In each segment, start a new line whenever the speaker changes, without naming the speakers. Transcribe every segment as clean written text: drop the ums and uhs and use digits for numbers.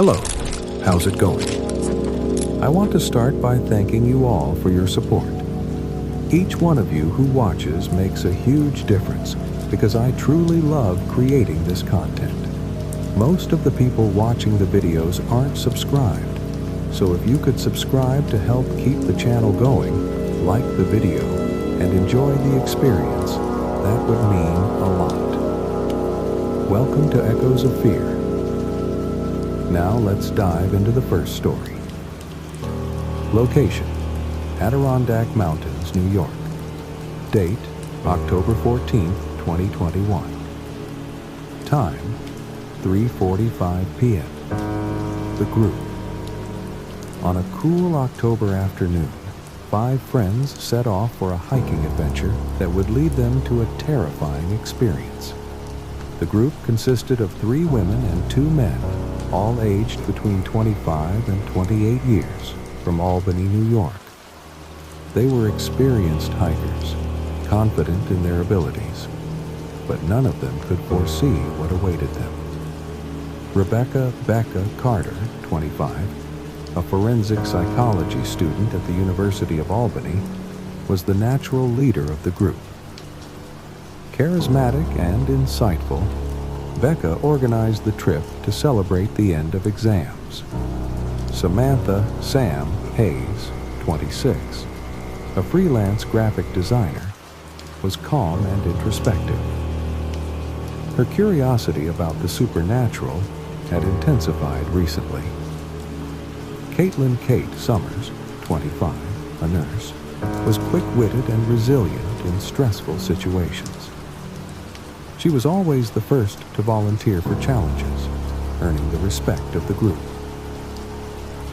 Hello, how's it going? I want to start by thanking you all for your support. Each one of you who watches makes a huge difference because I truly love creating this content. Most of the people watching the videos aren't subscribed, so if you could subscribe to help keep the channel going, like the video, and enjoy the experience, that would mean a lot. Welcome to Echoes of Fear. Now let's dive into the first story. Location: Adirondack Mountains, New York. Date: October 14th, 2021. Time: 3:45 p.m. The group. On a cool October afternoon, 5 friends set off for a hiking adventure that would lead them to a terrifying experience. The group consisted of 3 women and 2 men, all aged between 25 and 28 years, from Albany, New York. They were experienced hikers, confident in their abilities, but none of them could foresee what awaited them. Rebecca "Becca" Carter, 25, a forensic psychology student at the University of Albany, was the natural leader of the group. Charismatic and insightful, Becca organized the trip to celebrate the end of exams. Samantha "Sam" Hayes, 26, a freelance graphic designer, was calm and introspective. Her curiosity about the supernatural had intensified recently. Caitlin "Kate" Summers, 25, a nurse, was quick-witted and resilient in stressful situations. She was always the first to volunteer for challenges, earning the respect of the group.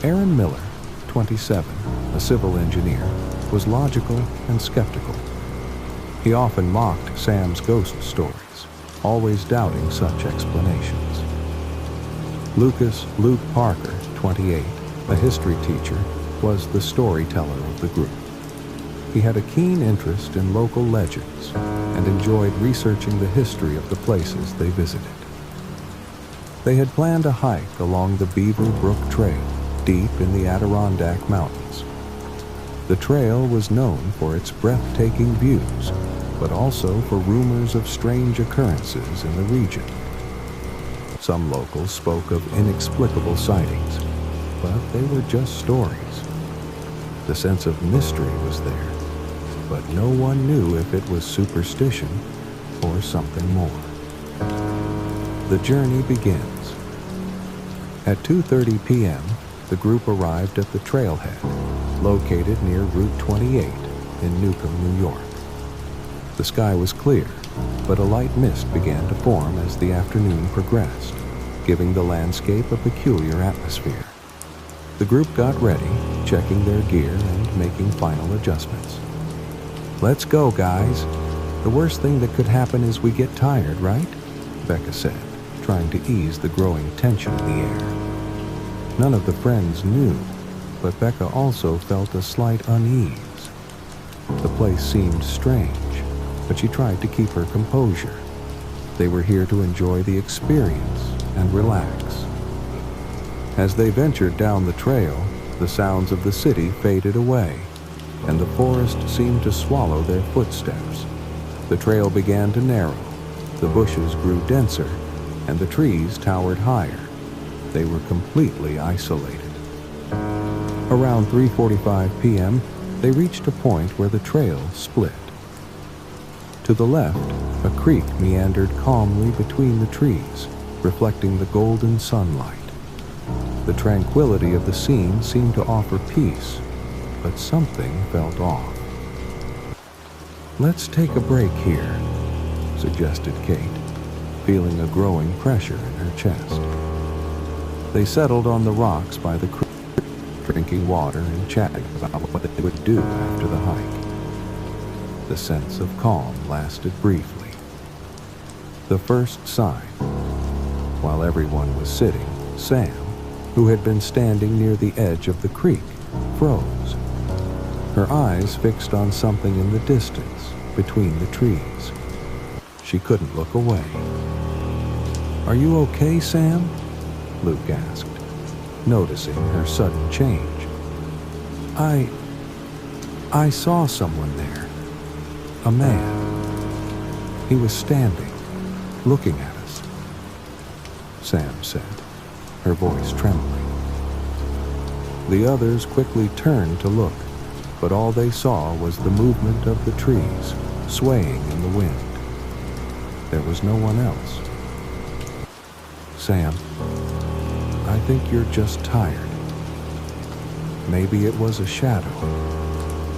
Aaron Miller, 27, a civil engineer, was logical and skeptical. He often mocked Sam's ghost stories, always doubting such explanations. Lucas "Luke" Parker, 28, a history teacher, was the storyteller of the group. He had a keen interest in local legends and enjoyed researching the history of the places they visited. They had planned a hike along the Beaver Brook Trail, deep in the Adirondack Mountains. The trail was known for its breathtaking views, but also for rumors of strange occurrences in the region. Some locals spoke of inexplicable sightings, but they were just stories. The sense of mystery was there, but no one knew if it was superstition or something more. The journey begins. At 2:30 p.m., the group arrived at the trailhead, located near Route 28 in Newcomb, New York. The sky was clear, but a light mist began to form as the afternoon progressed, giving the landscape a peculiar atmosphere. The group got ready, checking their gear and making final adjustments. "Let's go, guys. The worst thing that could happen is we get tired, right?" Becca said, trying to ease the growing tension in the air. None of the friends knew, but Becca also felt a slight unease. The place seemed strange, but she tried to keep her composure. They were here to enjoy the experience and relax. As they ventured down the trail, the sounds of the city faded away, and the forest seemed to swallow their footsteps. The trail began to narrow, the bushes grew denser, and the trees towered higher. They were completely isolated. Around 3:45 p.m., they reached a point where the trail split. To the left, a creek meandered calmly between the trees, reflecting the golden sunlight. The tranquility of the scene seemed to offer peace, but something felt off. "Let's take a break here," suggested Kate, feeling a growing pressure in her chest. They settled on the rocks by the creek, drinking water and chatting about what they would do after the hike. The sense of calm lasted briefly. The first sign. While everyone was sitting, Sam, who had been standing near the edge of the creek, froze. Her eyes fixed on something in the distance, between the trees. She couldn't look away. "Are you okay, Sam?" Luke asked, noticing her sudden change. I saw someone there. A man. He was standing, looking at us," Sam said, her voice trembling. The others quickly turned to look, but all they saw was the movement of the trees, swaying in the wind. There was no one else. "Sam, I think you're just tired. Maybe it was a shadow,"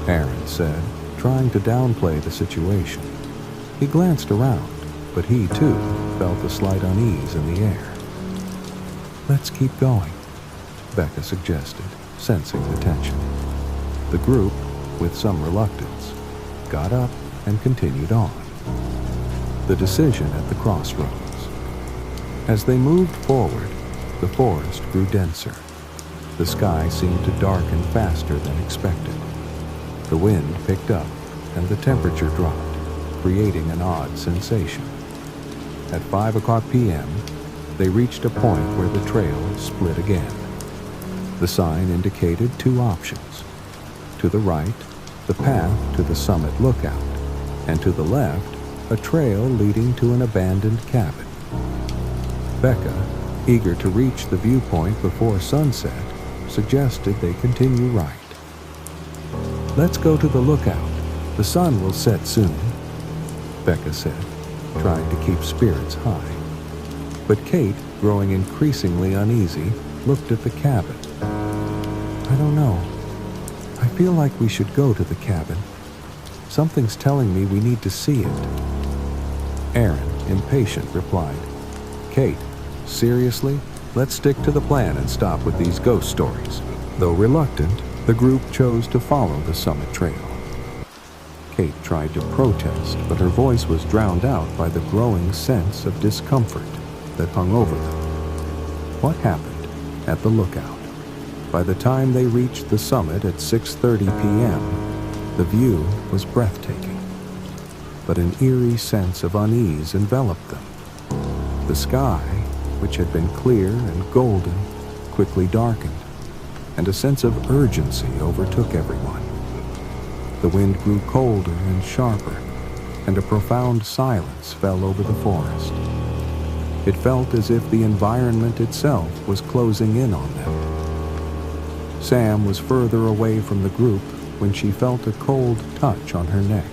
Aaron said, trying to downplay the situation. He glanced around, but he, too, felt a slight unease in the air. "Let's keep going," Becca suggested, sensing the tension. The group, with some reluctance, got up and continued on. The decision at the crossroads. As they moved forward, the forest grew denser. The sky seemed to darken faster than expected. The wind picked up, and the temperature dropped, creating an odd sensation. At 5 p.m., they reached a point where the trail split again. The sign indicated two options. To the right, the path to the summit lookout, and to the left, a trail leading to an abandoned cabin. Becca, eager to reach the viewpoint before sunset, suggested they continue right. "Let's go to the lookout. The sun will set soon," Becca said, trying to keep spirits high. But Kate, growing increasingly uneasy, looked at the cabin. "I don't know. I feel like we should go to the cabin. Something's telling me we need to see it." Aaron, impatient, replied, "Kate, seriously? Let's stick to the plan and stop with these ghost stories." Though reluctant, the group chose to follow the summit trail. Kate tried to protest, but her voice was drowned out by the growing sense of discomfort that hung over them. What happened at the lookout? By the time they reached the summit at 6:30 p.m., the view was breathtaking. But an eerie sense of unease enveloped them. The sky, which had been clear and golden, quickly darkened, and a sense of urgency overtook everyone. The wind grew colder and sharper, and a profound silence fell over the forest. It felt as if the environment itself was closing in on them. Sam was further away from the group when she felt a cold touch on her neck.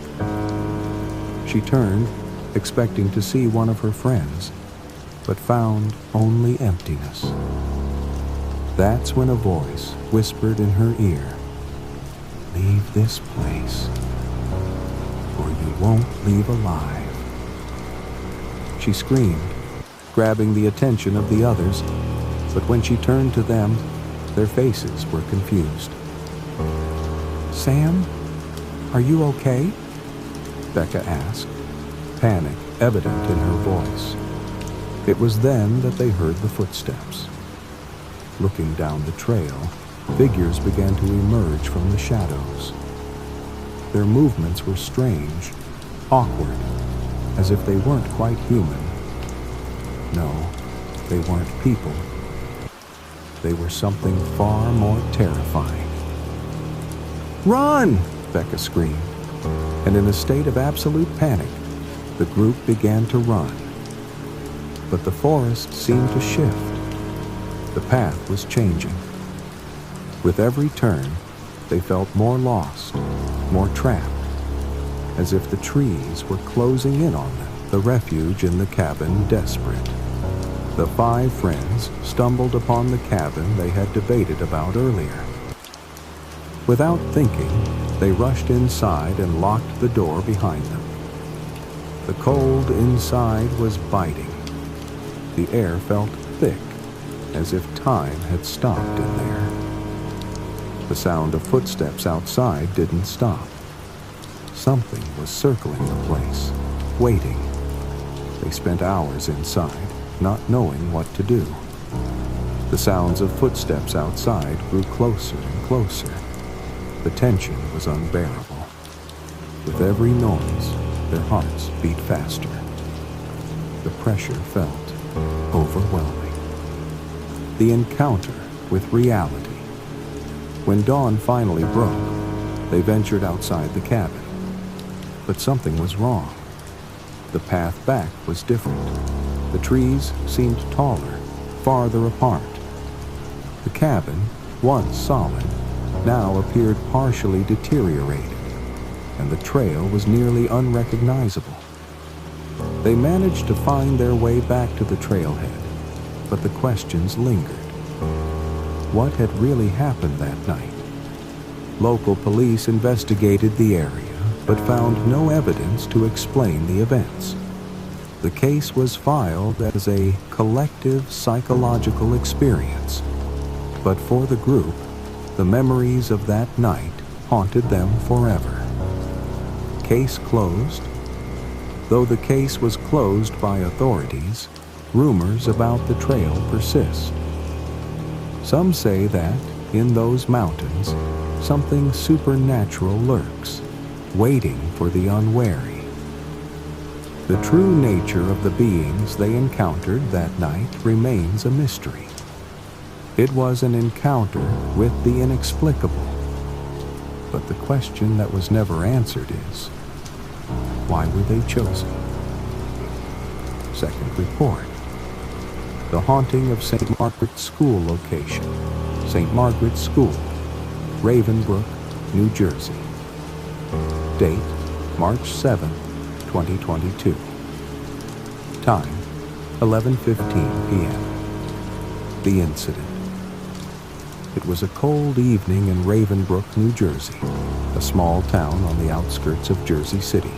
She turned, expecting to see one of her friends, but found only emptiness. That's when a voice whispered in her ear, "Leave this place, or you won't leave alive." She screamed, grabbing the attention of the others, but when she turned to them, their faces were confused. "Sam, are you okay?" Becca asked, panic evident in her voice. It was then that they heard the footsteps. Looking down the trail, figures began to emerge from the shadows. Their movements were strange, awkward, as if they weren't quite human. No, they weren't people. They were something far more terrifying. "Run!" Becca screamed, and in a state of absolute panic, the group began to run. But the forest seemed to shift. The path was changing. With every turn, they felt more lost, more trapped, as if the trees were closing in on them, the refuge in the cabin desperate. The 5 friends stumbled upon the cabin they had debated about earlier. Without thinking, they rushed inside and locked the door behind them. The cold inside was biting. The air felt thick, as if time had stopped in there. The sound of footsteps outside didn't stop. Something was circling the place, waiting. They spent hours inside, not knowing what to do. The sounds of footsteps outside grew closer and closer. The tension was unbearable. With every noise, their hearts beat faster. The pressure felt overwhelming. The encounter with reality. When dawn finally broke, they ventured outside the cabin. But something was wrong. The path back was different. The trees seemed taller, farther apart. The cabin, once solid, now appeared partially deteriorated, and the trail was nearly unrecognizable. They managed to find their way back to the trailhead, but the questions lingered. What had really happened that night? Local police investigated the area, but found no evidence to explain the events. The case was filed as a collective psychological experience, but for the group, the memories of that night haunted them forever. Case closed. Though the case was closed by authorities, rumors about the trail persist. Some say that, in those mountains, something supernatural lurks, waiting for the unwary. The true nature of the beings they encountered that night remains a mystery. It was an encounter with the inexplicable. But the question that was never answered is, why were they chosen? Second report. The haunting of St. Margaret's School location. St. Margaret's School, Ravenbrook, New Jersey. Date, March 7, 2022. Time, 11:15 p.m. The incident. It was a cold evening in Ravenbrook, New Jersey, a small town on the outskirts of Jersey City.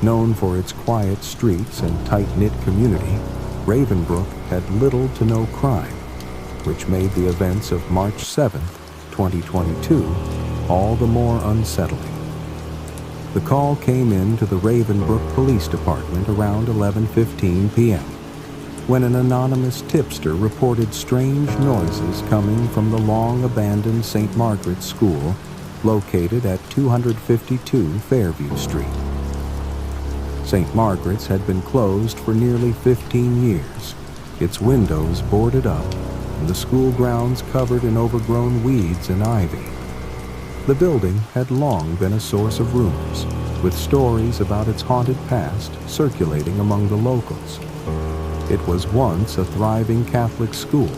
Known for its quiet streets and tight-knit community, Ravenbrook had little to no crime, which made the events of March 7, 2022, all the more unsettling. The call came in to the Ravenbrook Police Department around 11:15 p.m. when an anonymous tipster reported strange noises coming from the long-abandoned St. Margaret's School located at 252 Fairview Street. St. Margaret's had been closed for nearly 15 years, its windows boarded up, and the school grounds covered in overgrown weeds and ivy. The building had long been a source of rumors, with stories about its haunted past circulating among the locals. It was once a thriving Catholic school,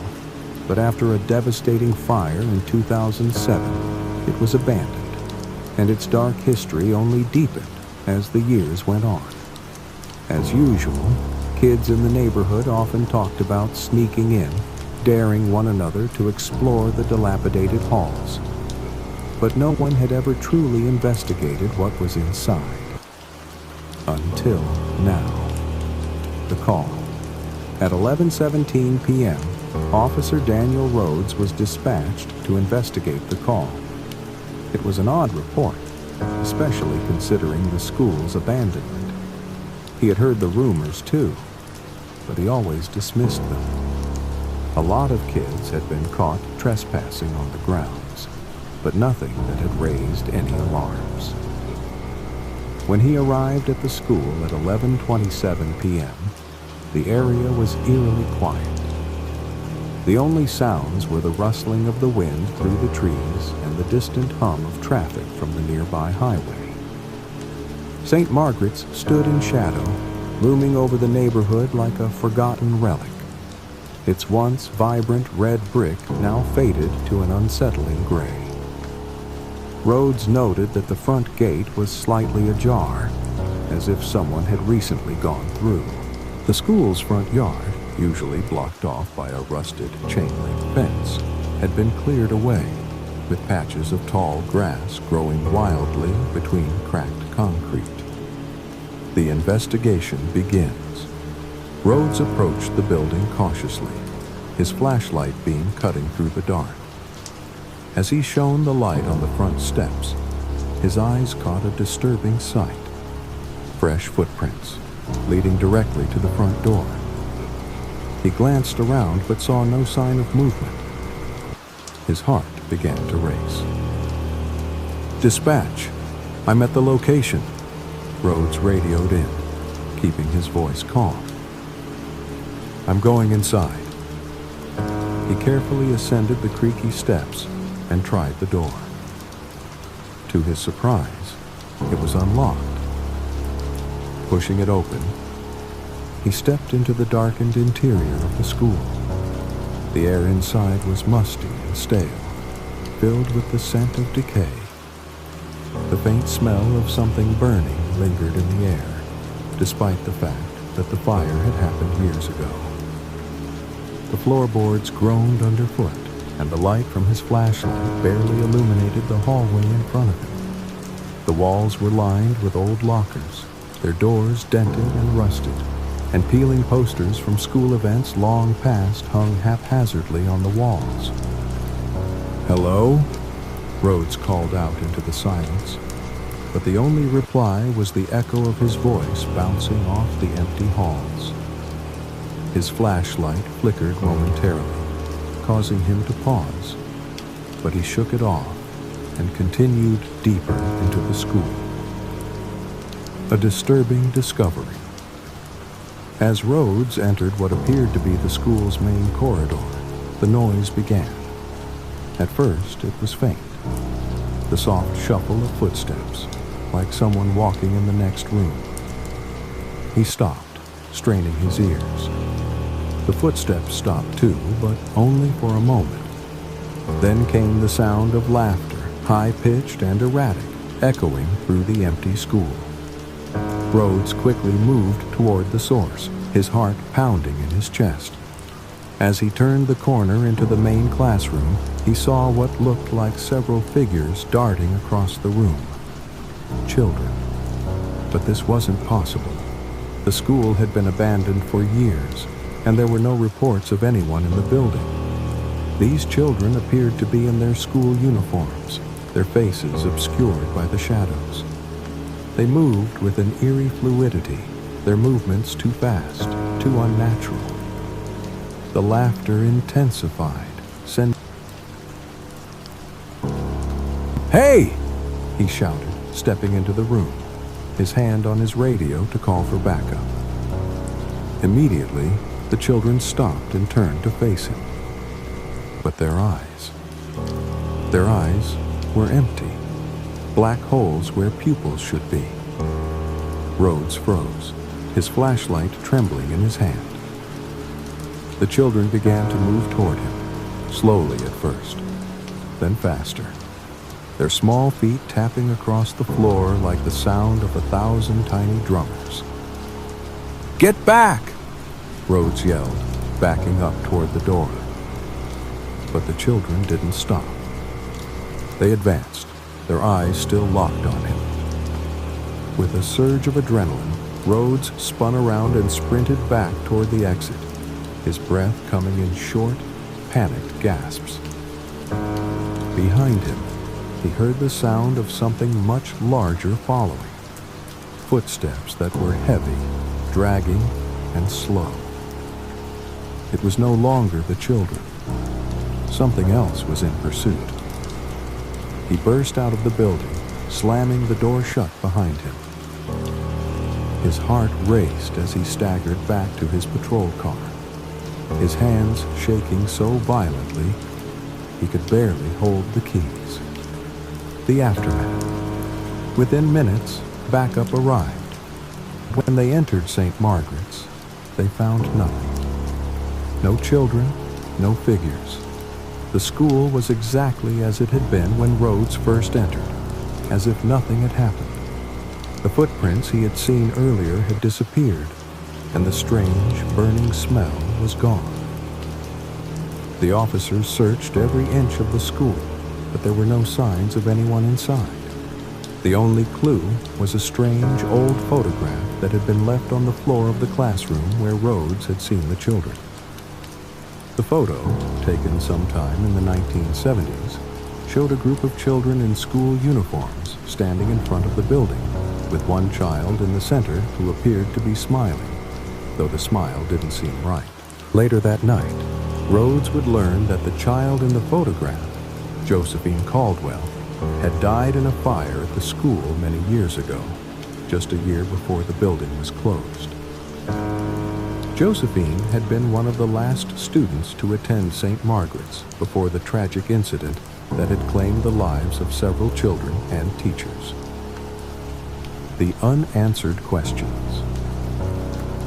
but after a devastating fire in 2007, it was abandoned, and its dark history only deepened as the years went on. As usual, kids in the neighborhood often talked about sneaking in, daring one another to explore the dilapidated halls. But no one had ever truly investigated what was inside. Until now. The call. At 11:17 p.m., Officer Daniel Rhodes was dispatched to investigate the call. It was an odd report, especially considering the school's abandonment. He had heard the rumors too, but he always dismissed them. A lot of kids had been caught trespassing on the grounds, but nothing that had raised any alarms. When he arrived at the school at 11:27 p.m., the area was eerily quiet. The only sounds were the rustling of the wind through the trees and the distant hum of traffic from the nearby highway. St. Margaret's stood in shadow, looming over the neighborhood like a forgotten relic. Its once vibrant red brick now faded to an unsettling gray. Rhodes noted that the front gate was slightly ajar, as if someone had recently gone through. The school's front yard, usually blocked off by a rusted chain-link fence, had been cleared away, with patches of tall grass growing wildly between cracked concrete. The investigation begins. Rhodes approached the building cautiously, his flashlight beam cutting through the dark. As he shone the light on the front steps, his eyes caught a disturbing sight. Fresh footprints, leading directly to the front door. He glanced around but saw no sign of movement. His heart began to race. "Dispatch, I'm at the location," Rhodes radioed in, keeping his voice calm. "I'm going inside." He carefully ascended the creaky steps and tried the door. To his surprise, it was unlocked. Pushing it open, he stepped into the darkened interior of the school. The air inside was musty and stale, filled with the scent of decay. The faint smell of something burning lingered in the air, despite the fact that the fire had happened years ago. The floorboards groaned underfoot, and the light from his flashlight barely illuminated the hallway in front of him. The walls were lined with old lockers, their doors dented and rusted, and peeling posters from school events long past hung haphazardly on the walls. "Hello?" Rhodes called out into the silence, but the only reply was the echo of his voice bouncing off the empty halls. His flashlight flickered momentarily, causing him to pause, but he shook it off and continued deeper into the school. A disturbing discovery. As Rhodes entered what appeared to be the school's main corridor, the noise began. At first, it was faint, the soft shuffle of footsteps, like someone walking in the next room. He stopped, straining his ears. The footsteps stopped too, but only for a moment. Then came the sound of laughter, high-pitched and erratic, echoing through the empty school. Rhodes quickly moved toward the source, his heart pounding in his chest. As he turned the corner into the main classroom, he saw what looked like several figures darting across the room. Children. But this wasn't possible. The school had been abandoned for years, and there were no reports of anyone in the building. These children appeared to be in their school uniforms, their faces obscured by the shadows. They moved with an eerie fluidity, their movements too fast, too unnatural. The laughter intensified, "Hey!" he shouted, stepping into the room, his hand on his radio to call for backup. Immediately, the children stopped and turned to face him. But their eyes were empty, black holes where pupils should be. Rhodes froze, his flashlight trembling in his hand. The children began to move toward him, slowly at first, then faster, their small feet tapping across the floor like the sound of 1,000 tiny drummers. "Get back!" Rhodes yelled, backing up toward the door. But the children didn't stop. They advanced, their eyes still locked on him. With a surge of adrenaline, Rhodes spun around and sprinted back toward the exit, his breath coming in short, panicked gasps. Behind him, he heard the sound of something much larger following. Footsteps that were heavy, dragging, and slow. It was no longer the children. Something else was in pursuit. He burst out of the building, slamming the door shut behind him. His heart raced as he staggered back to his patrol car, his hands shaking so violently he could barely hold the keys. The aftermath. Within minutes, backup arrived. When they entered St. Margaret's, they found nothing. No children, no figures. The school was exactly as it had been when Rhodes first entered, as if nothing had happened. The footprints he had seen earlier had disappeared, and the strange, burning smell was gone. The officers searched every inch of the school, but there were no signs of anyone inside. The only clue was a strange old photograph that had been left on the floor of the classroom where Rhodes had seen the children. The photo, taken sometime in the 1970s, showed a group of children in school uniforms standing in front of the building, with one child in the center who appeared to be smiling, though the smile didn't seem right. Later that night, Rhodes would learn that the child in the photograph, Josephine Caldwell, had died in a fire at the school many years ago, just a year before the building was closed. Josephine had been one of the last students to attend St. Margaret's before the tragic incident that had claimed the lives of several children and teachers. The unanswered questions.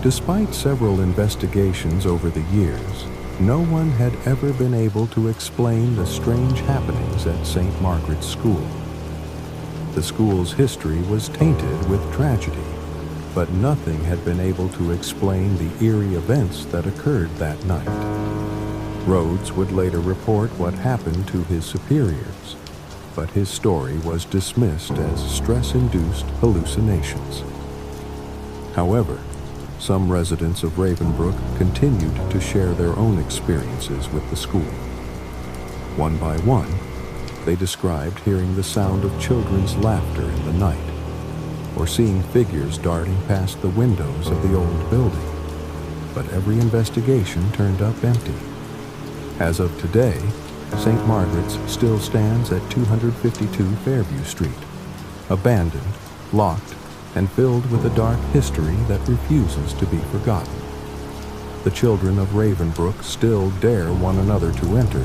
Despite several investigations over the years, no one had ever been able to explain the strange happenings at St. Margaret's School. The school's history was tainted with tragedy, but nothing had been able to explain the eerie events that occurred that night. Rhodes would later report what happened to his superiors, but his story was dismissed as stress-induced hallucinations. However, some residents of Ravenbrook continued to share their own experiences with the school. One by one, they described hearing the sound of children's laughter in the night, or seeing figures darting past the windows of the old building, but every investigation turned up empty. As of today, St. Margaret's still stands at 252 Fairview Street, abandoned, locked, and filled with a dark history that refuses to be forgotten. The children of Ravenbrook still dare one another to enter,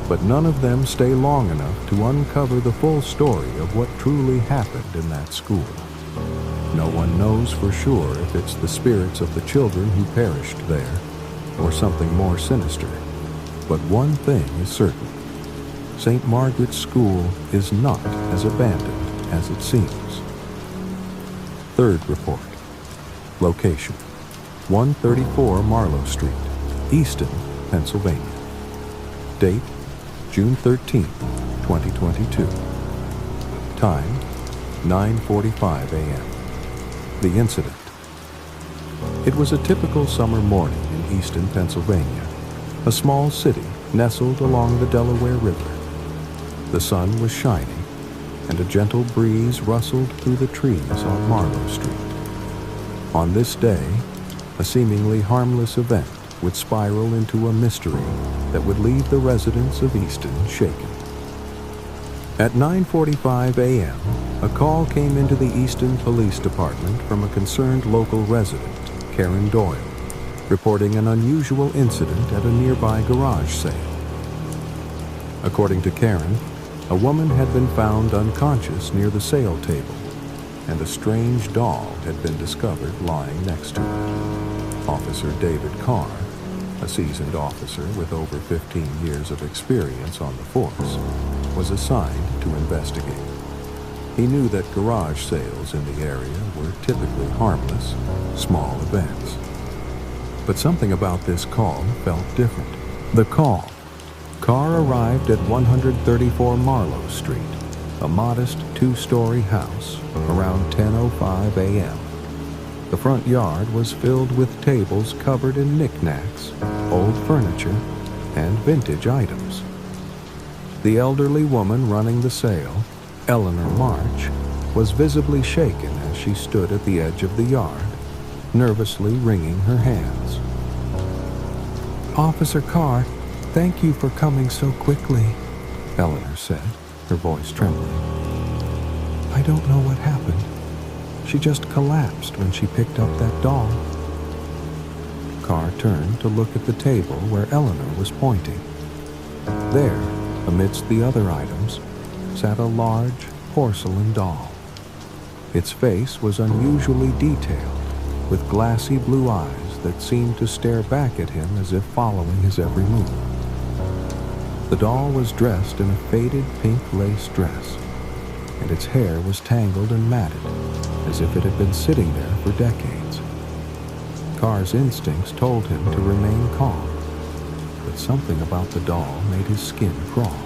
but none of them stay long enough to uncover the full story of what truly happened in that school. No one knows for sure if it's the spirits of the children who perished there, or something more sinister. But one thing is certain. St. Margaret's School is not as abandoned as it seems. Third report. Location: 134 Marlowe Street, Easton, Pennsylvania. Date: June 13, 2022. Time: 9:45 a.m. The incident. It was a typical summer morning in Easton, Pennsylvania, a small city nestled along the Delaware River. The sun was shining, and a gentle breeze rustled through the trees on Marlowe Street. On this day, a seemingly harmless event would spiral into a mystery that would leave the residents of Easton shaken. At 9:45 a.m., a call came into the Easton Police Department from a concerned local resident, Karen Doyle, reporting an unusual incident at a nearby garage sale. According to Karen, a woman had been found unconscious near the sale table, and a strange doll had been discovered lying next to it. Officer David Carr, a seasoned officer with over 15 years of experience on the force, was assigned to investigate. He knew that garage sales in the area were typically harmless, small events. But something about this call felt different. The call. Carr arrived at 134 Marlowe Street, a modest two-story house, around 10:05 a.m. The front yard was filled with tables covered in knickknacks, old furniture, and vintage items. The elderly woman running the sale, Eleanor March, was visibly shaken as she stood at the edge of the yard, nervously wringing her hands. "Officer Carr, thank you for coming so quickly," Eleanor said, her voice trembling. "I don't know what happened. She just collapsed when she picked up that doll." Carr turned to look at the table where Eleanor was pointing. There, amidst the other items, sat a large porcelain doll. Its face was unusually detailed, with glassy blue eyes that seemed to stare back at him as if following his every move. The doll was dressed in a faded pink lace dress, and its hair was tangled and matted, as if it had been sitting there for decades. Carr's instincts told him to remain calm, but something about the doll made his skin crawl.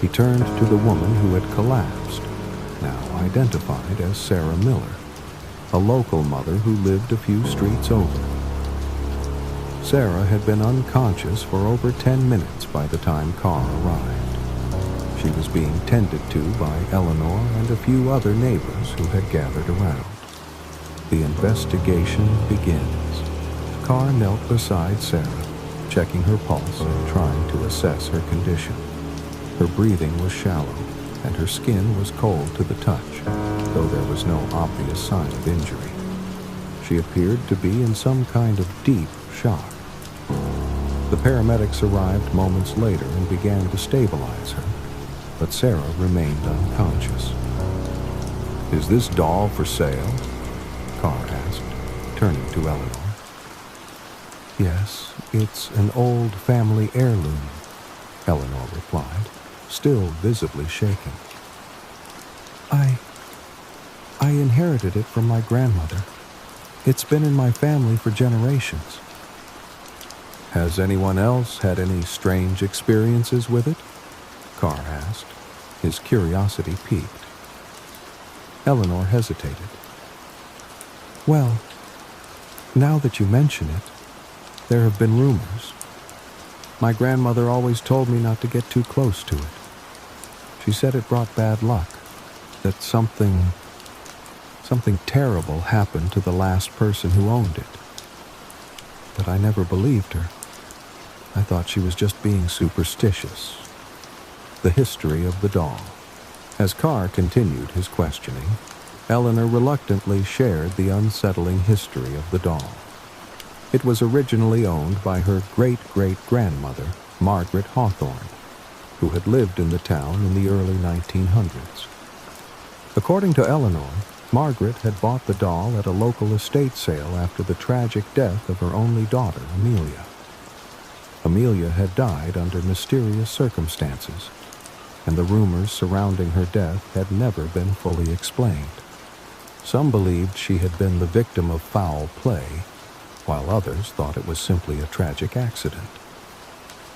He turned to the woman who had collapsed, now identified as Sarah Miller, a local mother who lived a few streets over. Sarah had been unconscious for over 10 minutes by the time Carr arrived. She was being tended to by Eleanor and a few other neighbors who had gathered around. The investigation begins. Carr knelt beside Sarah, checking her pulse and trying to assess her condition. Her breathing was shallow, and her skin was cold to the touch, though there was no obvious sign of injury. She appeared to be in some kind of deep shock. The paramedics arrived moments later and began to stabilize her, but Sarah remained unconscious. "Is this doll for sale?" Carr asked, turning to Eleanor. "Yes, it's an old family heirloom," Eleanor replied, still visibly shaken. I inherited it from my grandmother. It's been in my family for generations." "Has anyone else had any strange experiences with it?" Carr asked, his curiosity piqued. Eleanor hesitated. "Well, now that you mention it, there have been rumors. My grandmother always told me not to get too close to it. She said it brought bad luck, that something terrible happened to the last person who owned it. But I never believed her. I thought she was just being superstitious." The history of the doll. As Carr continued his questioning, Eleanor reluctantly shared the unsettling history of the doll. It was originally owned by her great-great-grandmother, Margaret Hawthorne, who had lived in the town in the early 1900s. According to Eleanor, Margaret had bought the doll at a local estate sale after the tragic death of her only daughter, Amelia. Amelia had died under mysterious circumstances, and the rumors surrounding her death had never been fully explained. Some believed she had been the victim of foul play, while others thought it was simply a tragic accident.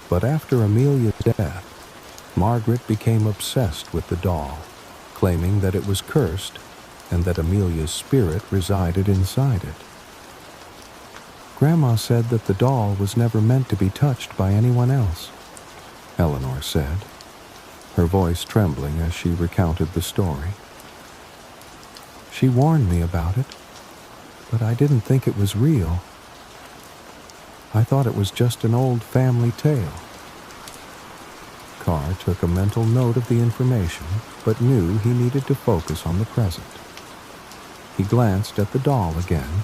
But after Amelia's death, Margaret became obsessed with the doll, claiming that it was cursed and that Amelia's spirit resided inside it. "Grandma said that the doll was never meant to be touched by anyone else," Eleanor said, her voice trembling as she recounted the story. "She warned me about it, but I didn't think it was real. I thought it was just an old family tale." Carr took a mental note of the information, but knew he needed to focus on the present. He glanced at the doll again,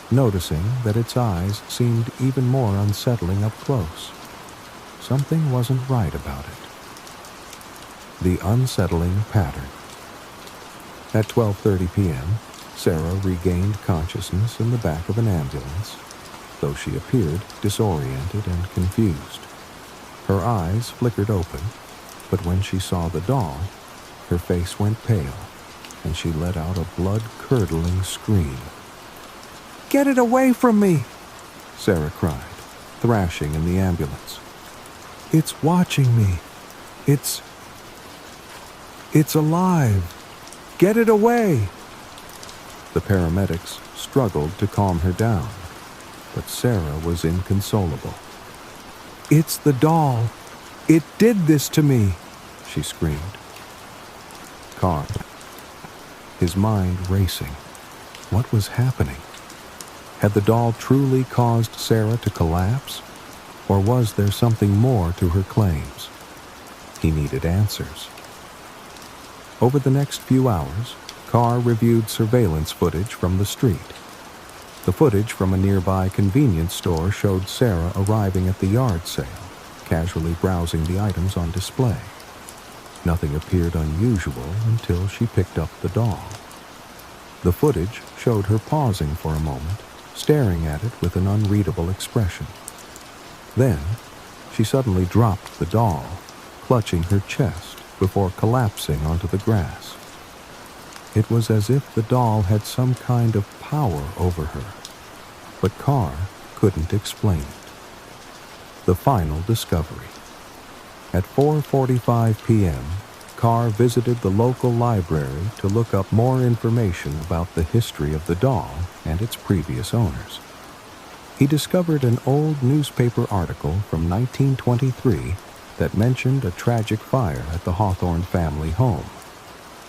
noticing that its eyes seemed even more unsettling up close. Something wasn't right about it. The unsettling pattern. At 12:30 p.m., Sarah regained consciousness in the back of an ambulance, though she appeared disoriented and confused. Her eyes flickered open, but when she saw the doll, her face went pale, and she let out a blood-curdling scream. "Get it away from me!" Sarah cried, thrashing in the ambulance. "It's watching me. It's alive. Get it away!" The paramedics struggled to calm her down, but Sarah was inconsolable. "It's the doll. It did this to me," she screamed. Carr, his mind racing. What was happening? Had the doll truly caused Sarah to collapse, or was there something more to her claims? He needed answers. Over the next few hours, Carr reviewed surveillance footage from the street. The footage from a nearby convenience store showed Sarah arriving at the yard sale, casually browsing the items on display. Nothing appeared unusual until she picked up the doll. The footage showed her pausing for a moment, staring at it with an unreadable expression. Then, she suddenly dropped the doll, clutching her chest before collapsing onto the grass. It was as if the doll had some kind of power over her, but Carr couldn't explain it. The final discovery. At 4:45 p.m., Carr visited the local library to look up more information about the history of the doll and its previous owners. He discovered an old newspaper article from 1923 that mentioned a tragic fire at the Hawthorne family home.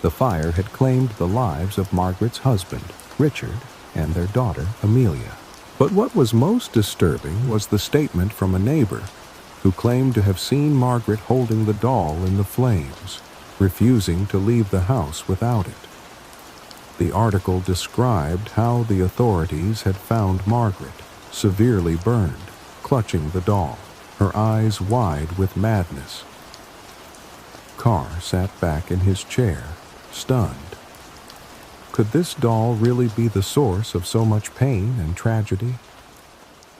The fire had claimed the lives of Margaret's husband, Richard, and their daughter, Amelia. But what was most disturbing was the statement from a neighbor who claimed to have seen Margaret holding the doll in the flames, refusing to leave the house without it. The article described how the authorities had found Margaret, severely burned, clutching the doll, her eyes wide with madness. Carr sat back in his chair, stunned. Could this doll really be the source of so much pain and tragedy?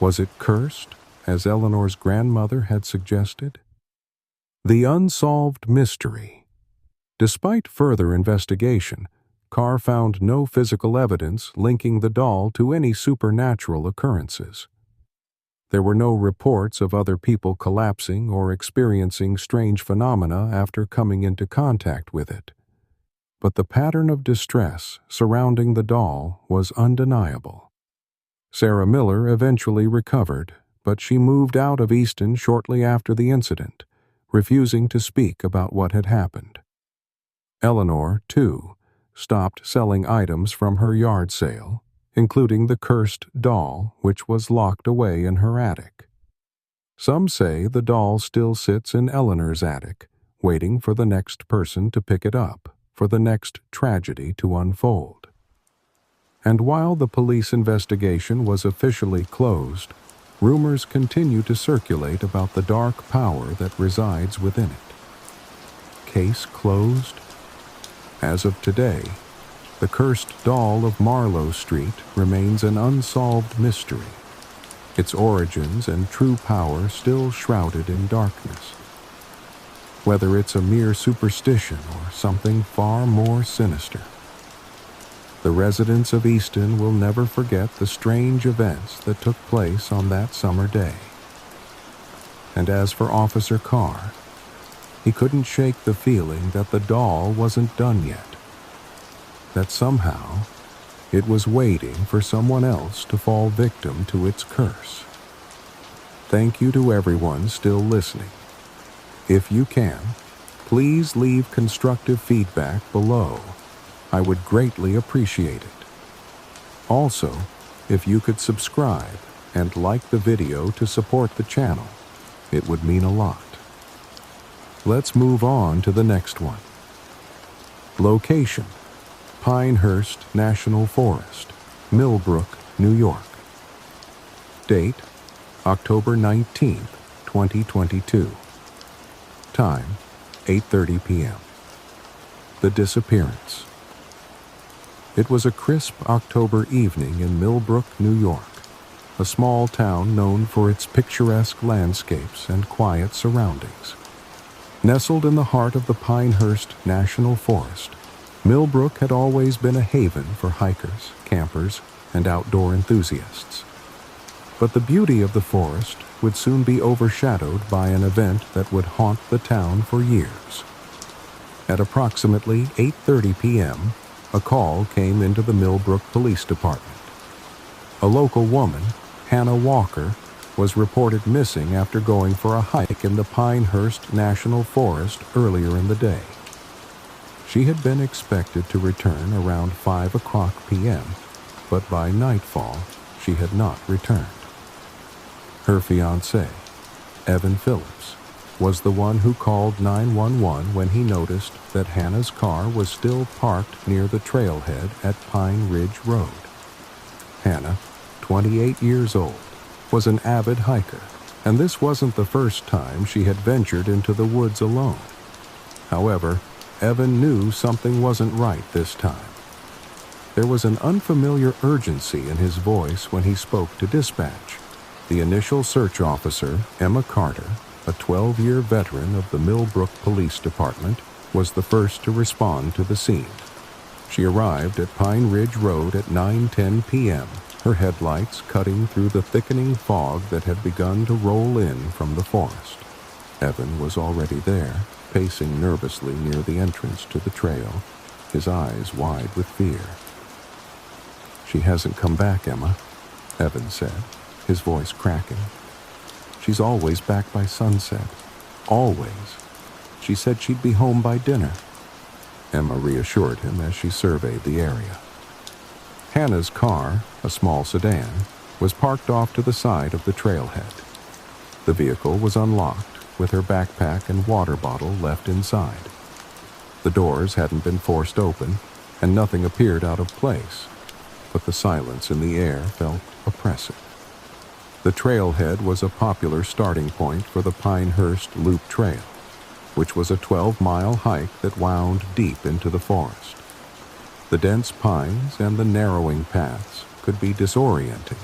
Was it cursed, as Eleanor's grandmother had suggested? The unsolved mystery. Despite further investigation, Carr found no physical evidence linking the doll to any supernatural occurrences. There were no reports of other people collapsing or experiencing strange phenomena after coming into contact with it. But the pattern of distress surrounding the doll was undeniable. Sarah Miller eventually recovered, but she moved out of Easton shortly after the incident, refusing to speak about what had happened. Eleanor, too, stopped selling items from her yard sale, including the cursed doll which was locked away in her attic. Some say the doll still sits in Eleanor's attic, waiting for the next person to pick it up, for the next tragedy to unfold. And while the police investigation was officially closed, rumors continue to circulate about the dark power that resides within it. Case closed? As of today, the cursed doll of Marlowe Street remains an unsolved mystery, its origins and true power still shrouded in darkness. Whether it's a mere superstition or something far more sinister, the residents of Easton will never forget the strange events that took place on that summer day. And as for Officer Carr, he couldn't shake the feeling that the doll wasn't done yet, that somehow it was waiting for someone else to fall victim to its curse. Thank you to everyone still listening. If you can, please leave constructive feedback below. I would greatly appreciate it. Also, if you could subscribe and like the video to support the channel, it would mean a lot. Let's move on to the next one. Location: Pinehurst National Forest, Millbrook, New York. Date: October 19th, 2022. Time: 8:30 p.m. The disappearance. It was a crisp October evening in Millbrook, New York, a small town known for its picturesque landscapes and quiet surroundings. Nestled in the heart of the Pinehurst National Forest, Millbrook had always been a haven for hikers, campers, and outdoor enthusiasts. But the beauty of the forest would soon be overshadowed by an event that would haunt the town for years. At approximately 8:30 p.m., a call came into the Millbrook Police Department. A local woman, Hannah Walker, was reported missing after going for a hike in the Pinehurst National Forest earlier in the day. She had been expected to return around 5 o'clock p.m., but by nightfall, she had not returned. Her fiancé, Evan Phillips, was the one who called 911 when he noticed that Hannah's car was still parked near the trailhead at Pine Ridge Road. Hannah, 28 years old, was an avid hiker, and this wasn't the first time she had ventured into the woods alone. However, Evan knew something wasn't right this time. There was an unfamiliar urgency in his voice when he spoke to dispatch. The initial search officer, Emma Carter, a 12-year veteran of the Millbrook Police Department, was the first to respond to the scene. She arrived at Pine Ridge Road at 9:10 p.m., her headlights cutting through the thickening fog that had begun to roll in from the forest. Evan was already there, pacing nervously near the entrance to the trail, his eyes wide with fear. "She hasn't come back, Emma," Evan said, his voice cracking. "She's always back by sunset. Always. She said she'd be home by dinner." Emma reassured him as she surveyed the area. Hannah's car, a small sedan, was parked off to the side of the trailhead. The vehicle was unlocked, with her backpack and water bottle left inside. The doors hadn't been forced open, and nothing appeared out of place, but the silence in the air felt oppressive. The trailhead was a popular starting point for the Pinehurst Loop Trail, which was a 12-mile hike that wound deep into the forest. The dense pines and the narrowing paths could be disorienting,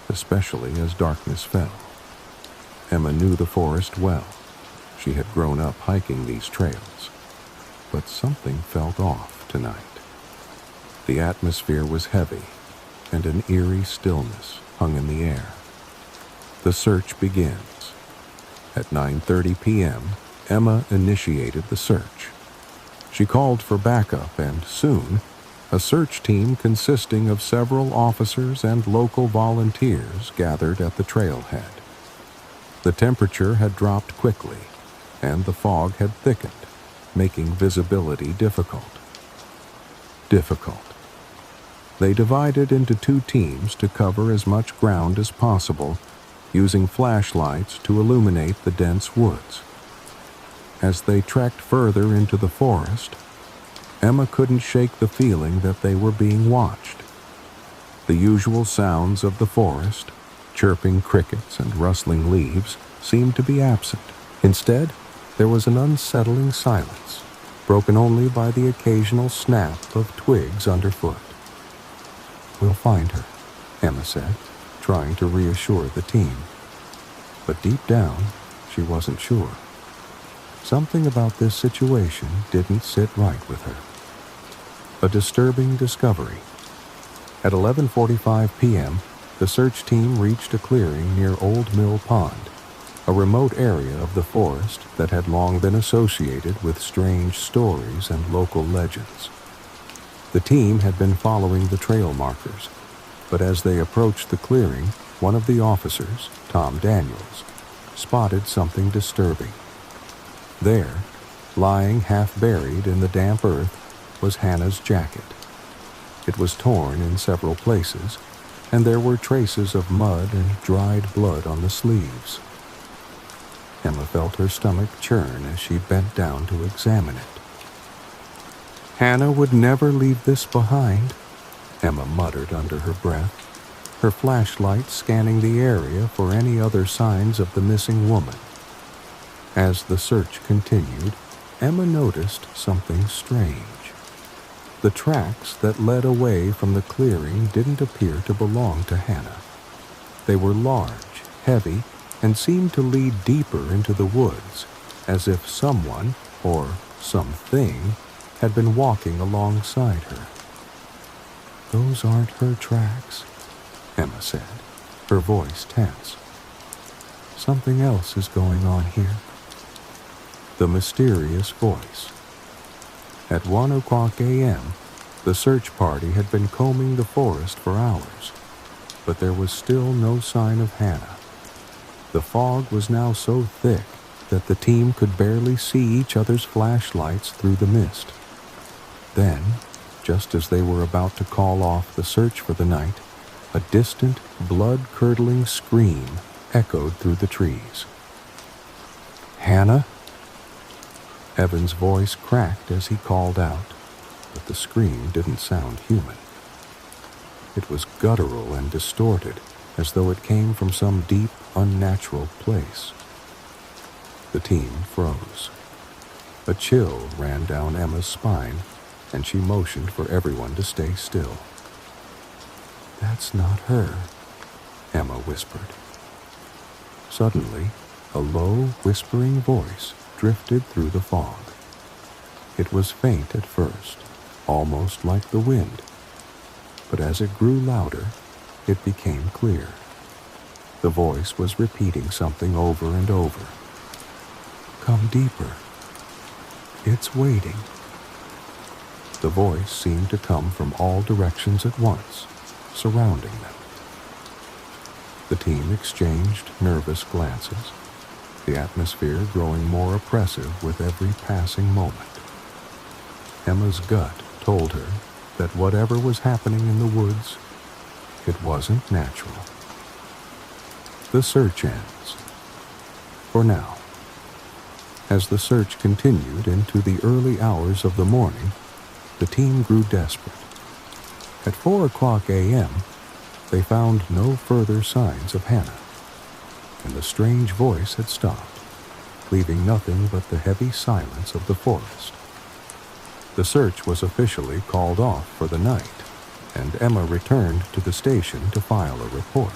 especially as darkness fell. Emma knew the forest well. She had grown up hiking these trails, but something felt off tonight. The atmosphere was heavy, and an eerie stillness hung in the air. The search begins. At 9:30 p.m., Emma initiated the search. She called for backup, and soon, a search team consisting of several officers and local volunteers gathered at the trailhead. The temperature had dropped quickly, and the fog had thickened, making visibility difficult. They divided into 2 teams to cover as much ground as possible, using flashlights to illuminate the dense woods. As they trekked further into the forest, Emma couldn't shake the feeling that they were being watched. The usual sounds of the forest, chirping crickets and rustling leaves, seemed to be absent. Instead, there was an unsettling silence, broken only by the occasional snap of twigs underfoot. "We'll find her," Emma said, trying to reassure the team. But deep down, she wasn't sure. Something about this situation didn't sit right with her. A disturbing discovery. At 11:45 p.m., the search team reached a clearing near Old Mill Pond, a remote area of the forest that had long been associated with strange stories and local legends. The team had been following the trail markers, but as they approached the clearing, one of the officers, Tom Daniels, spotted something disturbing. There, lying half-buried in the damp earth, was Hannah's jacket. It was torn in several places, and there were traces of mud and dried blood on the sleeves. Emma felt her stomach churn as she bent down to examine it. "Hannah would never leave this behind," Emma muttered under her breath, her flashlight scanning the area for any other signs of the missing woman. As the search continued, Emma noticed something strange. The tracks that led away from the clearing didn't appear to belong to Hannah. They were large, heavy, and seemed to lead deeper into the woods, as if someone, or something, had been walking alongside her. "Those aren't her tracks," Emma said, her voice tense. "Something else is going on here." The mysterious voice. At 1:00 a.m., the search party had been combing the forest for hours, but there was still no sign of Hannah. The fog was now so thick that the team could barely see each other's flashlights through the mist. Then, just as they were about to call off the search for the night, a distant, blood-curdling scream echoed through the trees. "Hannah?" Evan's voice cracked as he called out, but the scream didn't sound human. It was guttural and distorted, as though it came from some deep, unnatural place. The team froze. A chill ran down Emma's spine, and she motioned for everyone to stay still. "That's not her," Emma whispered. Suddenly, a low, whispering voice drifted through the fog. It was faint at first, almost like the wind, but as it grew louder, it became clear. The voice was repeating something over and over. "Come deeper. It's waiting." The voice seemed to come from all directions at once, surrounding them. The team exchanged nervous glances, the atmosphere growing more oppressive with every passing moment. Emma's gut told her that whatever was happening in the woods, it wasn't natural. The search ends. For now. As the search continued into the early hours of the morning, the team grew desperate. At 4 a.m., they found no further signs of Hannah, and the strange voice had stopped, leaving nothing but the heavy silence of the forest. The search was officially called off for the night, and Emma returned to the station to file a report.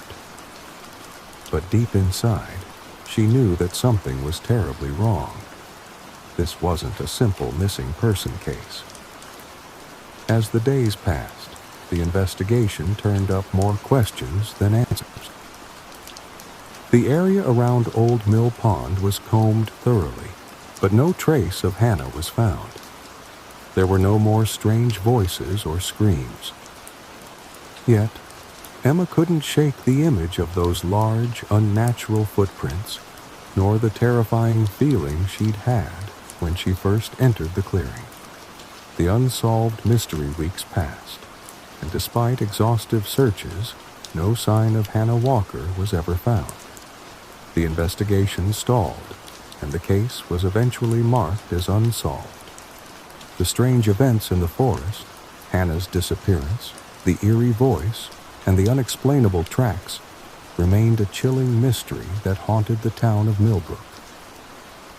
But deep inside, she knew that something was terribly wrong. This wasn't a simple missing person case. As the days passed, the investigation turned up more questions than answers. The area around Old Mill Pond was combed thoroughly, but no trace of Hannah was found. There were no more strange voices or screams. Yet, Emma couldn't shake the image of those large, unnatural footprints, nor the terrifying feeling she'd had when she first entered the clearing. The unsolved mystery weeks passed, and despite exhaustive searches, no sign of Hannah Walker was ever found. The investigation stalled, and the case was eventually marked as unsolved. The strange events in the forest, Hannah's disappearance, the eerie voice, and the unexplainable tracks remained a chilling mystery that haunted the town of Millbrook.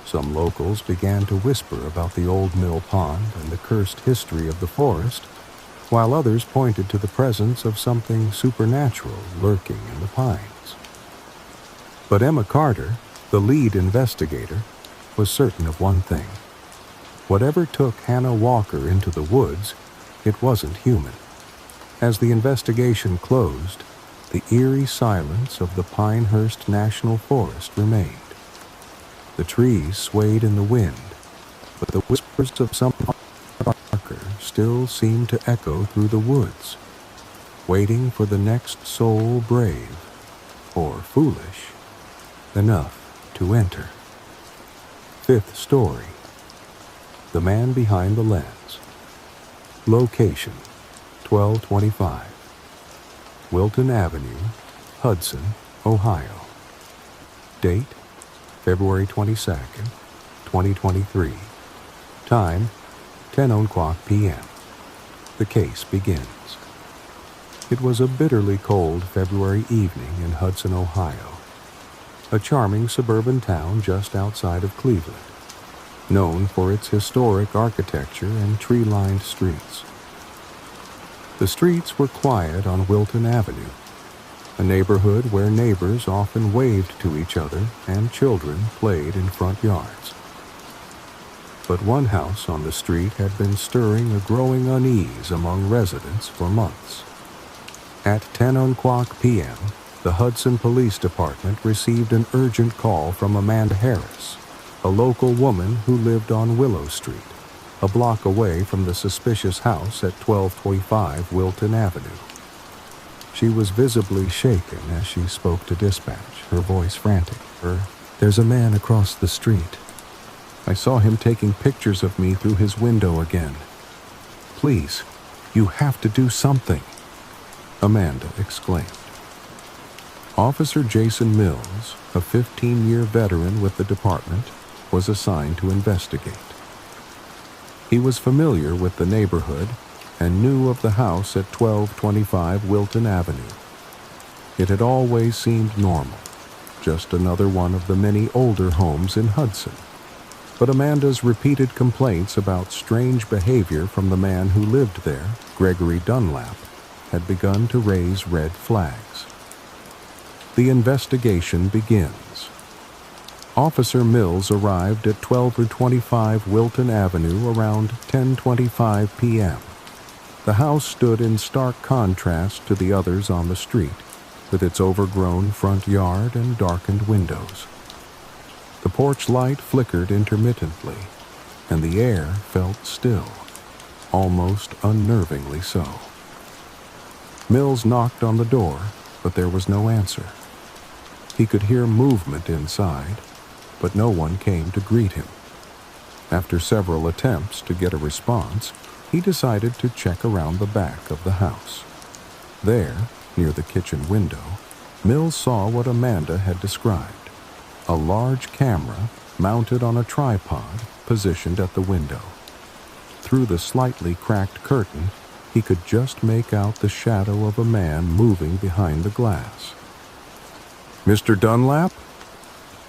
Some locals began to whisper about the old mill pond and the cursed history of the forest, while others pointed to the presence of something supernatural lurking in the pines. But Emma Carter, the lead investigator, was certain of one thing. Whatever took Hannah Walker into the woods, it wasn't human. As the investigation closed, the eerie silence of the Pinehurst National Forest remained. The trees swayed in the wind, but the whispers of something darker still seemed to echo through the woods, waiting for the next soul brave, or foolish, enough to enter. Fifth story. The Man Behind the Lens. Location: 1225 Wilton Avenue, Hudson, Ohio. Date: February 22nd, 2023. Time: 10:00 p.m. The case begins. It was a bitterly cold February evening in Hudson, Ohio, a charming suburban town just outside of Cleveland, known for its historic architecture and tree-lined streets. The streets were quiet on Wilton Avenue, a neighborhood where neighbors often waved to each other and children played in front yards. But one house on the street had been stirring a growing unease among residents for months. At 10:00 p.m., the Hudson Police Department received an urgent call from Amanda Harris, a local woman who lived on Willow Street, a block away from the suspicious house at 1225 Wilton Avenue. She was visibly shaken as she spoke to dispatch, her voice frantic. "There's a man across the street. I saw him taking pictures of me through his window again. Please, you have to do something," Amanda exclaimed. Officer Jason Mills, a 15-year veteran with the department, was assigned to investigate. He was familiar with the neighborhood and knew of the house at 1225 Wilton Avenue. It had always seemed normal, just another one of the many older homes in Hudson. But Amanda's repeated complaints about strange behavior from the man who lived there, Gregory Dunlap, had begun to raise red flags. The investigation begins. Officer Mills arrived at 1225 Wilton Avenue around 10:25 p.m. The house stood in stark contrast to the others on the street, with its overgrown front yard and darkened windows. The porch light flickered intermittently, and the air felt still, almost unnervingly so. Mills knocked on the door, but there was no answer. He could hear movement inside, but no one came to greet him. After several attempts to get a response, he decided to check around the back of the house. There, near the kitchen window, Mills saw what Amanda had described: a large camera mounted on a tripod positioned at the window. through the slightly cracked curtain, he could just make out the shadow of a man moving behind the glass. "Mr. Dunlap?"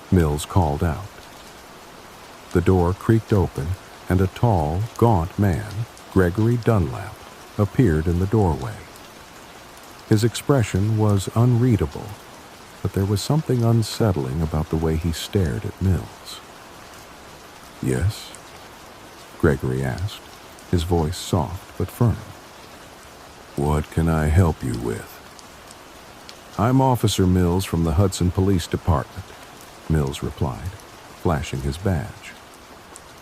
Mills called out. The door creaked open, and a tall, gaunt man, Gregory Dunlap, appeared in the doorway. His expression was unreadable, but there was something unsettling about the way he stared at Mills. "Yes?" Gregory asked, his voice soft but firm. "What can I help you with?" "I'm Officer Mills from the Hudson Police Department," Mills replied, flashing his badge.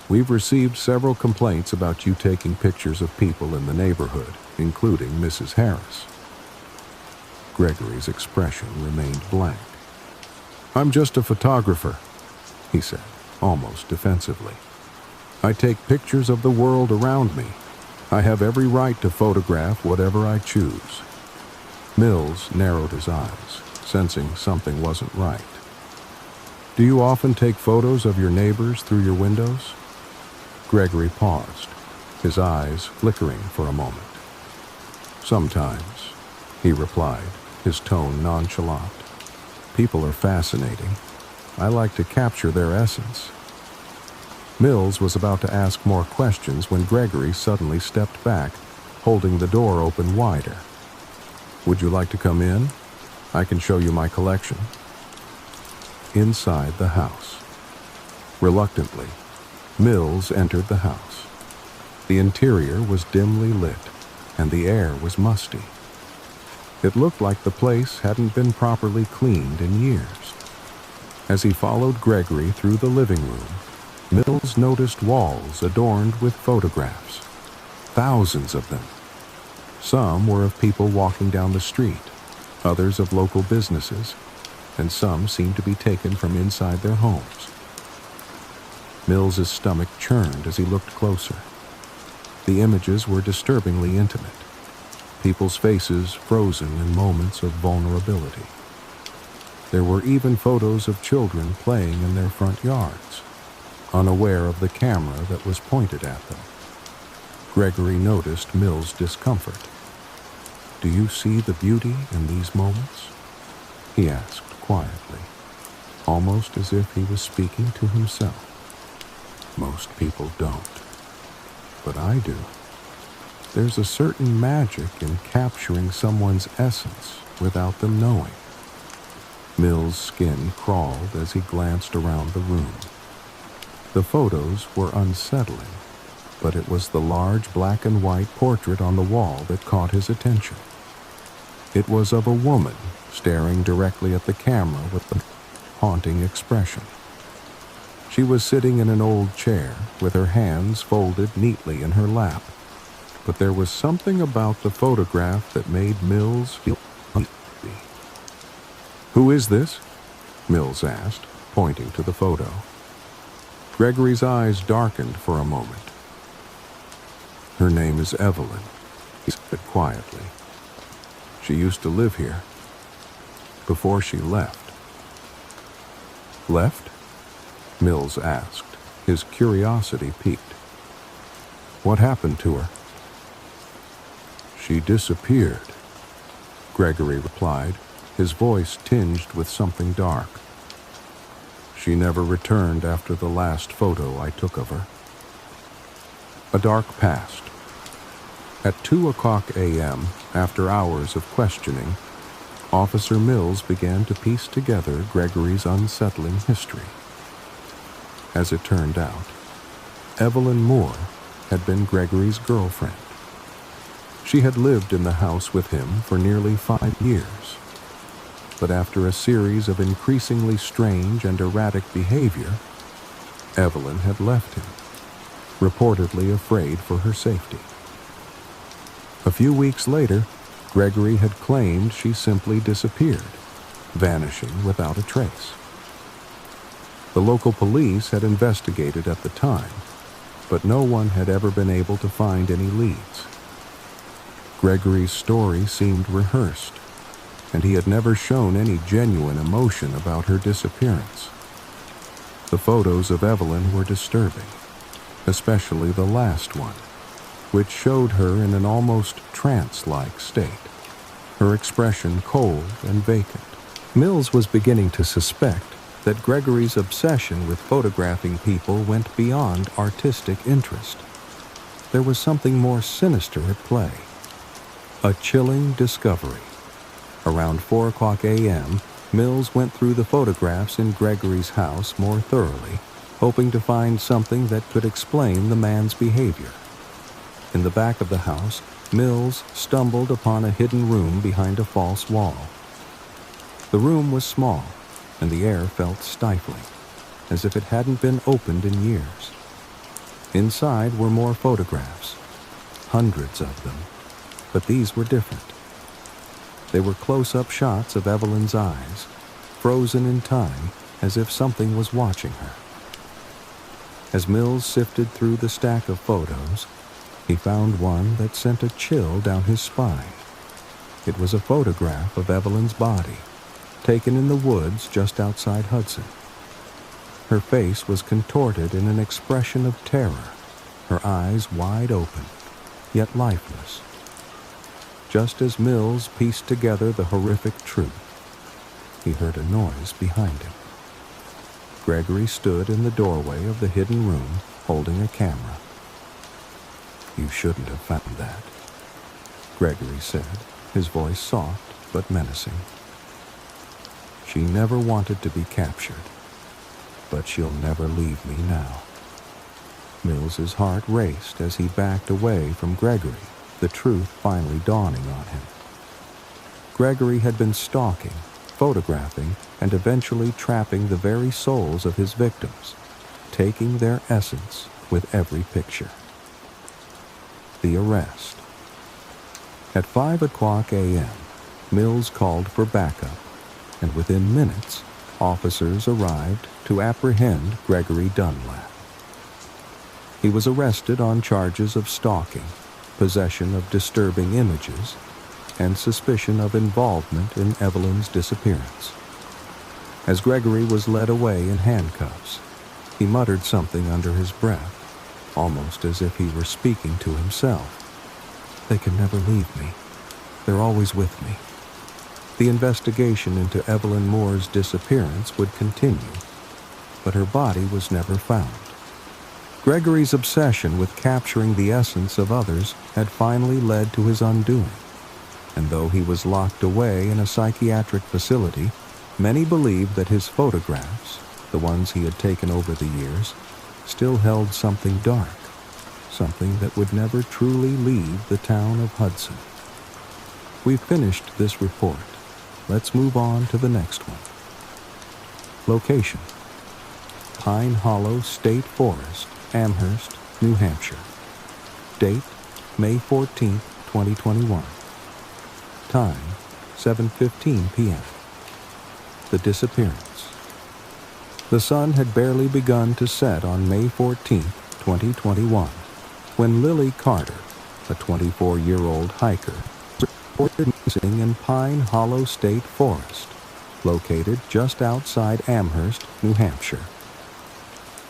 "We've received several complaints about you taking pictures of people in the neighborhood, including Mrs. Harris." Gregory's expression remained blank. "I'm just a photographer," he said, almost defensively. "I take pictures of the world around me. I have every right to photograph whatever I choose." Mills narrowed his eyes, sensing something wasn't right. "Do you often take photos of your neighbors through your windows?" Gregory paused, his eyes flickering for a moment. "Sometimes," he replied, his tone nonchalant. "People are fascinating. I like to capture their essence." Mills was about to ask more questions when Gregory suddenly stepped back, holding the door open wider. "Would you like to come in? I can show you my collection." Inside the house. Reluctantly, Mills entered the house. The interior was dimly lit, and the air was musty. It looked like the place hadn't been properly cleaned in years. As he followed Gregory through the living room, Mills noticed walls adorned with photographs, thousands of them. Some were of people walking down the street, others of local businesses, and some seemed to be taken from inside their homes. Mills's stomach churned as he looked closer. The images were disturbingly intimate, people's faces frozen in moments of vulnerability. There were even photos of children playing in their front yards, unaware of the camera that was pointed at them. Gregory noticed Mill's discomfort. "Do you see the beauty in these moments?" he asked quietly, almost as if he was speaking to himself. "Most people don't, but I do. There's a certain magic in capturing someone's essence without them knowing." Mill's skin crawled as he glanced around the room. The photos were unsettling, but it was the large black and white portrait on the wall that caught his attention. It was of a woman staring directly at the camera with a haunting expression. She was sitting in an old chair with her hands folded neatly in her lap, but there was something about the photograph that made Mills feel uneasy. "Who is this?" Mills asked, pointing to the photo. Gregory's eyes darkened for a moment. "Her name is Evelyn," he said quietly. "She used to live here before she left." "Left?" Mills asked, his curiosity piqued. "What happened to her?" "She disappeared," Gregory replied, his voice tinged with something dark. "She never returned after the last photo I took of her." A dark passed. At 2:00 a.m., after hours of questioning, Officer Mills began to piece together Gregory's unsettling history. As it turned out, Evelyn Moore had been Gregory's girlfriend. She had lived in the house with him for nearly 5 years. But after a series of increasingly strange and erratic behavior, Evelyn had left him, reportedly afraid for her safety. A few weeks later, Gregory had claimed she simply disappeared, vanishing without a trace. The local police had investigated at the time, but no one had ever been able to find any leads. Gregory's story seemed rehearsed, and he had never shown any genuine emotion about her disappearance. The photos of Evelyn were disturbing, especially the last one, which showed her in an almost trance-like state, her expression cold and vacant. Mills was beginning to suspect that Gregory's obsession with photographing people went beyond artistic interest. There was something more sinister at play. A chilling discovery. Around 4:00 a.m., Mills went through the photographs in Gregory's house more thoroughly, hoping to find something that could explain the man's behavior. In the back of the house, Mills stumbled upon a hidden room behind a false wall. The room was small, and the air felt stifling, as if it hadn't been opened in years. Inside were more photographs, hundreds of them, but these were different. They were close-up shots of Evelyn's eyes, frozen in time as if something was watching her. As Mills sifted through the stack of photos, he found one that sent a chill down his spine. It was a photograph of Evelyn's body, taken in the woods just outside Hudson. Her face was contorted in an expression of terror, her eyes wide open, yet lifeless. Just as Mills pieced together the horrific truth, he heard a noise behind him. Gregory stood in the doorway of the hidden room, holding a camera. "You shouldn't have found that," Gregory said, his voice soft but menacing. "She never wanted to be captured, but she'll never leave me now." Mills's heart raced as he backed away from Gregory, the truth finally dawning on him. Gregory had been stalking, photographing, and eventually trapping the very souls of his victims, taking their essence with every picture. The arrest. At 5:00 a.m., Mills called for backup, and within minutes, officers arrived to apprehend Gregory Dunlap. He was arrested on charges of stalking, possession of disturbing images, and suspicion of involvement in Evelyn's disappearance. As Gregory was led away in handcuffs, he muttered something under his breath, almost as if he were speaking to himself. "They can never leave me. They're always with me." The investigation into Evelyn Moore's disappearance would continue, but her body was never found. Gregory's obsession with capturing the essence of others had finally led to his undoing, and though he was locked away in a psychiatric facility, many believed that his photographs, the ones he had taken over the years, still held something dark, something that would never truly leave the town of Hudson. We've finished this report. Let's move on to the next one. Location: Pine Hollow State Forest, Amherst, New Hampshire. Date: May 14, 2021. Time: 7:15 p.m. The disappearance. The sun had barely begun to set on May 14, 2021, when Lily Carter, a 24-year-old hiker, reported missing in Pine Hollow State Forest, located just outside Amherst, New Hampshire.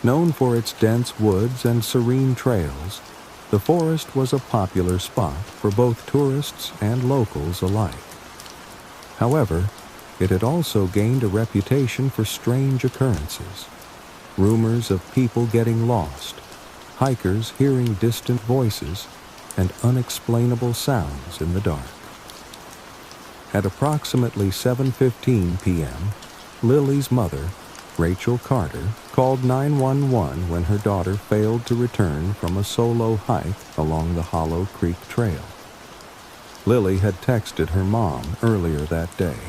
Known for its dense woods and serene trails, the forest was a popular spot for both tourists and locals alike. However, it had also gained a reputation for strange occurrences, rumors of people getting lost, hikers hearing distant voices, and unexplainable sounds in the dark. At approximately 7:15 p.m., Lily's mother, Rachel Carter, called 911 when her daughter failed to return from a solo hike along the Hollow Creek Trail. Lily had texted her mom earlier that day,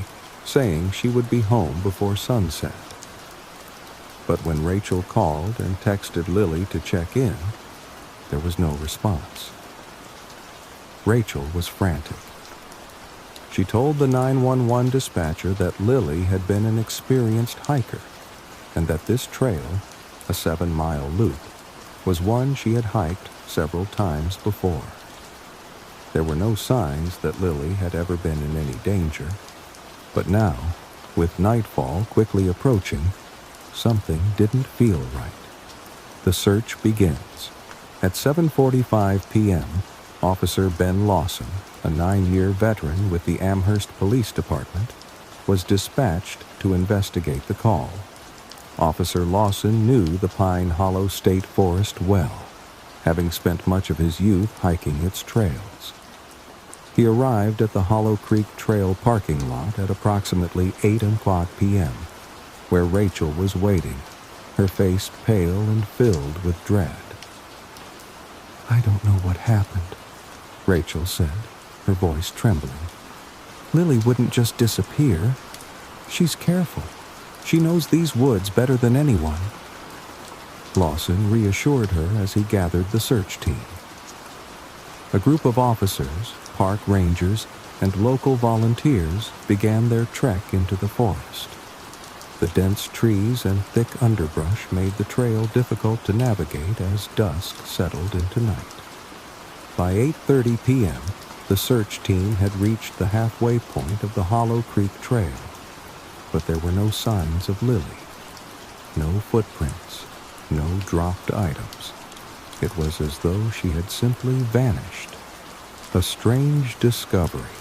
saying she would be home before sunset. But when Rachel called and texted Lily to check in, there was no response. Rachel was frantic. She told the 911 dispatcher that Lily had been an experienced hiker, and that this trail, a 7-mile loop, was one she had hiked several times before. There were no signs that Lily had ever been in any danger, but now, with nightfall quickly approaching, something didn't feel right. The search begins. At 7:45 p.m., Officer Ben Lawson, a 9-year veteran with the Amherst Police Department, was dispatched to investigate the call. Officer Lawson knew the Pine Hollow State Forest well, having spent much of his youth hiking its trails. He arrived at the Hollow Creek Trail parking lot at approximately 8:00 p.m., where Rachel was waiting, her face pale and filled with dread. "I don't know what happened," Rachel said, her voice trembling. "Lily wouldn't just disappear. She's careful. She knows these woods better than anyone." Lawson reassured her as he gathered the search team. A group of officers, park rangers, and local volunteers began their trek into the forest. The dense trees and thick underbrush made the trail difficult to navigate as dusk settled into night. By 8:30 p.m., the search team had reached the halfway point of the Hollow Creek Trail, but there were no signs of Lily. No footprints, no dropped items. It was as though she had simply vanished. A strange discovery.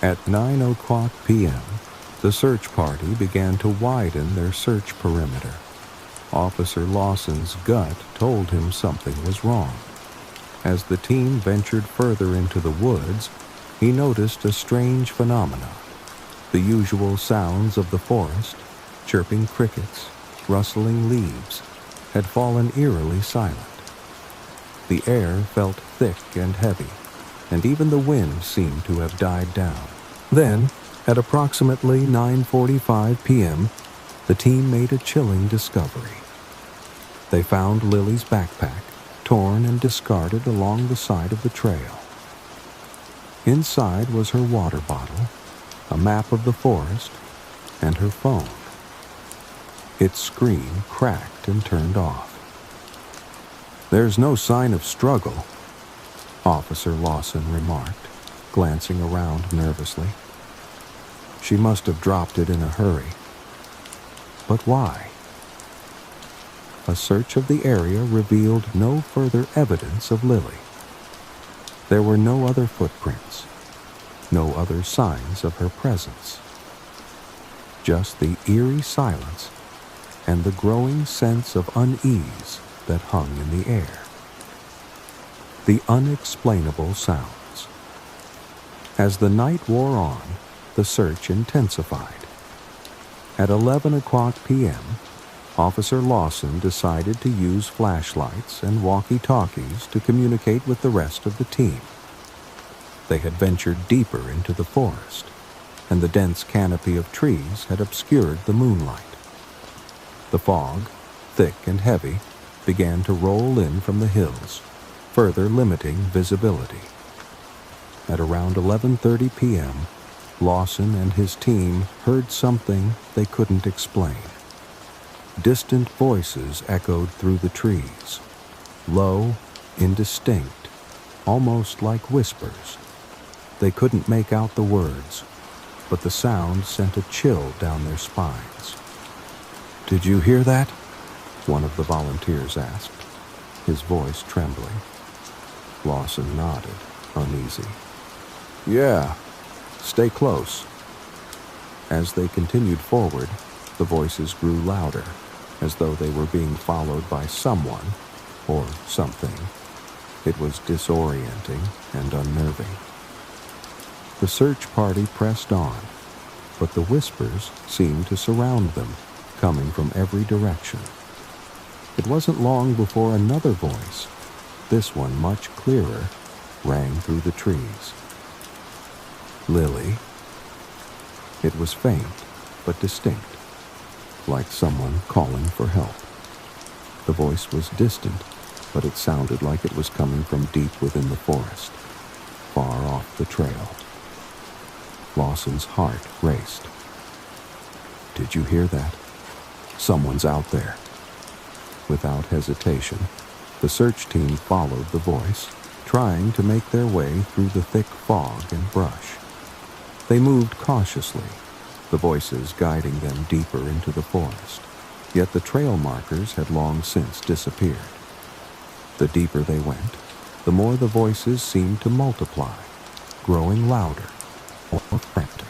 At 9:00 p.m., the search party began to widen their search perimeter. Officer Lawson's gut told him something was wrong. As the team ventured further into the woods, he noticed a strange phenomenon. The usual sounds of the forest, chirping crickets, rustling leaves, had fallen eerily silent. The air felt thick and heavy, and even the wind seemed to have died down. Then, at approximately 9:45 p.m., the team made a chilling discovery. They found Lily's backpack, torn and discarded along the side of the trail. Inside was her water bottle, a map of the forest, and her phone. Its screen cracked and turned off. "There's no sign of struggle," Officer Lawson remarked, glancing around nervously. "She must have dropped it in a hurry." But why? A search of the area revealed no further evidence of Lily. There were no other footprints, no other signs of her presence. Just the eerie silence and the growing sense of unease that hung in the air. The unexplainable sounds. As the night wore on, the search intensified. At 11:00 p.m., Officer Lawson decided to use flashlights and walkie-talkies to communicate with the rest of the team. They had ventured deeper into the forest, and the dense canopy of trees had obscured the moonlight. The fog, thick and heavy, began to roll in from the hills, further limiting visibility. At around 11:30 p.m., Lawson and his team heard something they couldn't explain. Distant voices echoed through the trees, low, indistinct, almost like whispers. They couldn't make out the words, but the sound sent a chill down their spines. "Did you hear that?" one of the volunteers asked, his voice trembling. Lawson nodded, uneasy. "Yeah, stay close." As they continued forward, the voices grew louder, as though they were being followed by someone or something. It was disorienting and unnerving. The search party pressed on, but the whispers seemed to surround them, coming from every direction. It wasn't long before another voice, this one much clearer, rang through the trees. "Lily." It was faint, but distinct, like someone calling for help. The voice was distant, but it sounded like it was coming from deep within the forest, far off the trail. Lawson's heart raced. "Did you hear that? Someone's out there." Without hesitation, the search team followed the voice, trying to make their way through the thick fog and brush. They moved cautiously, the voices guiding them deeper into the forest, yet the trail markers had long since disappeared. The deeper they went, the more the voices seemed to multiply, growing louder, more frantic.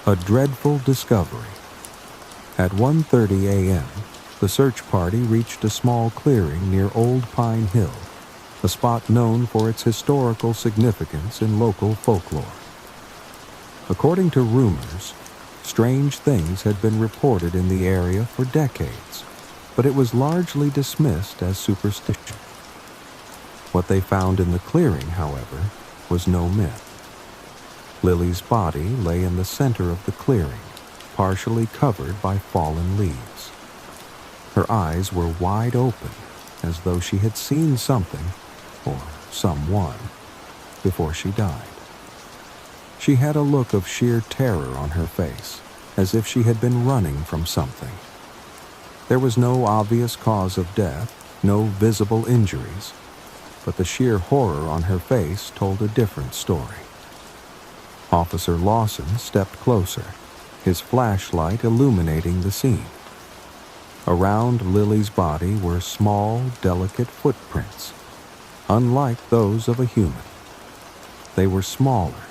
A dreadful discovery. At 1:30 a.m., the search party reached a small clearing near Old Pine Hill, a spot known for its historical significance in local folklore. According to rumors, strange things had been reported in the area for decades, but it was largely dismissed as superstition. What they found in the clearing, however, was no myth. Lily's body lay in the center of the clearing, partially covered by fallen leaves. Her eyes were wide open, as though she had seen something, or someone, before she died. She had a look of sheer terror on her face, as if she had been running from something. There was no obvious cause of death, no visible injuries, but the sheer horror on her face told a different story. Officer Lawson stepped closer, his flashlight illuminating the scene. Around Lily's body were small, delicate footprints, unlike those of a human. They were smaller,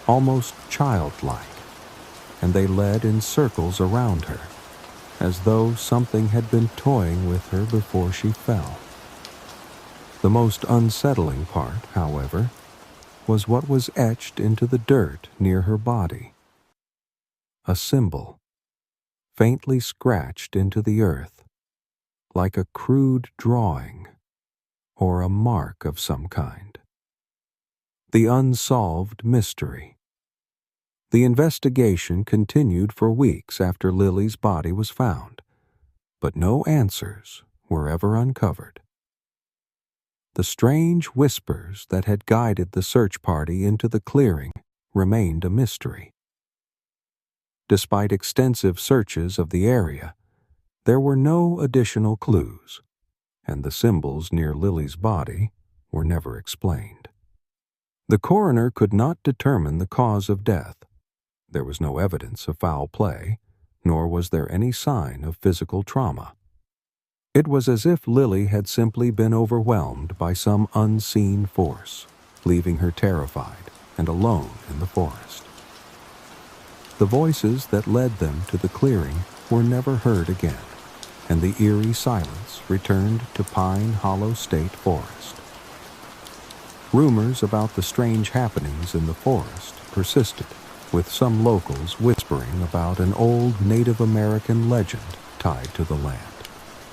almost childlike, and they led in circles around her, as though something had been toying with her before she fell. The most unsettling part, however, was what was etched into the dirt near her body. A symbol, faintly scratched into the earth, like a crude drawing or a mark of some kind. The unsolved mystery. The investigation continued for weeks after Lily's body was found, but no answers were ever uncovered. The strange whispers that had guided the search party into the clearing remained a mystery. Despite extensive searches of the area, there were no additional clues, and the symbols near Lily's body were never explained. The coroner could not determine the cause of death. There was no evidence of foul play, nor was there any sign of physical trauma. It was as if Lily had simply been overwhelmed by some unseen force, leaving her terrified and alone in the forest. The voices that led them to the clearing were never heard again, and the eerie silence returned to Pine Hollow State Forest. Rumors about the strange happenings in the forest persisted, with some locals whispering about an old Native American legend tied to the land.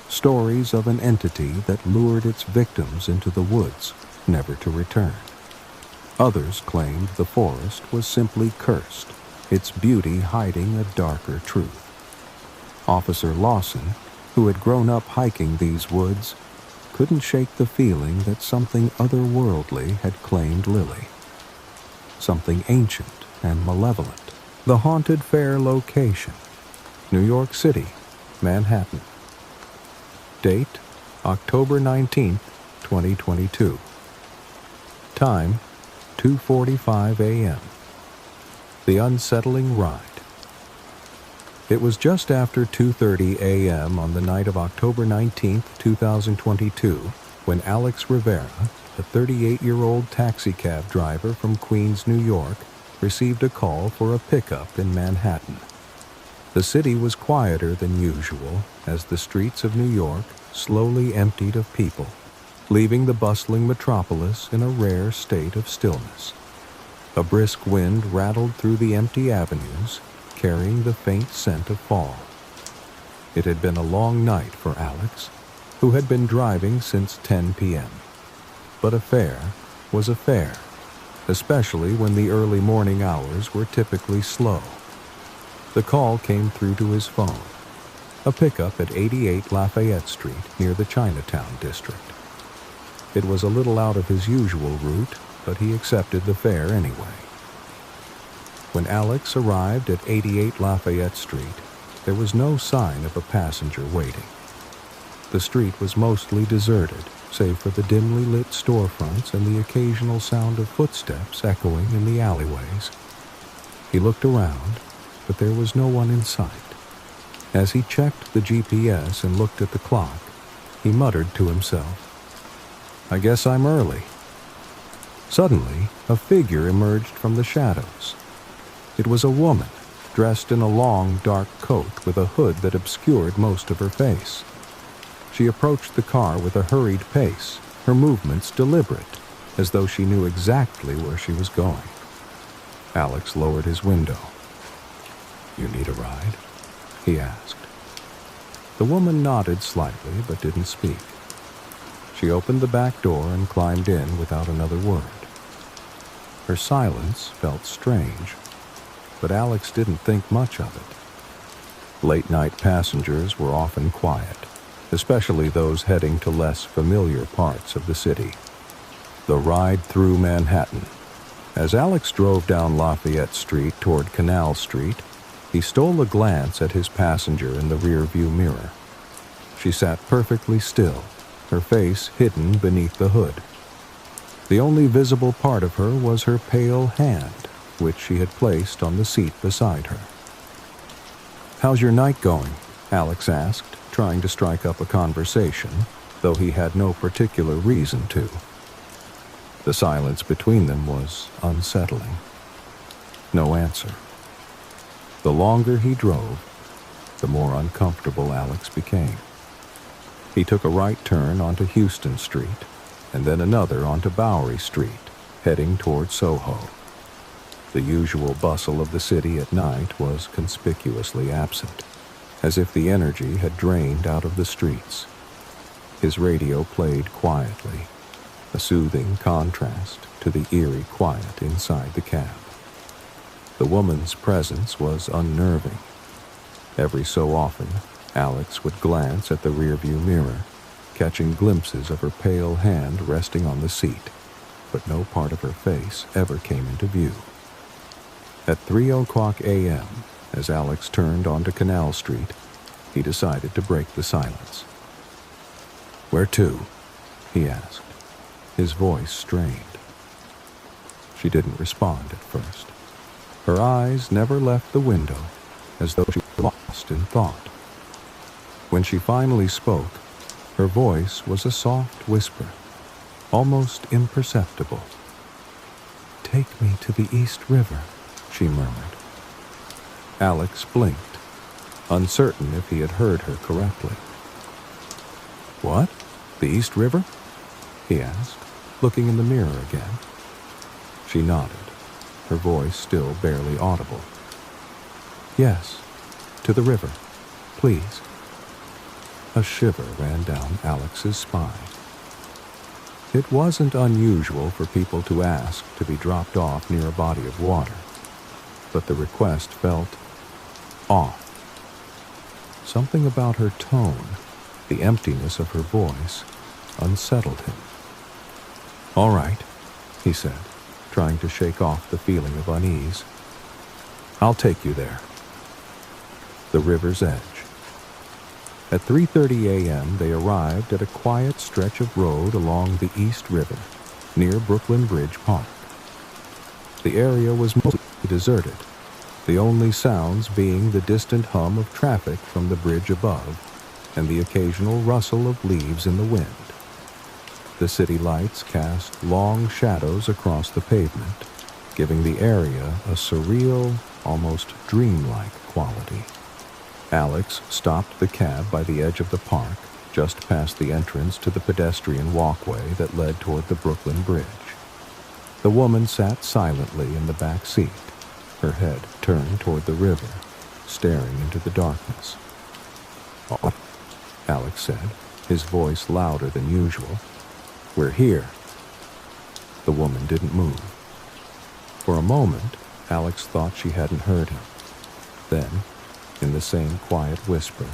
Stories of an entity that lured its victims into the woods, never to return. Others claimed the forest was simply cursed, its beauty hiding a darker truth. Officer Lawson, who had grown up hiking these woods, couldn't shake the feeling that something otherworldly had claimed Lily. Something ancient and malevolent. The Haunted Fair location, New York City, Manhattan. Date, October 19, 2022. Time, 2:45 a.m. The unsettling ride. It was just after 2:30 a.m. on the night of October 19, 2022, when Alex Rivera, a 38-year-old taxicab driver from Queens, New York, received a call for a pickup in Manhattan. The city was quieter than usual as the streets of New York slowly emptied of people, leaving the bustling metropolis in a rare state of stillness. A brisk wind rattled through the empty avenues, carrying the faint scent of fall. It had been a long night for Alex, who had been driving since 10 p.m. But a fare was a fare, especially when the early morning hours were typically slow. The call came through to his phone, a pickup at 88 Lafayette Street near the Chinatown district. It was a little out of his usual route, but he accepted the fare anyway. When Alex arrived at 88 Lafayette Street, there was no sign of a passenger waiting. The street was mostly deserted, save for the dimly lit storefronts and the occasional sound of footsteps echoing in the alleyways. He looked around, but there was no one in sight. As he checked the GPS and looked at the clock, he muttered to himself, I guess I'm early." Suddenly, a figure emerged from the shadows. It was a woman, dressed in a long, dark coat with a hood that obscured most of her face. She approached the car with a hurried pace, her movements deliberate, as though she knew exactly where she was going. Alex lowered his window. "You need a ride?" he asked. The woman nodded slightly but didn't speak. She opened the back door and climbed in without another word. Her silence felt strange, but Alex didn't think much of it. Late-night passengers were often quiet, especially those heading to less familiar parts of the city. The ride through Manhattan. As Alex drove down Lafayette Street toward Canal Street, he stole a glance at his passenger in the rear-view mirror. She sat perfectly still, her face hidden beneath the hood. The only visible part of her was her pale hand, which she had placed on the seat beside her. "How's your night going?" Alex asked, trying to strike up a conversation, though he had no particular reason to. The silence between them was unsettling. No answer. The longer he drove, the more uncomfortable Alex became. He took a right turn onto Houston Street, and then another onto Bowery Street, heading toward Soho. The usual bustle of the city at night was conspicuously absent, as if the energy had drained out of the streets. His radio played quietly, a soothing contrast to the eerie quiet inside the cab. The woman's presence was unnerving. Every so often, Alex would glance at the rearview mirror, catching glimpses of her pale hand resting on the seat, but no part of her face ever came into view. At 3:00 a.m., as Alex turned onto Canal Street, he decided to break the silence. "Where to?" he asked, his voice strained. She didn't respond at first. Her eyes never left the window, as though she were lost in thought. When she finally spoke, her voice was a soft whisper, almost imperceptible. "Take me to the East River," she murmured. Alex blinked, uncertain if he had heard her correctly. "What? The East River?" he asked, looking in the mirror again. She nodded, her voice still barely audible. "Yes, to the river, please." A shiver ran down Alex's spine. It wasn't unusual for people to ask to be dropped off near a body of water, but the request felt off. Something about her tone, the emptiness of her voice, unsettled him. "All right," he said, trying to shake off the feeling of unease. "I'll take you there." The river's edge. At 3:30 a.m., they arrived at a quiet stretch of road along the East River, near Brooklyn Bridge Park. The area was mostly deserted, the only sounds being the distant hum of traffic from the bridge above and the occasional rustle of leaves in the wind. The city lights cast long shadows across the pavement, giving the area a surreal, almost dreamlike quality. Alex stopped the cab by the edge of the park, just past the entrance to the pedestrian walkway that led toward the Brooklyn Bridge. The woman sat silently in the back seat, her head turned toward the river, staring into the darkness. "Oh," Alex said, his voice louder than usual. "We're here." The woman didn't move. For a moment, Alex thought she hadn't heard him. Then, in the same quiet whisper,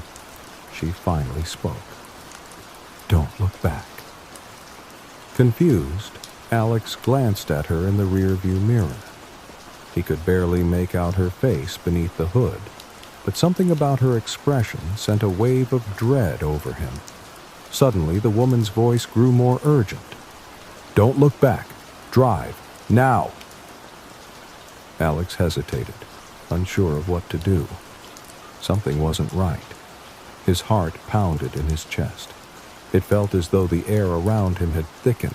she finally spoke. "Don't look back." Confused, Alex glanced at her in the rearview mirror. He could barely make out her face beneath the hood, but something about her expression sent a wave of dread over him. Suddenly, the woman's voice grew more urgent. "Don't look back. Drive. Now." Alex hesitated, unsure of what to do. Something wasn't right. His heart pounded in his chest. It felt as though the air around him had thickened,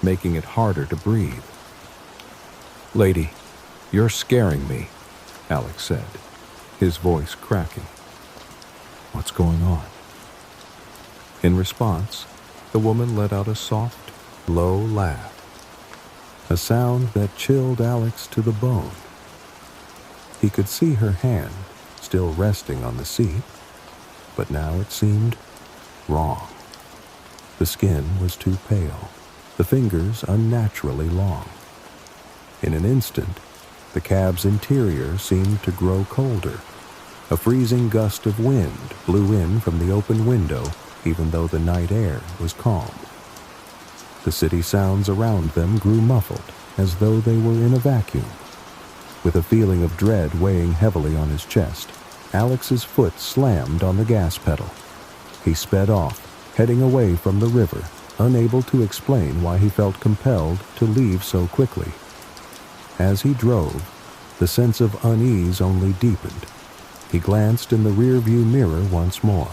making it harder to breathe. "Lady, you're scaring me," Alex said, his voice cracking. "What's going on?" In response, the woman let out a soft, low laugh, a sound that chilled Alex to the bone. He could see her hand still resting on the seat, but now it seemed wrong. The skin was too pale, the fingers unnaturally long. In an instant, the cab's interior seemed to grow colder. A freezing gust of wind blew in from the open window, even though the night air was calm. The city sounds around them grew muffled, as though they were in a vacuum. With a feeling of dread weighing heavily on his chest, Alex's foot slammed on the gas pedal. He sped off, heading away from the river, unable to explain why he felt compelled to leave so quickly. As he drove, the sense of unease only deepened. He glanced in the rearview mirror once more.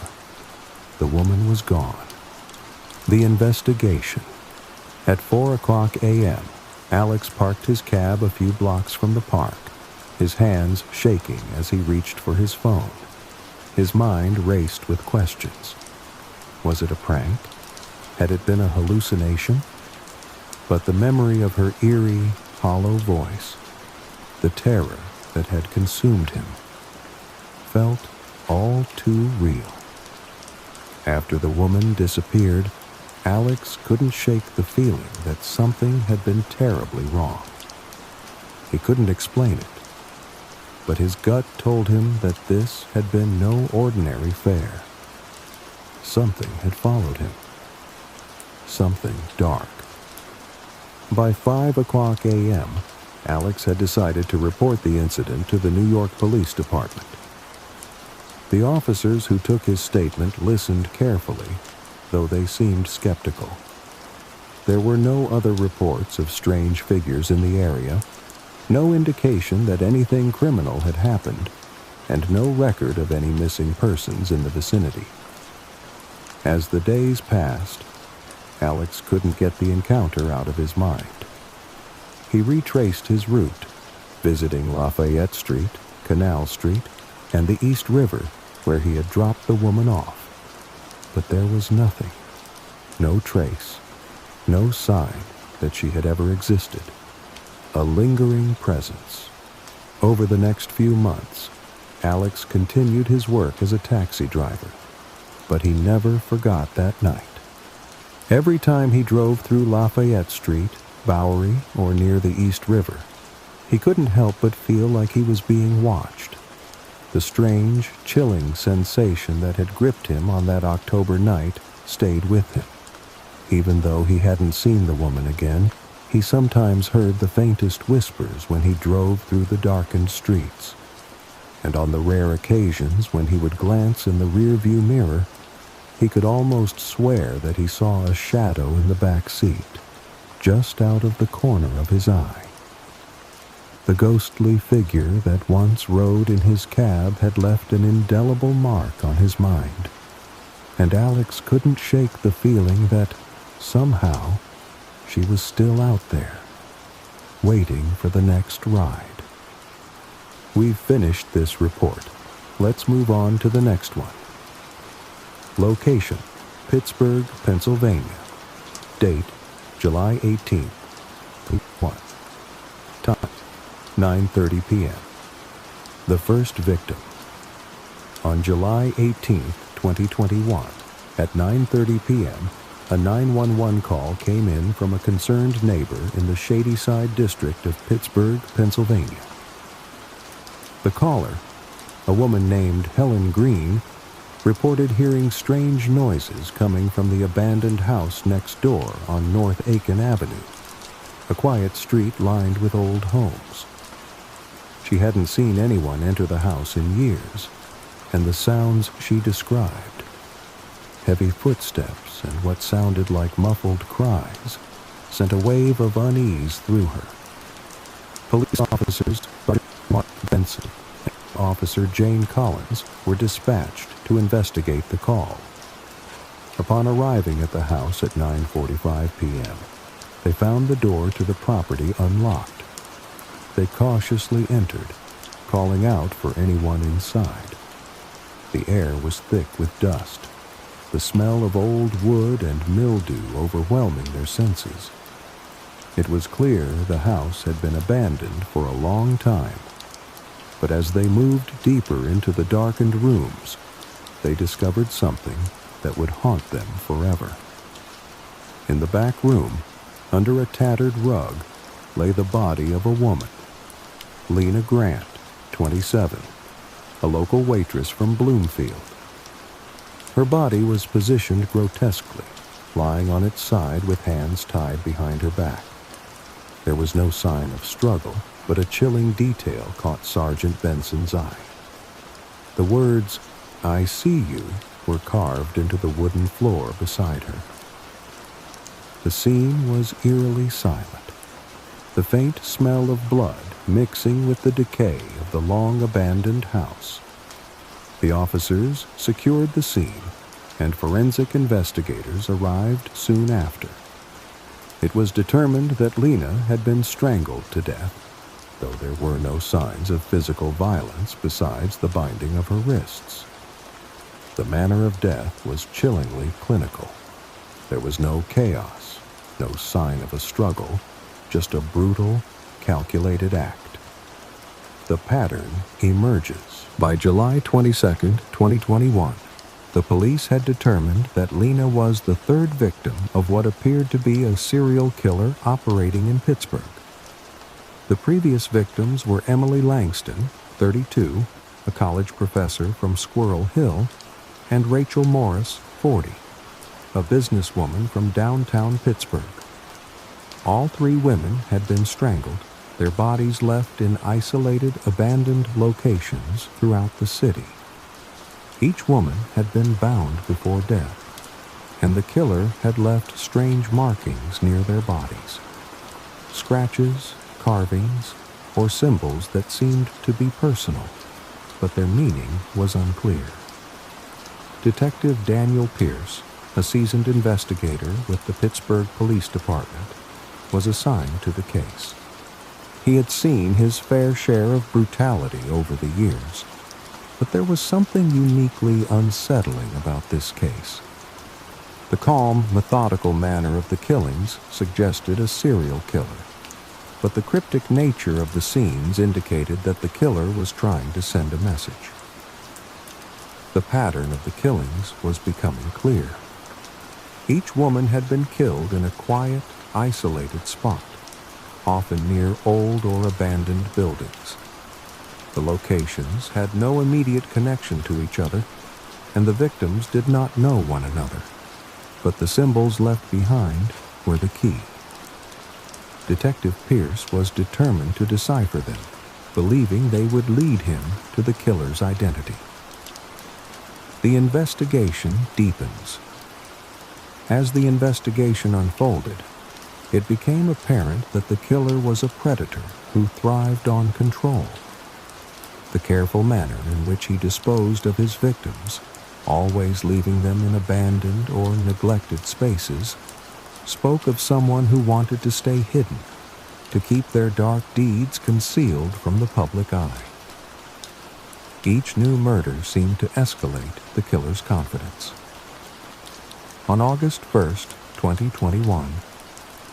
The woman was gone. The investigation. At 4:00 a.m., Alex parked his cab a few blocks from the park, his hands shaking as he reached for his phone. His mind raced with questions. Was it a prank? Had it been a hallucination? But the memory of her eerie, hollow voice, the terror that had consumed him, felt all too real. After the woman disappeared, Alex couldn't shake the feeling that something had been terribly wrong. He couldn't explain it, but his gut told him that this had been no ordinary fare. Something had followed him. Something dark. By 5:00 a.m., Alex had decided to report the incident to the New York Police Department. The officers who took his statement listened carefully, though they seemed skeptical. There were no other reports of strange figures in the area, no indication that anything criminal had happened, and no record of any missing persons in the vicinity. As the days passed, Alex couldn't get the encounter out of his mind. He retraced his route, visiting Lafayette Street, Canal Street, and the East River, where he had dropped the woman off. But there was nothing, no trace, no sign that she had ever existed. A lingering presence. Over the next few months, Alex continued his work as a taxi driver, but he never forgot that night. Every time he drove through Lafayette Street, Bowery, or near the East River, he couldn't help but feel like he was being watched. The strange, chilling sensation that had gripped him on that October night stayed with him. Even though he hadn't seen the woman again, he sometimes heard the faintest whispers when he drove through the darkened streets. And on the rare occasions when he would glance in the rearview mirror, he could almost swear that he saw a shadow in the back seat, just out of the corner of his eye. The ghostly figure that once rode in his cab had left an indelible mark on his mind, and Alex couldn't shake the feeling that, somehow, she was still out there, waiting for the next ride. We've finished this report. Let's move on to the next one. Location: Pittsburgh, Pennsylvania. Date: July 18th. 1. Time: 9:30 p.m. The first victim. On July 18th, 2021, at 9:30 p.m., a 911 call came in from a concerned neighbor in the Shadyside district of Pittsburgh, Pennsylvania. The caller, a woman named Helen Green, reported hearing strange noises coming from the abandoned house next door on North Aiken Avenue, a quiet street lined with old homes. She hadn't seen anyone enter the house in years, and the sounds she described, heavy footsteps and what sounded like muffled cries, sent a wave of unease through her. Police officers Mark Benson and Officer Jane Collins were dispatched to investigate the call. Upon arriving at the house at 9:45 p.m., they found the door to the property unlocked. They cautiously entered, calling out for anyone inside. The air was thick with dust, the smell of old wood and mildew overwhelming their senses. It was clear the house had been abandoned for a long time, but as they moved deeper into the darkened rooms, they discovered something that would haunt them forever. In the back room, under a tattered rug, lay the body of a woman, Lena Grant, 27, a local waitress from Bloomfield. Her body was positioned grotesquely, lying on its side with hands tied behind her back. There was no sign of struggle, but a chilling detail caught Sergeant Benson's eye. The words, "I see you," were carved into the wooden floor beside her. The scene was eerily silent, the faint smell of blood mixing with the decay of the long-abandoned house. The officers secured the scene, and forensic investigators arrived soon after. It was determined that Lena had been strangled to death, though there were no signs of physical violence besides the binding of her wrists. The manner of death was chillingly clinical. There was no chaos, no sign of a struggle, just a brutal, calculated act. The pattern emerges. By July 22, 2021, the police had determined that Lena was the third victim of what appeared to be a serial killer operating in Pittsburgh. The previous victims were Emily Langston, 32, a college professor from Squirrel Hill, and Rachel Morris, 40, a businesswoman from downtown Pittsburgh. All three women had been strangled, their bodies left in isolated, abandoned locations throughout the city. Each woman had been bound before death, and the killer had left strange markings near their bodies. Scratches, carvings, or symbols that seemed to be personal, but their meaning was unclear. Detective Daniel Pierce, a seasoned investigator with the Pittsburgh Police Department, was assigned to the case. He had seen his fair share of brutality over the years, but there was something uniquely unsettling about this case. The calm, methodical manner of the killings suggested a serial killer, but the cryptic nature of the scenes indicated that the killer was trying to send a message. The pattern of the killings was becoming clear. Each woman had been killed in a quiet, isolated spot, often near old or abandoned buildings. The locations had no immediate connection to each other, and the victims did not know one another, but the symbols left behind were the key. Detective Pierce was determined to decipher them, believing they would lead him to the killer's identity. The investigation deepens. As the investigation unfolded, it became apparent that the killer was a predator who thrived on control. The careful manner in which he disposed of his victims, always leaving them in abandoned or neglected spaces, spoke of someone who wanted to stay hidden, to keep their dark deeds concealed from the public eye. Each new murder seemed to escalate the killer's confidence. On August 1st, 2021,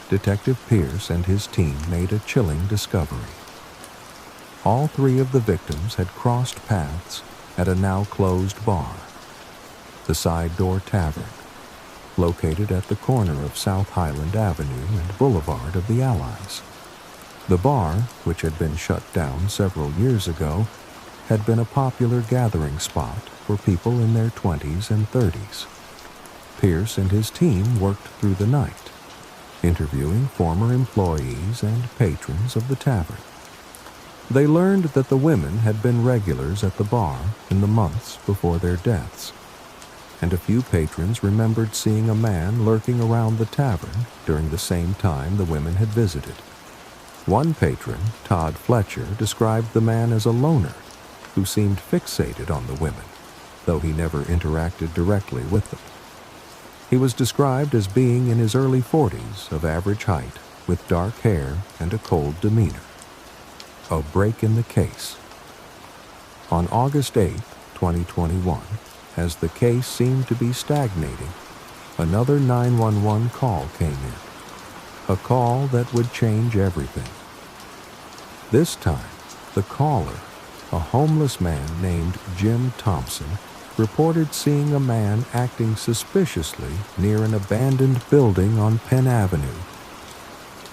Detective Pierce and his team made a chilling discovery. All three of the victims had crossed paths at a now closed bar, the Side Door Tavern, located at the corner of South Highland Avenue and Boulevard of the Allies. The bar, which had been shut down several years ago, had been a popular gathering spot for people in their 20s and 30s. Pierce and his team worked through the night, interviewing former employees and patrons of the tavern. They learned that the women had been regulars at the bar in the months before their deaths, and a few patrons remembered seeing a man lurking around the tavern during the same time the women had visited. One patron, Todd Fletcher, described the man as a loner who seemed fixated on the women, though he never interacted directly with them. He was described as being in his early 40s, of average height, with dark hair and a cold demeanor. A break in the case. On August 8, 2021, as the case seemed to be stagnating, another 911 call came in. A call that would change everything. This time, the caller, a homeless man named Jim Thompson, reported seeing a man acting suspiciously near an abandoned building on Penn Avenue.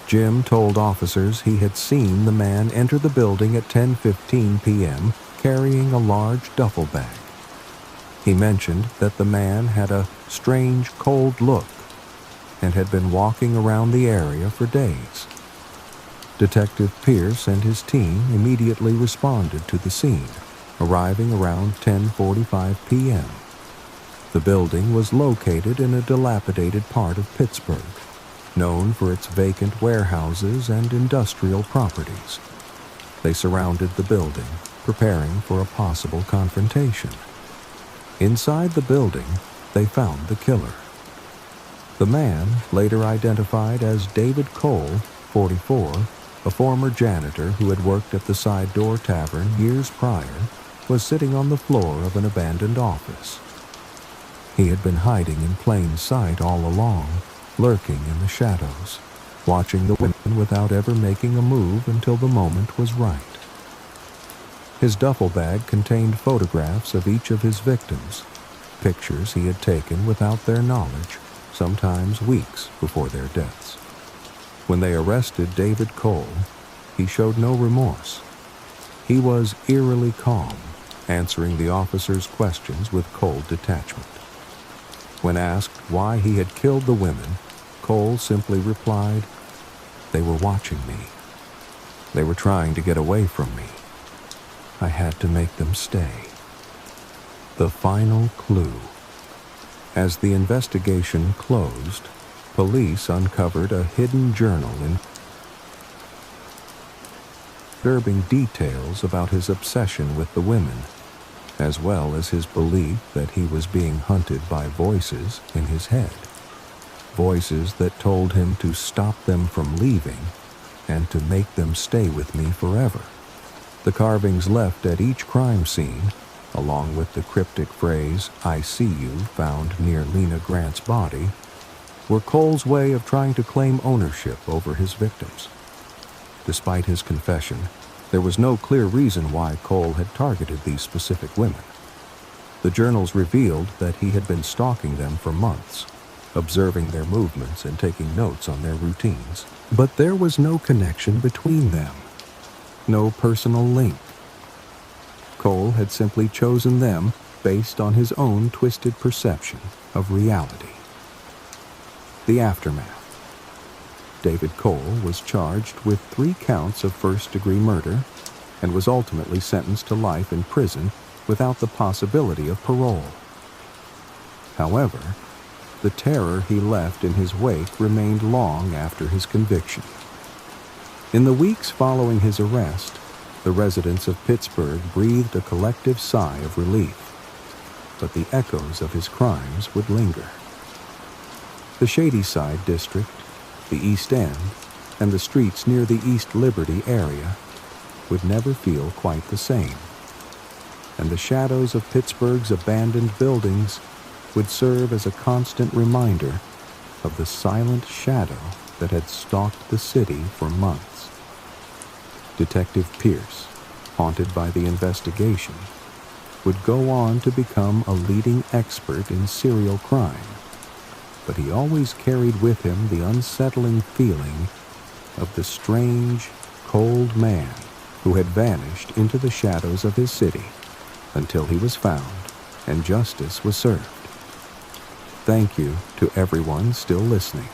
Jim told officers he had seen the man enter the building at 10:15 p.m. carrying a large duffel bag. He mentioned that the man had a strange, cold look and had been walking around the area for days. Detective Pierce and his team immediately responded to the scene, arriving around 10:45 p.m. The building was located in a dilapidated part of Pittsburgh, known for its vacant warehouses and industrial properties. They surrounded the building, preparing for a possible confrontation. Inside the building, they found the killer. The man, later identified as David Cole, 44, a former janitor who had worked at the Side Door Tavern years prior, was sitting on the floor of an abandoned office. He had been hiding in plain sight all along, lurking in the shadows, watching the women without ever making a move until the moment was right. His duffel bag contained photographs of each of his victims, pictures he had taken without their knowledge, sometimes weeks before their deaths. When they arrested David Cole, he showed no remorse. He was eerily calm, answering the officers' questions with cold detachment. When asked why he had killed the women, Cole simply replied, "They were watching me. They were trying to get away from me. I had to make them stay." The final clue. As the investigation closed, police uncovered a hidden journal in disturbing details about his obsession with the women, as well as his belief that he was being hunted by voices in his head. Voices that told him to stop them from leaving and to make them stay with me forever. The carvings left at each crime scene, along with the cryptic phrase, "I see you," found near Lena Grant's body, were Cole's way of trying to claim ownership over his victims. Despite his confession, there was no clear reason why Cole had targeted these specific women. The journals revealed that he had been stalking them for months, observing their movements and taking notes on their routines. But there was no connection between them, no personal link. Cole had simply chosen them based on his own twisted perception of reality. The aftermath. David Cole was charged with 3 counts of first-degree murder and was ultimately sentenced to life in prison without the possibility of parole. However, the terror he left in his wake remained long after his conviction. In the weeks following his arrest, the residents of Pittsburgh breathed a collective sigh of relief, but the echoes of his crimes would linger. The Shadyside district, the East End, and the streets near the East Liberty area would never feel quite the same, and the shadows of Pittsburgh's abandoned buildings would serve as a constant reminder of the silent shadow that had stalked the city for months. Detective Pierce, haunted by the investigation, would go on to become a leading expert in serial crime, but he always carried with him the unsettling feeling of the strange, cold man who had vanished into the shadows of his city until he was found and justice was served. Thank you to everyone still listening.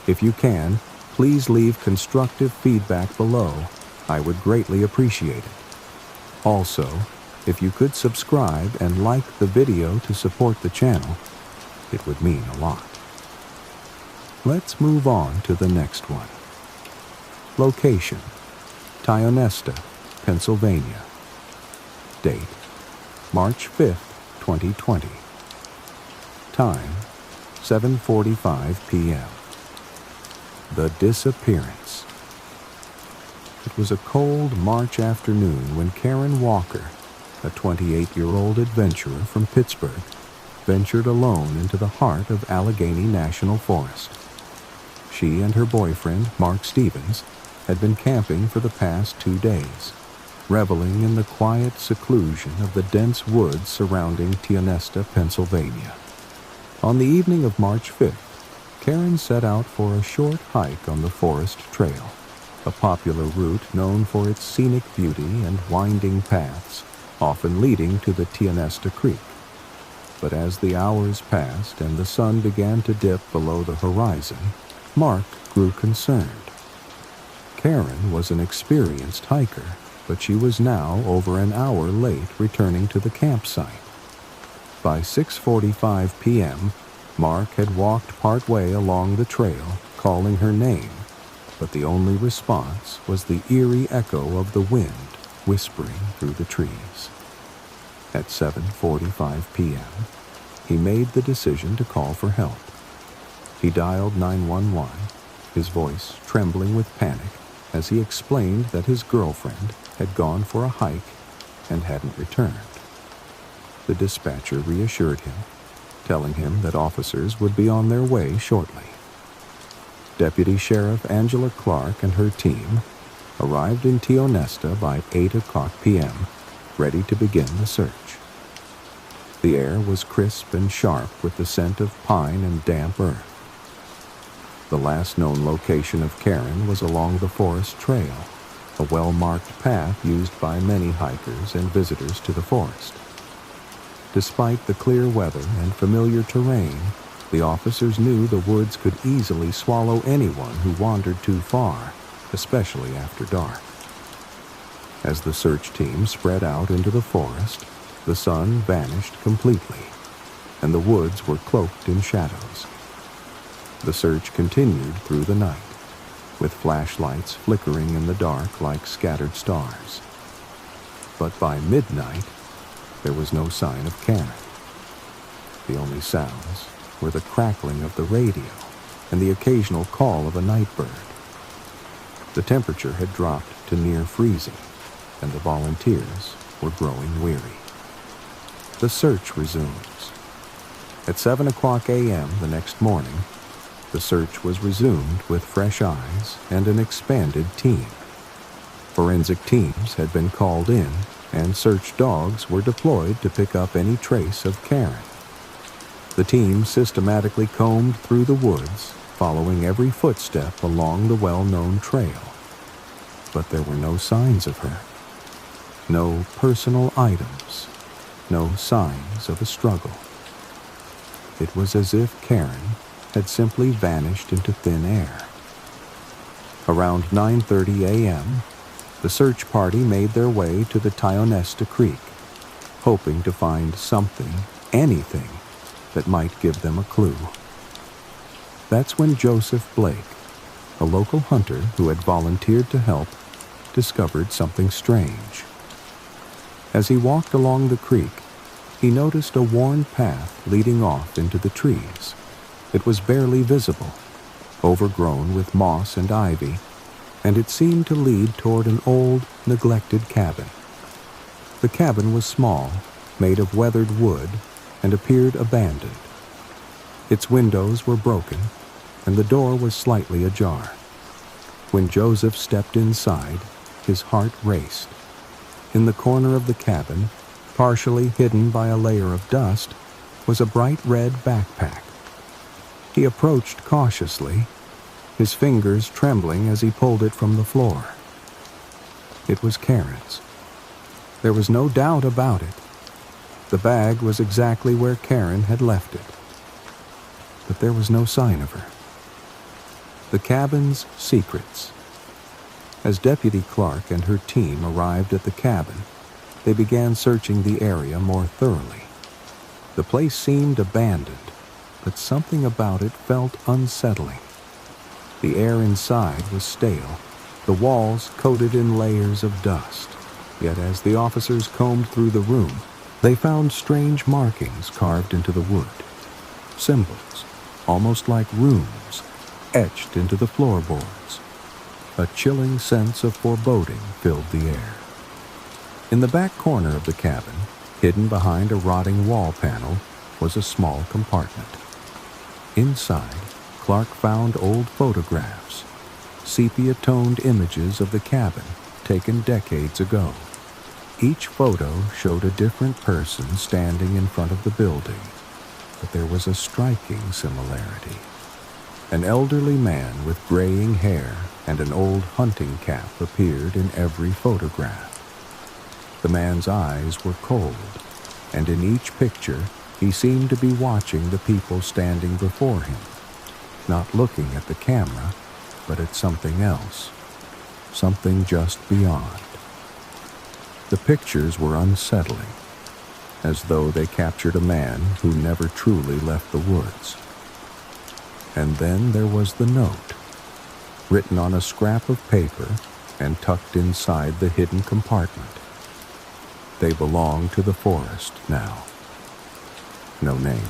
If you can, please leave constructive feedback below. I would greatly appreciate it. Also, if you could subscribe and like the video to support the channel, it would mean a lot. Let's move on to the next one. Location: Tionesta, Pennsylvania. Date: March 5th, 2020. Time: 7:45 p.m. The disappearance. It was a cold March afternoon when Karen Walker, a 28-year-old adventurer from Pittsburgh, ventured alone into the heart of Allegheny National Forest. She and her boyfriend, Mark Stevens, had been camping for the past 2 days, reveling in the quiet seclusion of the dense woods surrounding Tionesta, Pennsylvania. On the evening of March 5th, Karen set out for a short hike on the Forest Trail, a popular route known for its scenic beauty and winding paths, often leading to the Tionesta Creek. But as the hours passed and the sun began to dip below the horizon, Mark grew concerned. Karen was an experienced hiker, but she was now over an hour late returning to the campsite. By 6:45 p.m., Mark had walked partway along the trail, calling her name, but the only response was the eerie echo of the wind whispering through the trees. At 7:45 p.m., he made the decision to call for help. He dialed 911, his voice trembling with panic as he explained that his girlfriend had gone for a hike and hadn't returned. The dispatcher reassured him, telling him that officers would be on their way shortly. Deputy Sheriff Angela Clark and her team arrived in Tionesta by 8 o'clock p.m., ready to begin the search. The air was crisp and sharp with the scent of pine and damp earth. The last known location of Karen was along the Forest Trail, a well-marked path used by many hikers and visitors to the forest. Despite the clear weather and familiar terrain, the officers knew the woods could easily swallow anyone who wandered too far, especially after dark. As the search team spread out into the forest, the sun vanished completely, and the woods were cloaked in shadows. The search continued through the night, with flashlights flickering in the dark like scattered stars. But by midnight, there was no sign of Karen. The only sounds were the crackling of the radio and the occasional call of a night bird. The temperature had dropped to near freezing, and the volunteers were growing weary. The search resumes. At 7 o'clock a.m. the next morning, the search was resumed with fresh eyes and an expanded team. Forensic teams had been called in, and search dogs were deployed to pick up any trace of Karen. The team systematically combed through the woods, following every footstep along the well-known trail. But there were no signs of her. No personal items. No signs of a struggle. It was as if Karen had simply vanished into thin air. Around 9:30 a.m., the search party made their way to the Tionesta Creek, hoping to find something, anything, that might give them a clue. That's when Joseph Blake, a local hunter who had volunteered to help, discovered something strange. As he walked along the creek, he noticed a worn path leading off into the trees. It was barely visible, overgrown with moss and ivy, and it seemed to lead toward an old, neglected cabin. The cabin was small, made of weathered wood, and appeared abandoned. Its windows were broken, and the door was slightly ajar. When Joseph stepped inside, his heart raced. In the corner of the cabin, partially hidden by a layer of dust, was a bright red backpack. He approached cautiously, his fingers trembling as he pulled it from the floor. It was Karen's. There was no doubt about it. The bag was exactly where Karen had left it. But there was no sign of her. The cabin's secrets. As Deputy Clark and her team arrived at the cabin, they began searching the area more thoroughly. The place seemed abandoned, but something about it felt unsettling. The air inside was stale, the walls coated in layers of dust. Yet as the officers combed through the room, they found strange markings carved into the wood. Symbols, almost like runes etched into the floorboards. A chilling sense of foreboding filled the air. In the back corner of the cabin, hidden behind a rotting wall panel, was a small compartment. Inside, Clark found old photographs, sepia-toned images of the cabin taken decades ago. Each photo showed a different person standing in front of the building, but there was a striking similarity. An elderly man with graying hair and an old hunting cap appeared in every photograph. The man's eyes were cold, and in each picture he seemed to be watching the people standing before him, not looking at the camera, but at something else, something just beyond. The pictures were unsettling, as though they captured a man who never truly left the woods. And then there was the note, written on a scrap of paper and tucked inside the hidden compartment. They belonged to the forest now. No name.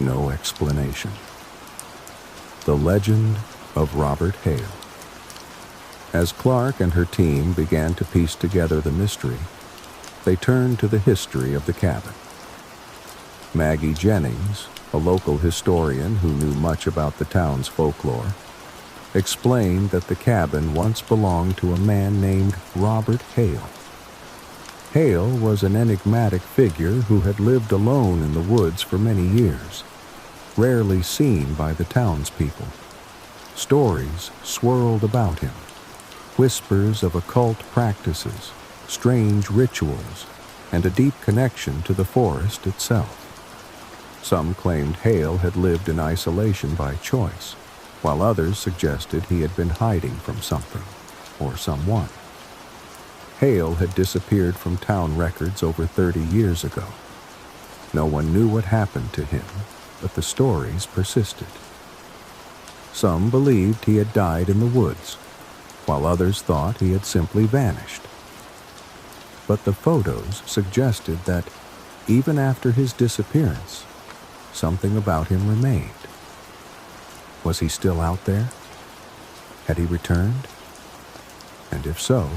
No explanation. The legend of Robert Hale. As Clark and her team began to piece together the mystery, they turned to the history of the cabin. Maggie Jennings, a local historian who knew much about the town's folklore, explained that the cabin once belonged to a man named Robert Hale. Hale was an enigmatic figure who had lived alone in the woods for many years, rarely seen by the townspeople. Stories swirled about him, whispers of occult practices, strange rituals, and a deep connection to the forest itself. Some claimed Hale had lived in isolation by choice, while others suggested he had been hiding from something or someone. Hale had disappeared from town records over 30 years ago. No one knew what happened to him, but the stories persisted. Some believed he had died in the woods, while others thought he had simply vanished. But the photos suggested that, even after his disappearance, something about him remained. Was he still out there? Had he returned? And if so,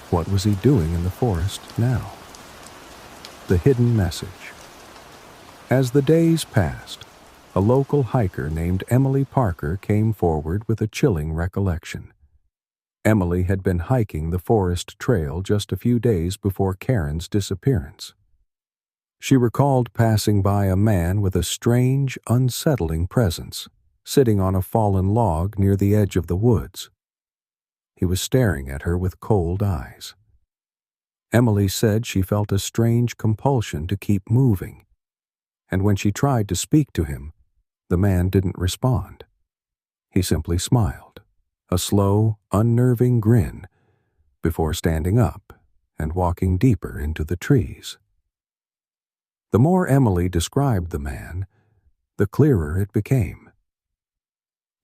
what was he doing in the forest now? The hidden message. As the days passed, a local hiker named Emily Parker came forward with a chilling recollection. Emily had been hiking the forest trail just a few days before Karen's disappearance. She recalled passing by a man with a strange, unsettling presence, sitting on a fallen log near the edge of the woods. He was staring at her with cold eyes. Emily said she felt a strange compulsion to keep moving, and when she tried to speak to him, the man didn't respond. He simply smiled, a slow, unnerving grin, before standing up and walking deeper into the trees. The more Emily described the man, the clearer it became.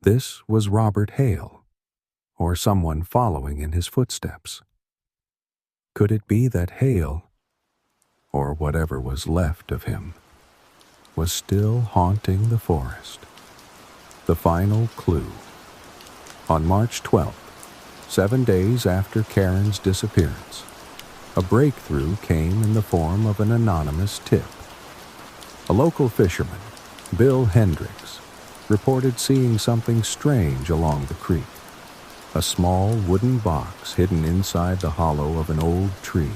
This was Robert Hale, or someone following in his footsteps. Could it be that Hale, or whatever was left of him, was still haunting the forest? The final clue. On March 12th, 7 days after Karen's disappearance, a breakthrough came in the form of an anonymous tip. A local fisherman, Bill Hendricks, reported seeing something strange along the creek. A small wooden box hidden inside the hollow of an old tree.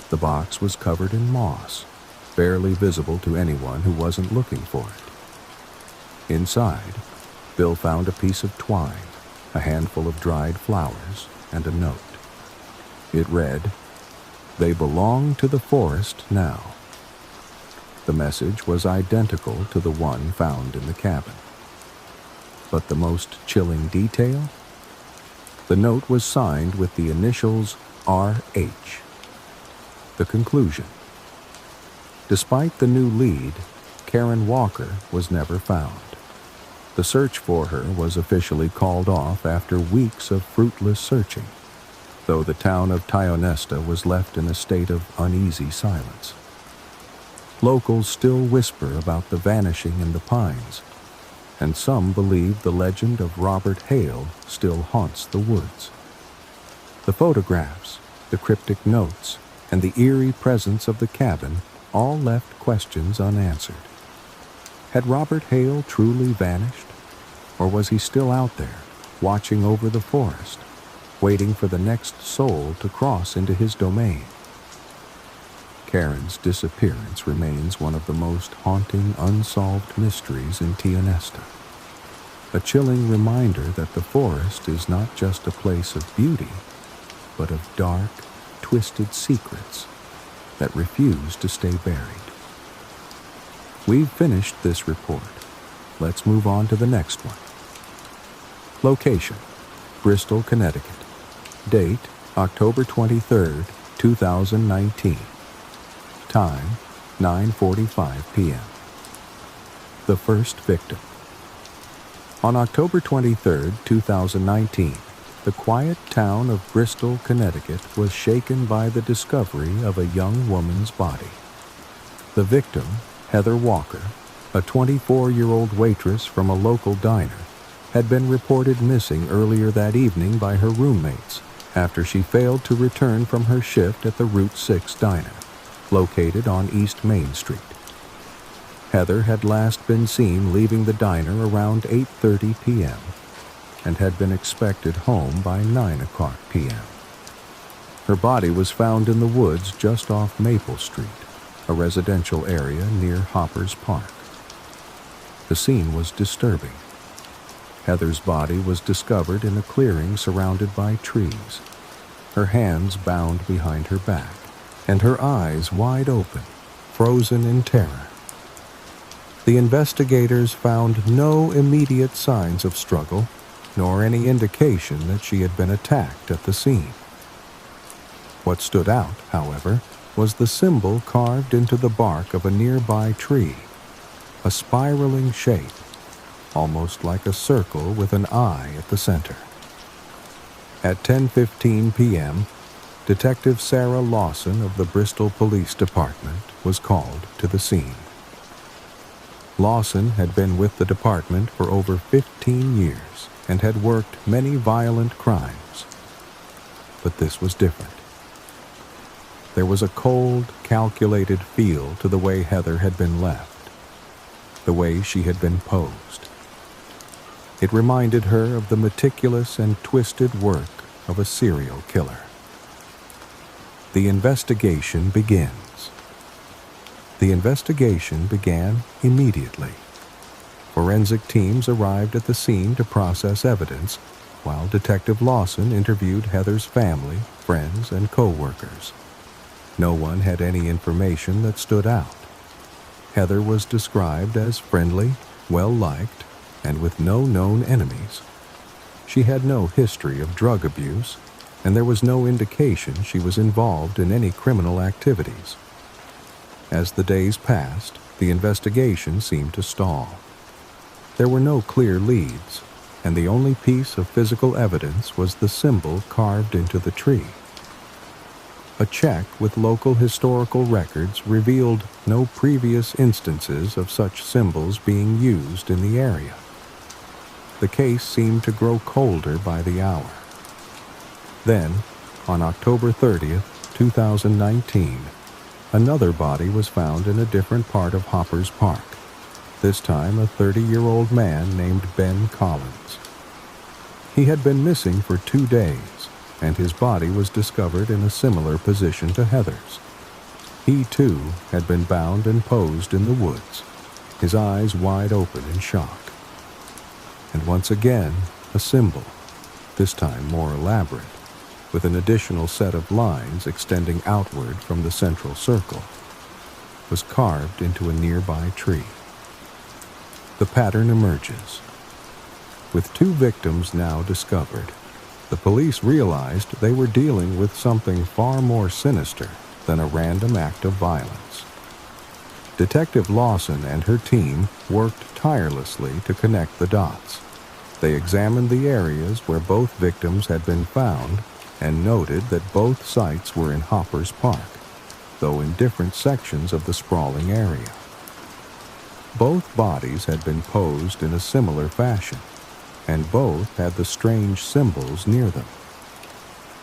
The box was covered in moss, barely visible to anyone who wasn't looking for it. Inside, Bill found a piece of twine, a handful of dried flowers, and a note. It read, "They belong to the forest now." The message was identical to the one found in the cabin. But the most chilling detail? The note was signed with the initials R.H. The conclusion. Despite the new lead, Karen Walker was never found. The search for her was officially called off after weeks of fruitless searching, though the town of Tionesta was left in a state of uneasy silence. Locals still whisper about the vanishing in the pines, and some believe the legend of Robert Hale still haunts the woods. The photographs, the cryptic notes, and the eerie presence of the cabin all left questions unanswered. Had Robert Hale truly vanished, or was he still out there, watching over the forest, waiting for the next soul to cross into his domain? Karen's disappearance remains one of the most haunting unsolved mysteries in Tionesta. A chilling reminder that the forest is not just a place of beauty, but of dark, twisted secrets that refuse to stay buried. We've finished this report. Let's move on to the next one. Location: Bristol, Connecticut. Date: October 23, 2019. Time: 9:45 p.m. The first victim. On October 23, 2019, the quiet town of Bristol, Connecticut was shaken by the discovery of a young woman's body. The victim, Heather Walker, a 24-year-old waitress from a local diner, had been reported missing earlier that evening by her roommates after she failed to return from her shift at the Route 6 diner, located on East Main Street. Heather had last been seen leaving the diner around 8:30 p.m. and had been expected home by 9 o'clock p.m. Her body was found in the woods just off Maple Street, a residential area near Hoppers Park. The scene was disturbing. Heather's body was discovered in a clearing surrounded by trees, her hands bound behind her back, and her eyes wide open, frozen in terror. The investigators found no immediate signs of struggle, nor any indication that she had been attacked at the scene. What stood out, however, was the symbol carved into the bark of a nearby tree, a spiraling shape, almost like a circle with an eye at the center. At 10:15 p.m., Detective Sarah Lawson of the Bristol Police Department was called to the scene. Lawson had been with the department for over 15 years and had worked many violent crimes. But this was different. There was a cold, calculated feel to the way Heather had been left, the way she had been posed. It reminded her of the meticulous and twisted work of a serial killer. The investigation begins. The investigation began immediately. Forensic teams arrived at the scene to process evidence, while Detective Lawson interviewed Heather's family, friends, and co-workers. No one had any information that stood out. Heather was described as friendly, well-liked, and with no known enemies. She had no history of drug abuse, and there was no indication she was involved in any criminal activities. As the days passed, the investigation seemed to stall. There were no clear leads, and the only piece of physical evidence was the symbol carved into the tree. A check with local historical records revealed no previous instances of such symbols being used in the area. The case seemed to grow colder by the hour. Then, on October 30th, 2019, another body was found in a different part of Hoppers Park, this time a 30-year-old man named Ben Collins. He had been missing for 2 days, and his body was discovered in a similar position to Heather's. He, too, had been bound and posed in the woods, his eyes wide open in shock. And once again, a symbol, this time more elaborate, with an additional set of lines extending outward from the central circle, was carved into a nearby tree. The pattern emerges. With 2 victims now discovered, the police realized they were dealing with something far more sinister than a random act of violence. Detective Lawson and her team worked tirelessly to connect the dots. They examined the areas where both victims had been found and noted that both sites were in Hoppers Park. though in different sections of the sprawling area. Both bodies had been posed in a similar fashion, and both had the strange symbols near them.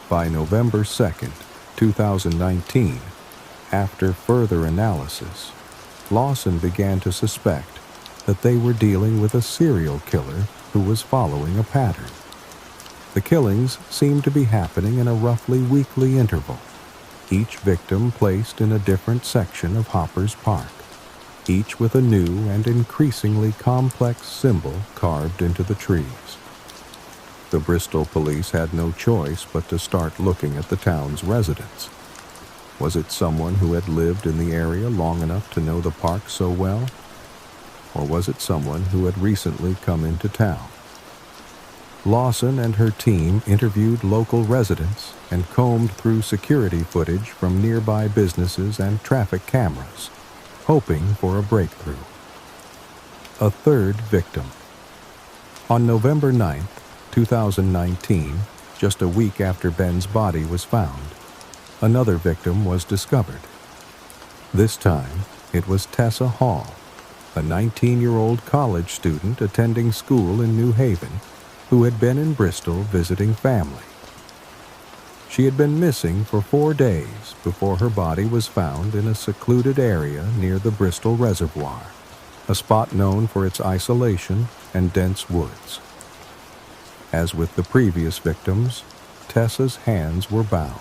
By November 2nd, 2019, after further analysis, Lawson began to suspect that they were dealing with a serial killer who was following a pattern. The killings seemed to be happening in a roughly weekly interval, each victim placed in a different section of Hopper's Park, each with a new and increasingly complex symbol carved into the trees. The Bristol police had no choice but to start looking at the town's residents. Was it someone who had lived in the area long enough to know the park so well? Or was it someone who had recently come into town? Lawson and her team interviewed local residents and combed through security footage from nearby businesses and traffic cameras, hoping for a breakthrough. A third victim. On November 9th, 2019, just a week after Ben's body was found, another victim was discovered. This time, it was Tessa Hall, a 19-year-old college student attending school in New Haven, who had been in Bristol visiting family. She had been missing for 4 days before her body was found in a secluded area near the Bristol Reservoir, a spot known for its isolation and dense woods. As with the previous victims, Tessa's hands were bound,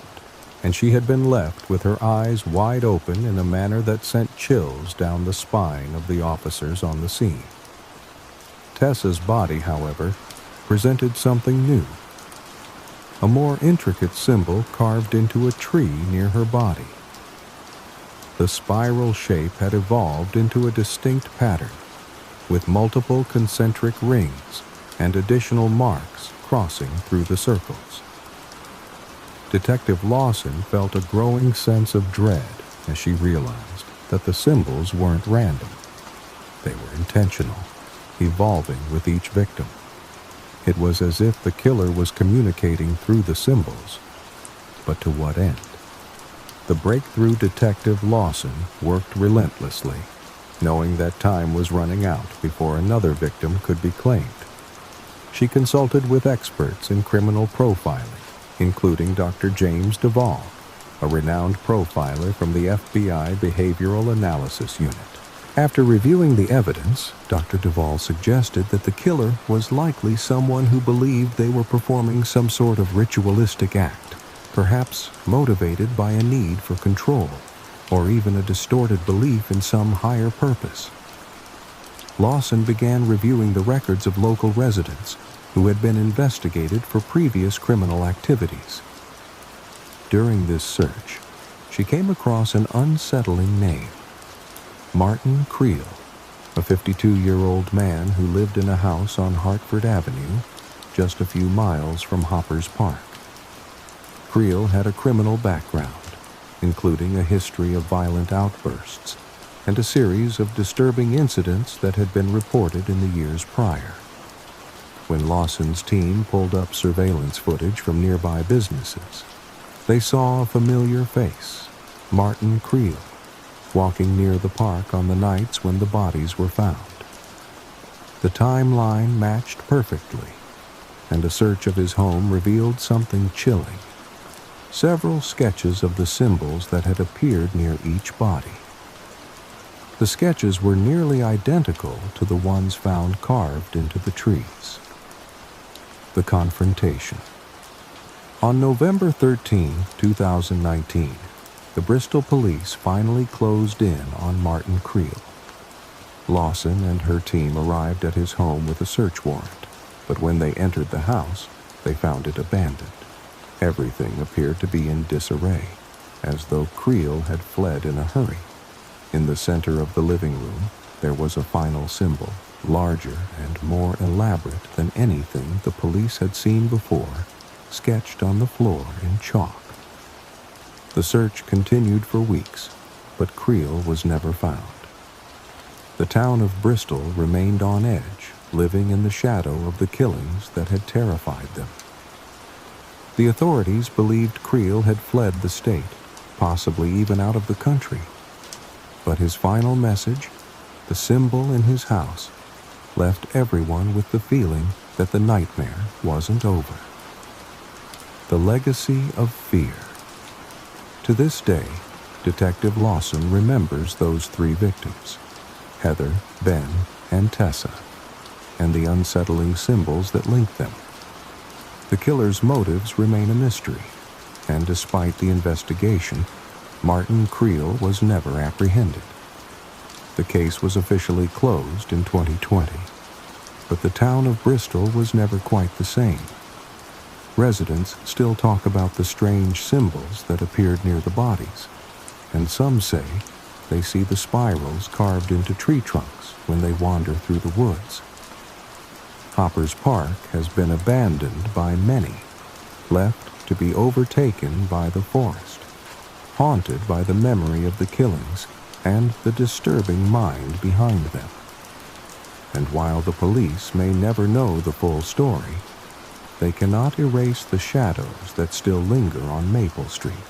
and she had been left with her eyes wide open in a manner that sent chills down the spine of the officers on the scene. Tessa's body, however, presented something new. A more intricate symbol carved into a tree near her body. The spiral shape had evolved into a distinct pattern, with multiple concentric rings and additional marks crossing through the circles. Detective Lawson felt a growing sense of dread as she realized that the symbols weren't random. They were intentional, evolving with each victim. It was as if the killer was communicating through the symbols, but to what end? The breakthrough detective Lawson worked relentlessly, knowing that time was running out before another victim could be claimed. She consulted with experts in criminal profiling, including Dr. James Duvall, a renowned profiler from the FBI Behavioral Analysis Unit. After reviewing the evidence, Dr. Duvall suggested that the killer was likely someone who believed they were performing some sort of ritualistic act, perhaps motivated by a need for control, or even a distorted belief in some higher purpose. Lawson began reviewing the records of local residents who had been investigated for previous criminal activities. During this search, she came across an unsettling name: Martin Creel, a 52-year-old man who lived in a house on Hartford Avenue, just a few miles from Hopper's Park. Creel had a criminal background, including a history of violent outbursts and a series of disturbing incidents that had been reported in the years prior. When Lawson's team pulled up surveillance footage from nearby businesses, they saw a familiar face, Martin Creel, walking near the park on the nights when the bodies were found. The timeline matched perfectly, and a search of his home revealed something chilling: several sketches of the symbols that had appeared near each body. The sketches were nearly identical to the ones found carved into the trees. The confrontation. On November 13, 2019, the Bristol police finally closed in on Martin Creel. Lawson and her team arrived at his home with a search warrant, but when they entered the house, they found it abandoned. Everything appeared to be in disarray, as though Creel had fled in a hurry. In the center of the living room, there was a final symbol, larger and more elaborate than anything the police had seen before, sketched on the floor in chalk. The search continued for weeks, but Creel was never found. The town of Bristol remained on edge, living in the shadow of the killings that had terrified them. The authorities believed Creel had fled the state, possibly even out of the country. But his final message, the symbol in his house, left everyone with the feeling that the nightmare wasn't over. The legacy of fear. To this day, Detective Lawson remembers those 3 victims, Heather, Ben, and Tessa, and the unsettling symbols that linked them. The killer's motives remain a mystery, and despite the investigation, Martin Creel was never apprehended. The case was officially closed in 2020, but the town of Bristol was never quite the same. Residents still talk about the strange symbols that appeared near the bodies, and some say they see the spirals carved into tree trunks when they wander through the woods. Hopper's Park has been abandoned by many, left to be overtaken by the forest, haunted by the memory of the killings and the disturbing mind behind them. And while the police may never know the full story, they cannot erase the shadows that still linger on Maple Street.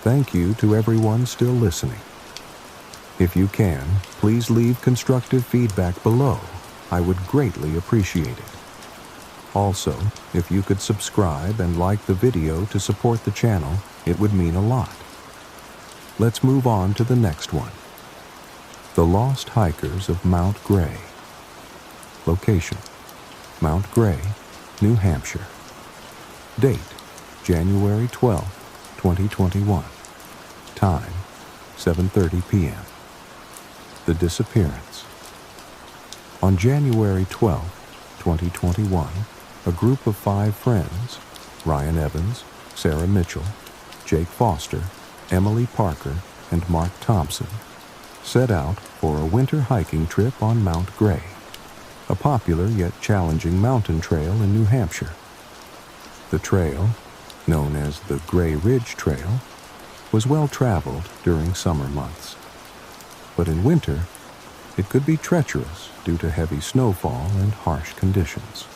Thank you to everyone still listening. If you can, please leave constructive feedback below. I would greatly appreciate it. Also, if you could subscribe and like the video to support the channel, it would mean a lot. Let's move on to the next one. The Lost Hikers of Mount Gray. Location: Mount Gray, New Hampshire. Date: January 12, 2021. Time: 7:30 p.m. The disappearance. On January 12, 2021, a group of 5 friends, Ryan Evans, Sarah Mitchell, Jake Foster, Emily Parker, and Mark Thompson, set out for a winter hiking trip on Mount Gray, a popular yet challenging mountain trail in New Hampshire. The trail, known as the Gray Ridge Trail, was well traveled during summer months. But in winter, it could be treacherous due to heavy snowfall and harsh conditions.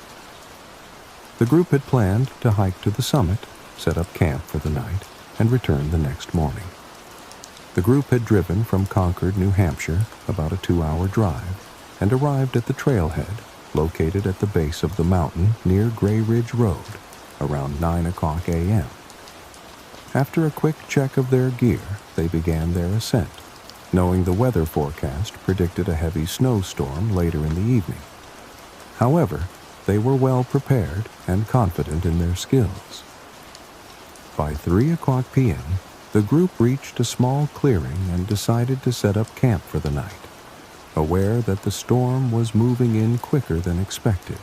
The group had planned to hike to the summit, set up camp for the night, and return the next morning. The group had driven from Concord, New Hampshire, about a 2-hour drive, and arrived at the trailhead, located at the base of the mountain near Gray Ridge Road, around 9 o'clock a.m. After a quick check of their gear, they began their ascent, knowing the weather forecast predicted a heavy snowstorm later in the evening. However, they were well prepared and confident in their skills. By 3 o'clock p.m., the group reached a small clearing and decided to set up camp for the night, aware that the storm was moving in quicker than expected.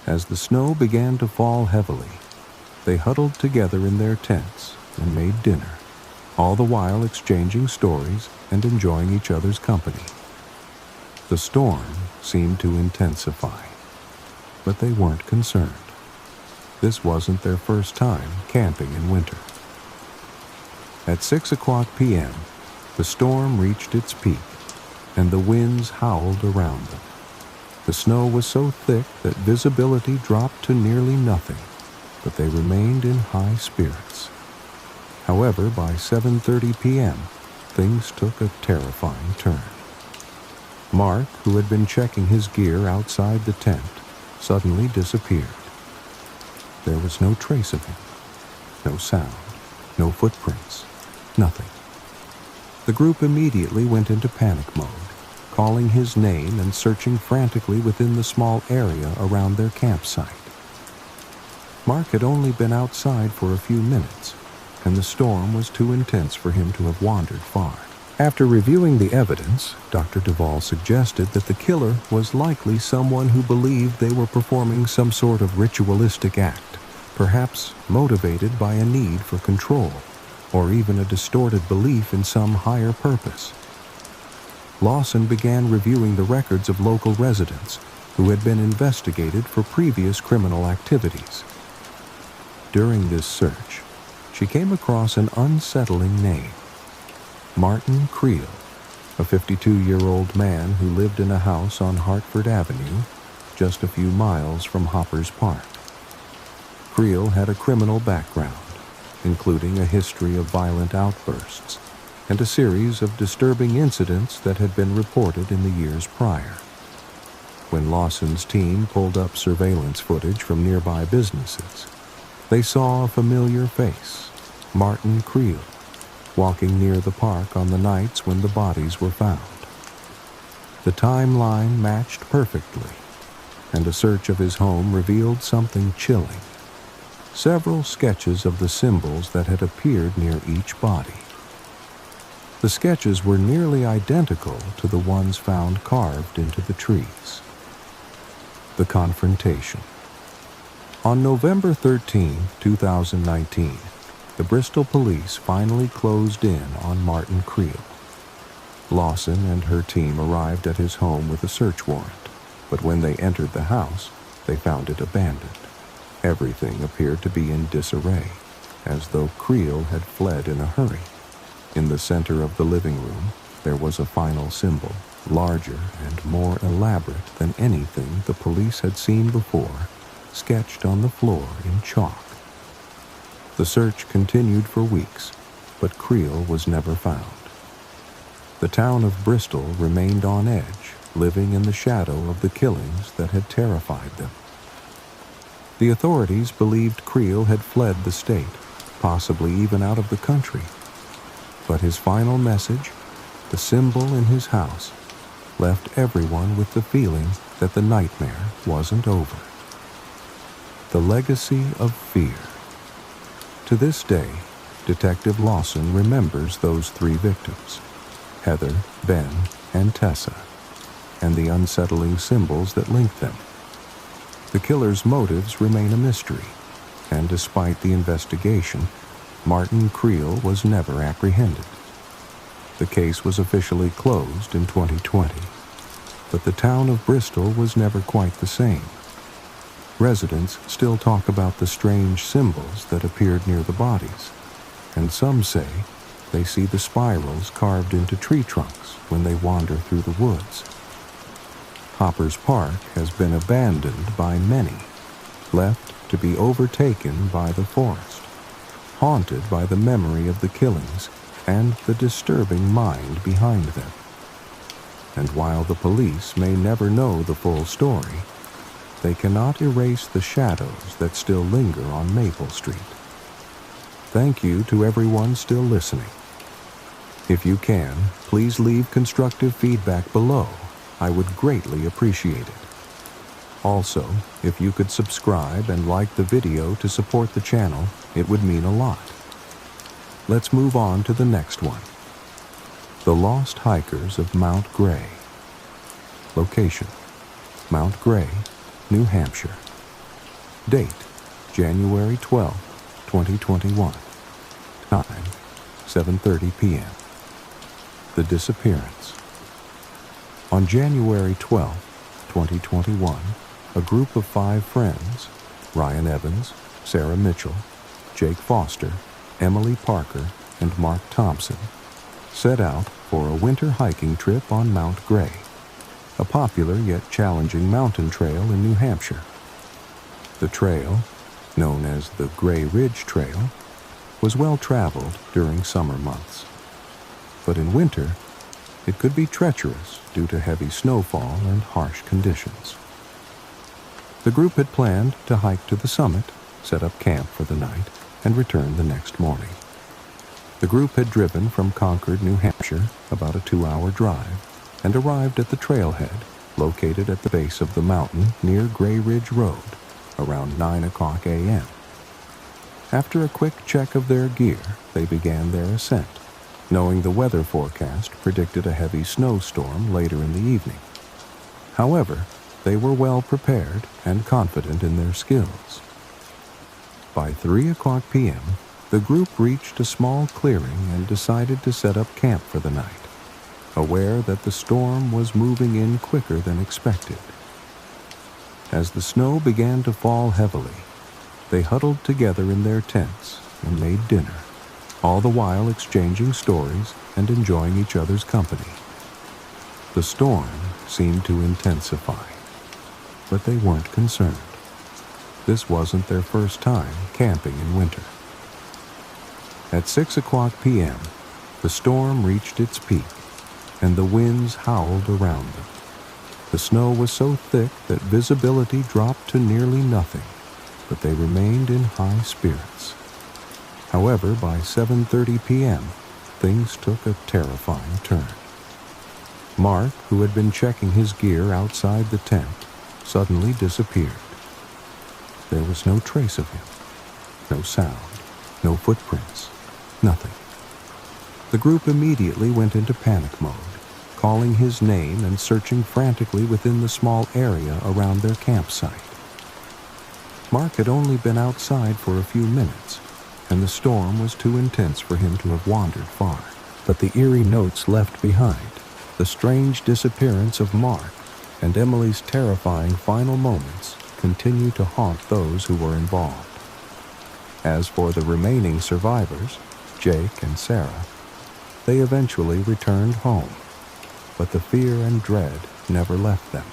As the snow began to fall heavily, they huddled together in their tents and made dinner, all the while exchanging stories and enjoying each other's company. The storm seemed to intensify, but they weren't concerned. This wasn't their first time camping in winter. At 6 o'clock p.m., the storm reached its peak, and the winds howled around them. The snow was so thick that visibility dropped to nearly nothing, but they remained in high spirits. However, by 7:30 p.m., things took a terrifying turn. Mark, who had been checking his gear outside the tent, suddenly disappeared. There was no trace of him, no sound, no footprints, nothing. The group immediately went into panic mode, calling his name and searching frantically within the small area around their campsite. Mark had only been outside for a few minutes, and the storm was too intense for him to have wandered far. After reviewing the evidence, Dr. Duvall suggested that the killer was likely someone who believed they were performing some sort of ritualistic act, perhaps motivated by a need for control, or even a distorted belief in some higher purpose. Lawson began reviewing the records of local residents who had been investigated for previous criminal activities. During this search, she came across an unsettling name: Martin Creel, a 52-year-old man who lived in a house on Hartford Avenue, just a few miles from Hopper's Park. Creel had a criminal background, including a history of violent outbursts and a series of disturbing incidents that had been reported in the years prior. When Lawson's team pulled up surveillance footage from nearby businesses, they saw a familiar face, Martin Creel, walking near the park on the nights when the bodies were found. The timeline matched perfectly, and a search of his home revealed something chilling. Several sketches of the symbols that had appeared near each body. The sketches were nearly identical to the ones found carved into the trees. The confrontation. On November 13, 2019, the Bristol police finally closed in on Martin Creel. Lawson and her team arrived at his home with a search warrant, but when they entered the house, they found it abandoned. Everything appeared to be in disarray, as though Creel had fled in a hurry. In the center of the living room, there was a final symbol, larger and more elaborate than anything the police had seen before, sketched on the floor in chalk. The search continued for weeks, but Creel was never found. The town of Bristol remained on edge, living in the shadow of the killings that had terrified them. The authorities believed Creel had fled the state, possibly even out of the country. But his final message, the symbol in his house, left everyone with the feeling that the nightmare wasn't over. The legacy of fear. To this day, Detective Lawson remembers those three victims, Heather, Ben, and Tessa, and the unsettling symbols that linked them. The killer's motives remain a mystery, and despite the investigation, Martin Creel was never apprehended. The case was officially closed in 2020, but the town of Bristol was never quite the same. Residents still talk about the strange symbols that appeared near the bodies, and some say they see the spirals carved into tree trunks when they wander through the woods. Hopper's Park has been abandoned by many, left to be overtaken by the forest, haunted by the memory of the killings and the disturbing mind behind them. And while the police may never know the full story, they cannot erase the shadows that still linger on Maple Street. Thank you to everyone still listening. If you can, please leave constructive feedback below. I would greatly appreciate it. Also, if you could subscribe and like the video to support the channel, it would mean a lot. Let's move on to the next one. The Lost Hikers of Mount Gray. Location: Mount Gray, New Hampshire. Date: January 12, 2021. Time: 7:30 p.m. The disappearance. On January 12, 2021, a group of 5 friends, Ryan Evans, Sarah Mitchell, Jake Foster, Emily Parker, and Mark Thompson, set out for a winter hiking trip on Mount Gray, a popular yet challenging mountain trail in New Hampshire. The trail, known as the Gray Ridge Trail, was well traveled during summer months. But in winter, it could be treacherous due to heavy snowfall and harsh conditions. The group had planned to hike to the summit, set up camp for the night, and return the next morning. The group had driven from Concord, New Hampshire, about a 2-hour drive, and arrived at the trailhead, located at the base of the mountain near Gray Ridge Road, around 9 o'clock a.m. After a quick check of their gear, they began their ascent, knowing the weather forecast predicted a heavy snowstorm later in the evening. However, they were well prepared and confident in their skills. By 3 o'clock p.m., the group reached a small clearing and decided to set up camp for the night, aware that the storm was moving in quicker than expected. As the snow began to fall heavily, they huddled together in their tents and made dinner, all the while exchanging stories and enjoying each other's company. The storm seemed to intensify, but they weren't concerned. This wasn't their first time camping in winter. At 6 o'clock p.m., the storm reached its peak, and the winds howled around them. The snow was so thick that visibility dropped to nearly nothing, but they remained in high spirits. However, by 7:30 p.m., things took a terrifying turn. Mark, who had been checking his gear outside the tent, suddenly disappeared. There was no trace of him, no sound, no footprints, nothing. The group immediately went into panic mode, calling his name and searching frantically within the small area around their campsite. Mark had only been outside for a few minutes, and the storm was too intense for him to have wandered far. But the eerie notes left behind, the strange disappearance of Mark, and Emily's terrifying final moments continue to haunt those who were involved. As for the remaining survivors, Jake and Sarah, they eventually returned home, but the fear and dread never left them.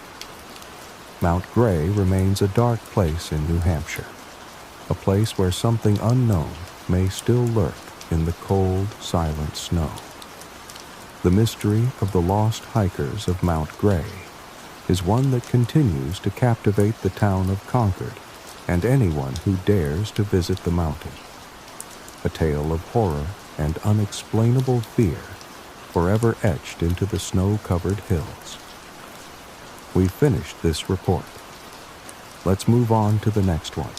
Mount Gray remains a dark place in New Hampshire, a place where something unknown may still lurk in the cold, silent snow. The mystery of the lost hikers of Mount Gray is one that continues to captivate the town of Concord and anyone who dares to visit the mountain. A tale of horror and unexplainable fear forever etched into the snow-covered hills. We've finished this report. Let's move on to the next one.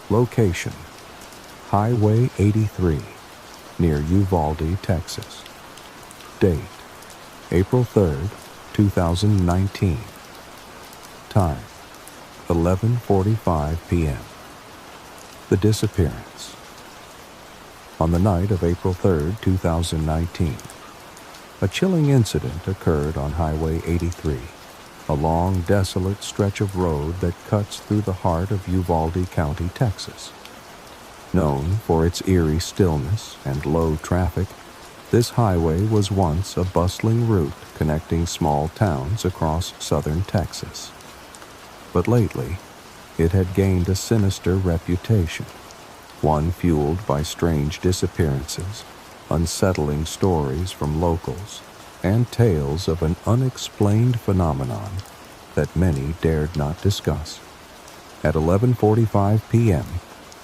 Location: Highway 83, near Uvalde, Texas. Date: April 3rd, 2019. Time: 11:45 p.m. The disappearance. On the night of April 3rd, 2019, a chilling incident occurred on Highway 83, a long, desolate stretch of road that cuts through the heart of Uvalde County, Texas. Known for its eerie stillness and low traffic, this highway was once a bustling route connecting small towns across southern Texas. But lately, it had gained a sinister reputation, one fueled by strange disappearances, unsettling stories from locals, and tales of an unexplained phenomenon that many dared not discuss. At 11:45 p.m.,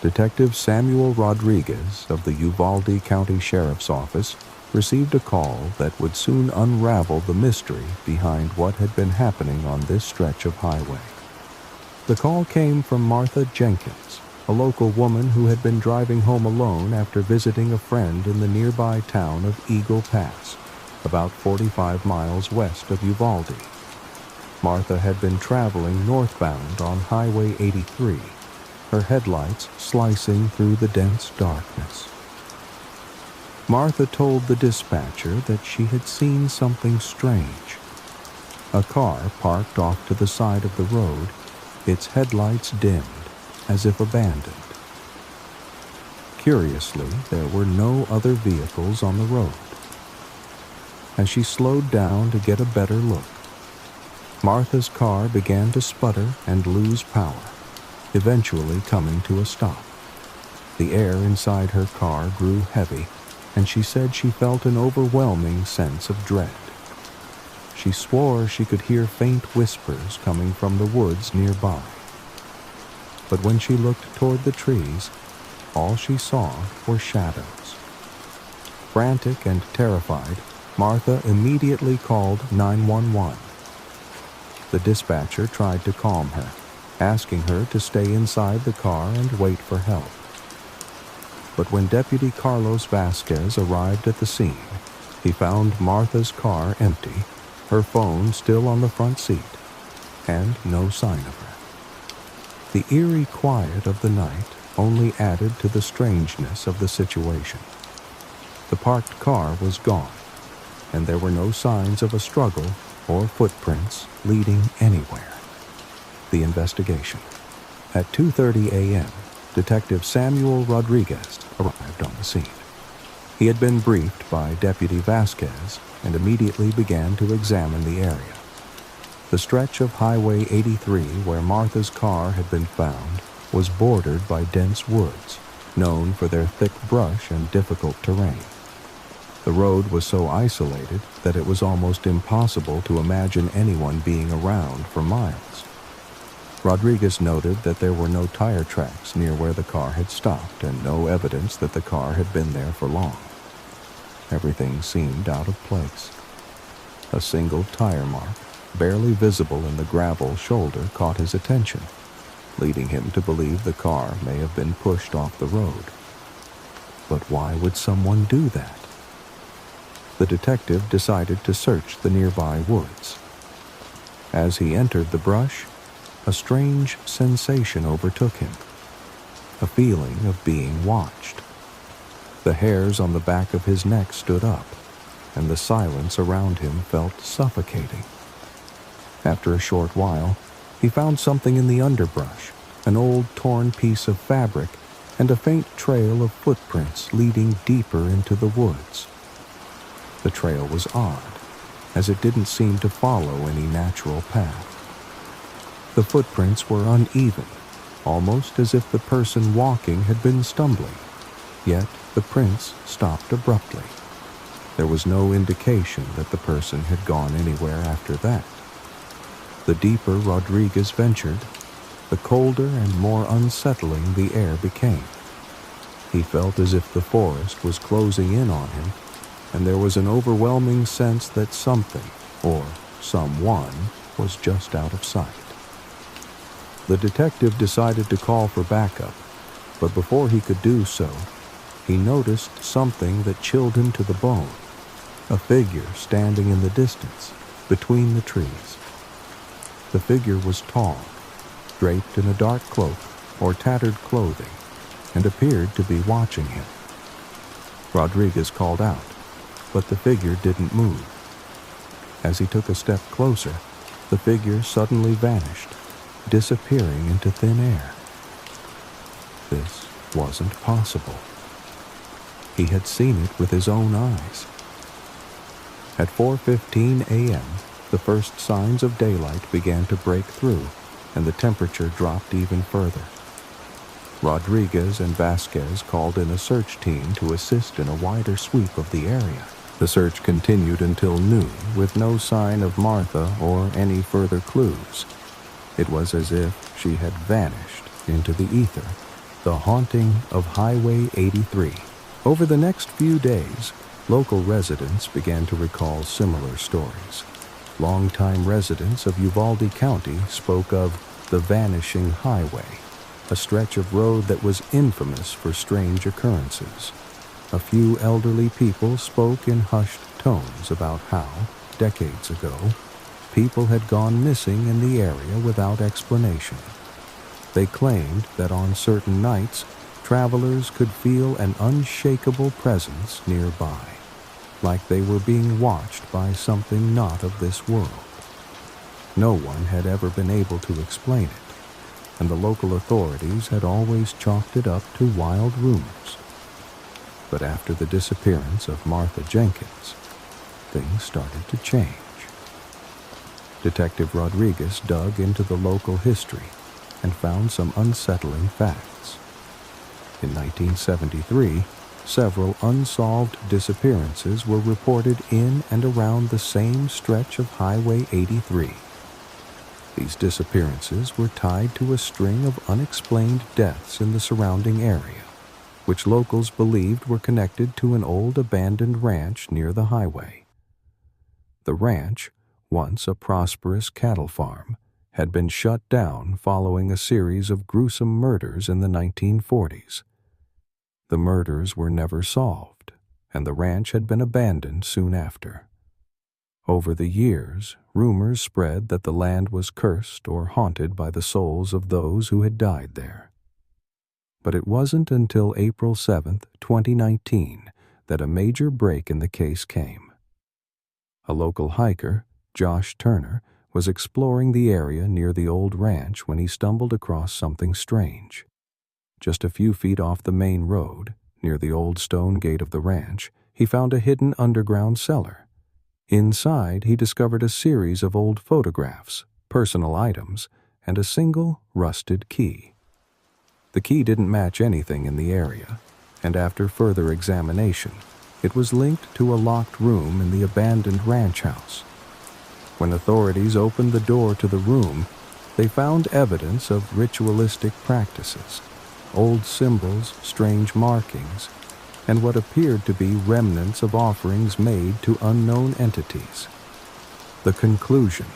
Detective Samuel Rodriguez of the Uvalde County Sheriff's Office received a call that would soon unravel the mystery behind what had been happening on this stretch of highway. The call came from Martha Jenkins, a local woman who had been driving home alone after visiting a friend in the nearby town of Eagle Pass, about 45 miles west of Uvalde. Martha had been traveling northbound on Highway 83, her headlights slicing through the dense darkness. Martha told the dispatcher that she had seen something strange. A car parked off to the side of the road, its headlights dimmed, as if abandoned. Curiously, there were no other vehicles on the road. As she slowed down to get a better look, Martha's car began to sputter and lose power, eventually coming to a stop. The air inside her car grew heavy, and she said she felt an overwhelming sense of dread. She swore she could hear faint whispers coming from the woods nearby. But when she looked toward the trees, all she saw were shadows. Frantic and terrified, Martha immediately called 911. The dispatcher tried to calm her, asking her to stay inside the car and wait for help. But when Deputy Carlos Vasquez arrived at the scene, he found Martha's car empty, her phone still on the front seat, and no sign of her. The eerie quiet of the night only added to the strangeness of the situation. The parked car was gone, and there were no signs of a struggle or footprints leading anywhere. The investigation. At 2:30 a.m., Detective Samuel Rodriguez arrived on the scene. He had been briefed by Deputy Vasquez and immediately began to examine the area. The stretch of Highway 83 where Martha's car had been found was bordered by dense woods, known for their thick brush and difficult terrain. The road was so isolated that it was almost impossible to imagine anyone being around for miles. Rodriguez noted that there were no tire tracks near where the car had stopped and no evidence that the car had been there for long. Everything seemed out of place. A single tire mark, barely visible in the gravel shoulder, caught his attention, leading him to believe the car may have been pushed off the road. But why would someone do that? The detective decided to search the nearby woods. As he entered the brush, a strange sensation overtook him, a feeling of being watched. The hairs on the back of his neck stood up, and the silence around him felt suffocating. After a short while, he found something in the underbrush, an old torn piece of fabric, and a faint trail of footprints leading deeper into the woods. The trail was odd, as it didn't seem to follow any natural path. The footprints were uneven, almost as if the person walking had been stumbling, yet the prints stopped abruptly. There was no indication that the person had gone anywhere after that. The deeper Rodriguez ventured, the colder and more unsettling the air became. He felt as if the forest was closing in on him, and there was an overwhelming sense that something, or someone, was just out of sight. The detective decided to call for backup, but before he could do so, he noticed something that chilled him to the bone, a figure standing in the distance, between the trees. The figure was tall, draped in a dark cloak or tattered clothing, and appeared to be watching him. Rodriguez called out, but the figure didn't move. As he took a step closer, the figure suddenly vanished, disappearing into thin air. This wasn't possible. He had seen it with his own eyes. At 4:15 a.m., the first signs of daylight began to break through, and the temperature dropped even further. Rodriguez and Vasquez called in a search team to assist in a wider sweep of the area. The search continued until noon, with no sign of Martha or any further clues. It was as if she had vanished into the ether. The haunting of Highway 83. Over the next few days, local residents began to recall similar stories. Longtime residents of Uvalde County spoke of the Vanishing Highway, a stretch of road that was infamous for strange occurrences. A few elderly people spoke in hushed tones about how, decades ago, people had gone missing in the area without explanation. They claimed that on certain nights, travelers could feel an unshakable presence nearby, like they were being watched by something not of this world. No one had ever been able to explain it, and the local authorities had always chalked it up to wild rumors. But after the disappearance of Martha Jenkins, things started to change. Detective Rodriguez dug into the local history and found some unsettling facts. In 1973, several unsolved disappearances were reported in and around the same stretch of Highway 83. These disappearances were tied to a string of unexplained deaths in the surrounding area, which locals believed were connected to an old abandoned ranch near the highway. The ranch, once a prosperous cattle farm, had been shut down following a series of gruesome murders in the 1940s. The murders were never solved, and the ranch had been abandoned soon after. Over the years, rumors spread that the land was cursed or haunted by the souls of those who had died there. But it wasn't until April 7, 2019, that a major break in the case came. A local hiker, Josh Turner, was exploring the area near the old ranch when he stumbled across something strange. Just a few feet off the main road, near the old stone gate of the ranch, he found a hidden underground cellar. Inside, he discovered a series of old photographs, personal items, and a single rusted key. The key didn't match anything in the area, and after further examination, it was linked to a locked room in the abandoned ranch house. When authorities opened the door to the room, they found evidence of ritualistic practices, old symbols, strange markings, and what appeared to be remnants of offerings made to unknown entities. The conclusion: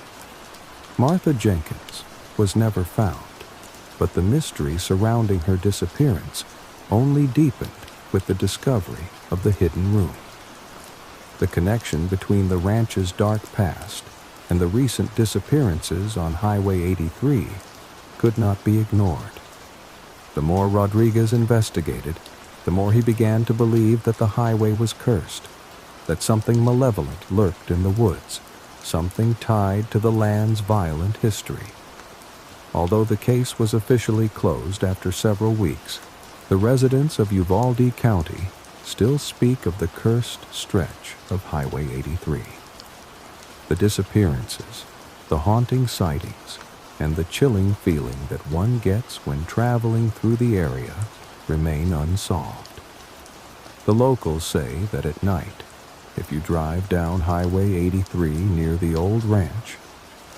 Martha Jenkins was never found, but the mystery surrounding her disappearance only deepened with the discovery of the hidden room. The connection between the ranch's dark past and the recent disappearances on Highway 83 could not be ignored. The more Rodriguez investigated, the more he began to believe that the highway was cursed, that something malevolent lurked in the woods, something tied to the land's violent history. Although the case was officially closed after several weeks, the residents of Uvalde County still speak of the cursed stretch of Highway 83. The disappearances, the haunting sightings, and the chilling feeling that one gets when traveling through the area remain unsolved. The locals say that at night, if you drive down Highway 83 near the old ranch,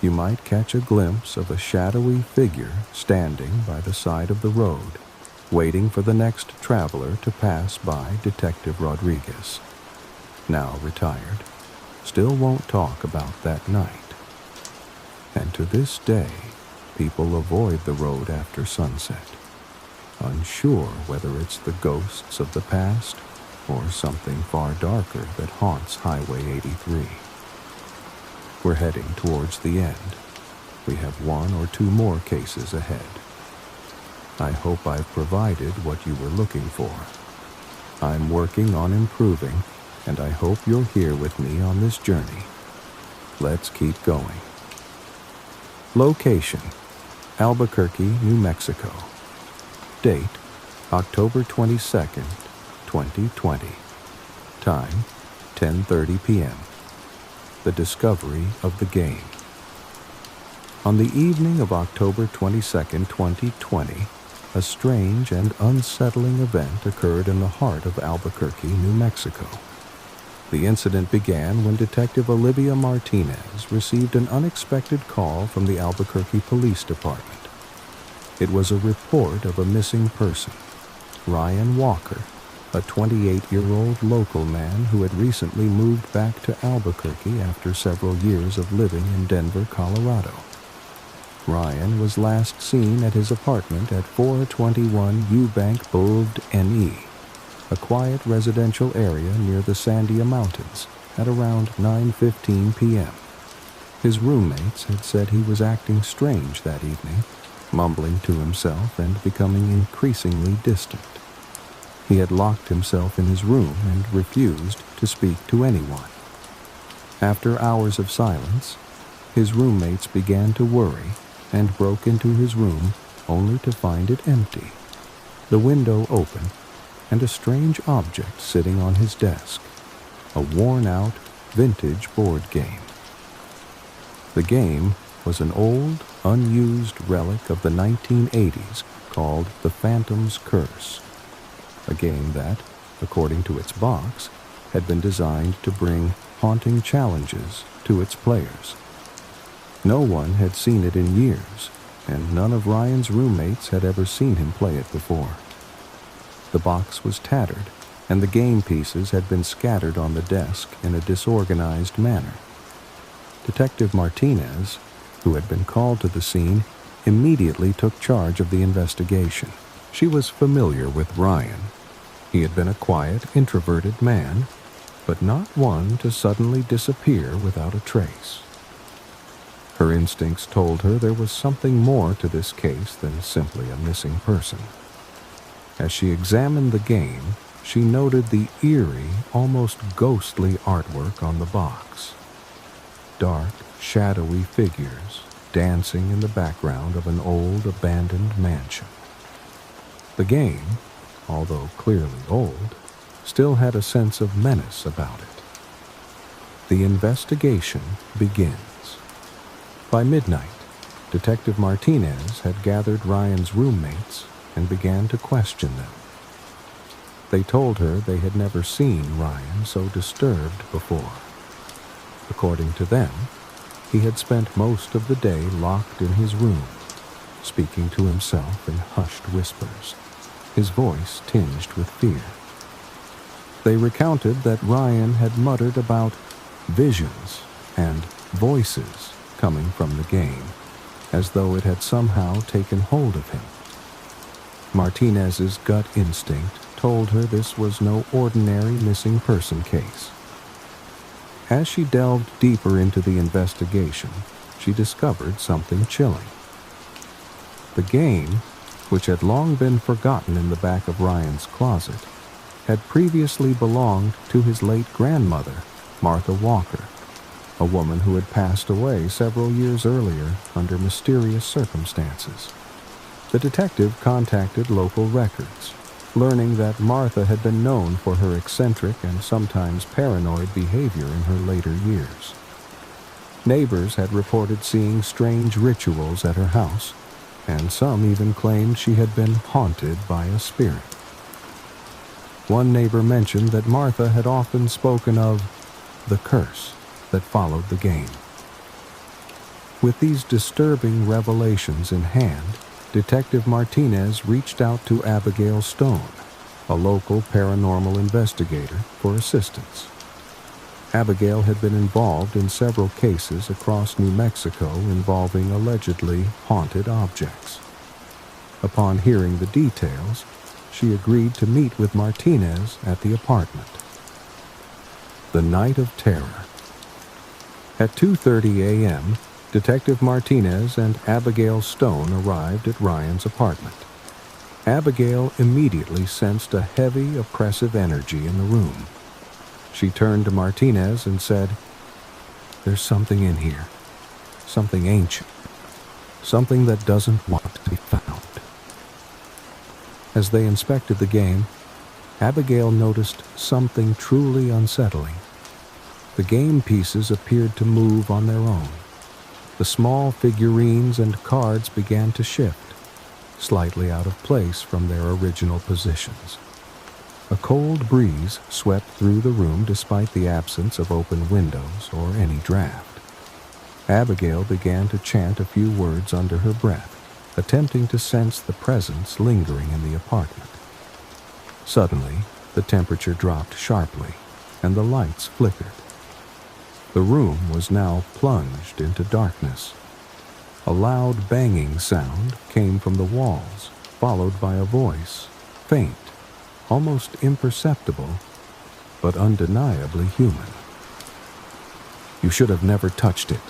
you might catch a glimpse of a shadowy figure standing by the side of the road, waiting for the next traveler to pass by Detective Rodriguez, now retired, still won't talk about that night. And to this day, people avoid the road after sunset, unsure whether it's the ghosts of the past or something far darker that haunts Highway 83. We're heading towards the end. We have one or two more cases ahead. I hope I've provided what you were looking for. I'm working on improving, and I hope you're here with me on this journey. Let's keep going. Location: Albuquerque, New Mexico. Date: October 22nd, 2020. Time: 10:30 p.m. The discovery of the game. On the evening of October 22nd, 2020, a strange and unsettling event occurred in the heart of Albuquerque, New Mexico. The incident began when Detective Olivia Martinez received an unexpected call from the Albuquerque Police Department. It was a report of a missing person, Ryan Walker, a 28-year-old local man who had recently moved back to Albuquerque after several years of living in Denver, Colorado. Ryan was last seen at his apartment at 421 Eubank Boulevard NE, a quiet residential area near the Sandia Mountains, at around 9:15 p.m. His roommates had said he was acting strange that evening, mumbling to himself and becoming increasingly distant. He had locked himself in his room and refused to speak to anyone. After hours of silence, his roommates began to worry and broke into his room only to find it empty, the window open, and a strange object sitting on his desk, a worn-out, vintage board game. The game was an old, unused relic of the 1980s called The Phantom's Curse, a game that, according to its box, had been designed to bring haunting challenges to its players. No one had seen it in years, and none of Ryan's roommates had ever seen him play it before. The box was tattered, and the game pieces had been scattered on the desk in a disorganized manner. Detective Martinez, who had been called to the scene, immediately took charge of the investigation. She was familiar with Ryan. He had been a quiet, introverted man, but not one to suddenly disappear without a trace. Her instincts told her there was something more to this case than simply a missing person. As she examined the game, she noted the eerie, almost ghostly artwork on the box. Dark, shadowy figures dancing in the background of an old, abandoned mansion. The game, although clearly old, still had a sense of menace about it. The investigation begins. By midnight, Detective Martinez had gathered Ryan's roommates and began to question them. They told her they had never seen Ryan so disturbed before. According to them, he had spent most of the day locked in his room, speaking to himself in hushed whispers, his voice tinged with fear. They recounted that Ryan had muttered about visions and voices coming from the game, as though it had somehow taken hold of him. Martinez's gut instinct told her this was no ordinary missing person case. As she delved deeper into the investigation, she discovered something chilling. The game, which had long been forgotten in the back of Ryan's closet, had previously belonged to his late grandmother, Martha Walker, a woman who had passed away several years earlier under mysterious circumstances. The detective contacted local records, learning that Martha had been known for her eccentric and sometimes paranoid behavior in her later years. Neighbors had reported seeing strange rituals at her house, and some even claimed she had been haunted by a spirit. One neighbor mentioned that Martha had often spoken of the curse that followed the game. With these disturbing revelations in hand, Detective Martinez reached out to Abigail Stone, a local paranormal investigator, for assistance. Abigail had been involved in several cases across New Mexico involving allegedly haunted objects. Upon hearing the details, she agreed to meet with Martinez at the apartment. The Night of Terror. At 2:30 a.m., Detective Martinez and Abigail Stone arrived at Ryan's apartment. Abigail immediately sensed a heavy, oppressive energy in the room. She turned to Martinez and said, "There's something in here. Something ancient. Something that doesn't want to be found." As they inspected the game, Abigail noticed something truly unsettling. The game pieces appeared to move on their own. The small figurines and cards began to shift, slightly out of place from their original positions. A cold breeze swept through the room despite the absence of open windows or any draft. Abigail began to chant a few words under her breath, attempting to sense the presence lingering in the apartment. Suddenly, the temperature dropped sharply, and the lights flickered. The room was now plunged into darkness. A loud banging sound came from the walls, followed by a voice, faint, almost imperceptible, but undeniably human. "You should have never touched it."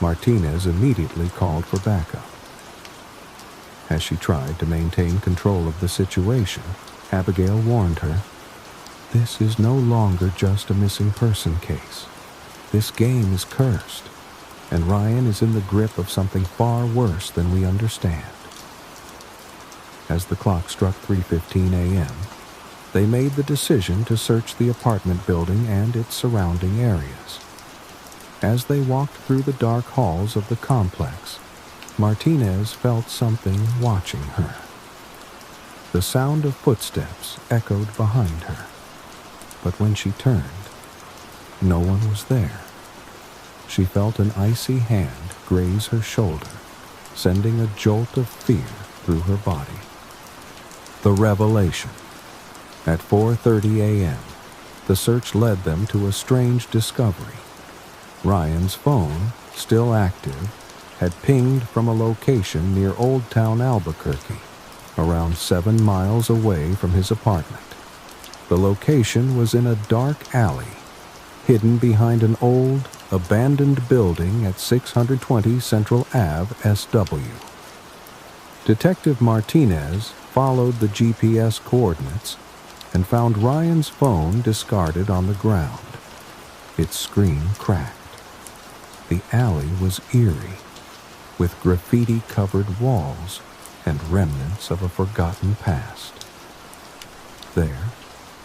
Martinez immediately called for backup. As she tried to maintain control of the situation, Abigail warned her, "This is no longer just a missing person case. This game is cursed, and Ryan is in the grip of something far worse than we understand." As the clock struck 3:15 a.m., they made the decision to search the apartment building and its surrounding areas. As they walked through the dark halls of the complex, Martinez felt something watching her. The sound of footsteps echoed behind her, but when she turned, no one was there. She felt an icy hand graze her shoulder, sending a jolt of fear through her body. The revelation. At 4:30 a.m., the search led them to a strange discovery. Ryan's phone, still active, had pinged from a location near Old Town Albuquerque, around 7 miles away from his apartment. The location was in a dark alley, hidden behind an old, abandoned building at 620 Central Ave, SW. Detective Martinez followed the GPS coordinates and found Ryan's phone discarded on the ground. Its screen cracked. The alley was eerie, with graffiti-covered walls and remnants of a forgotten past. There,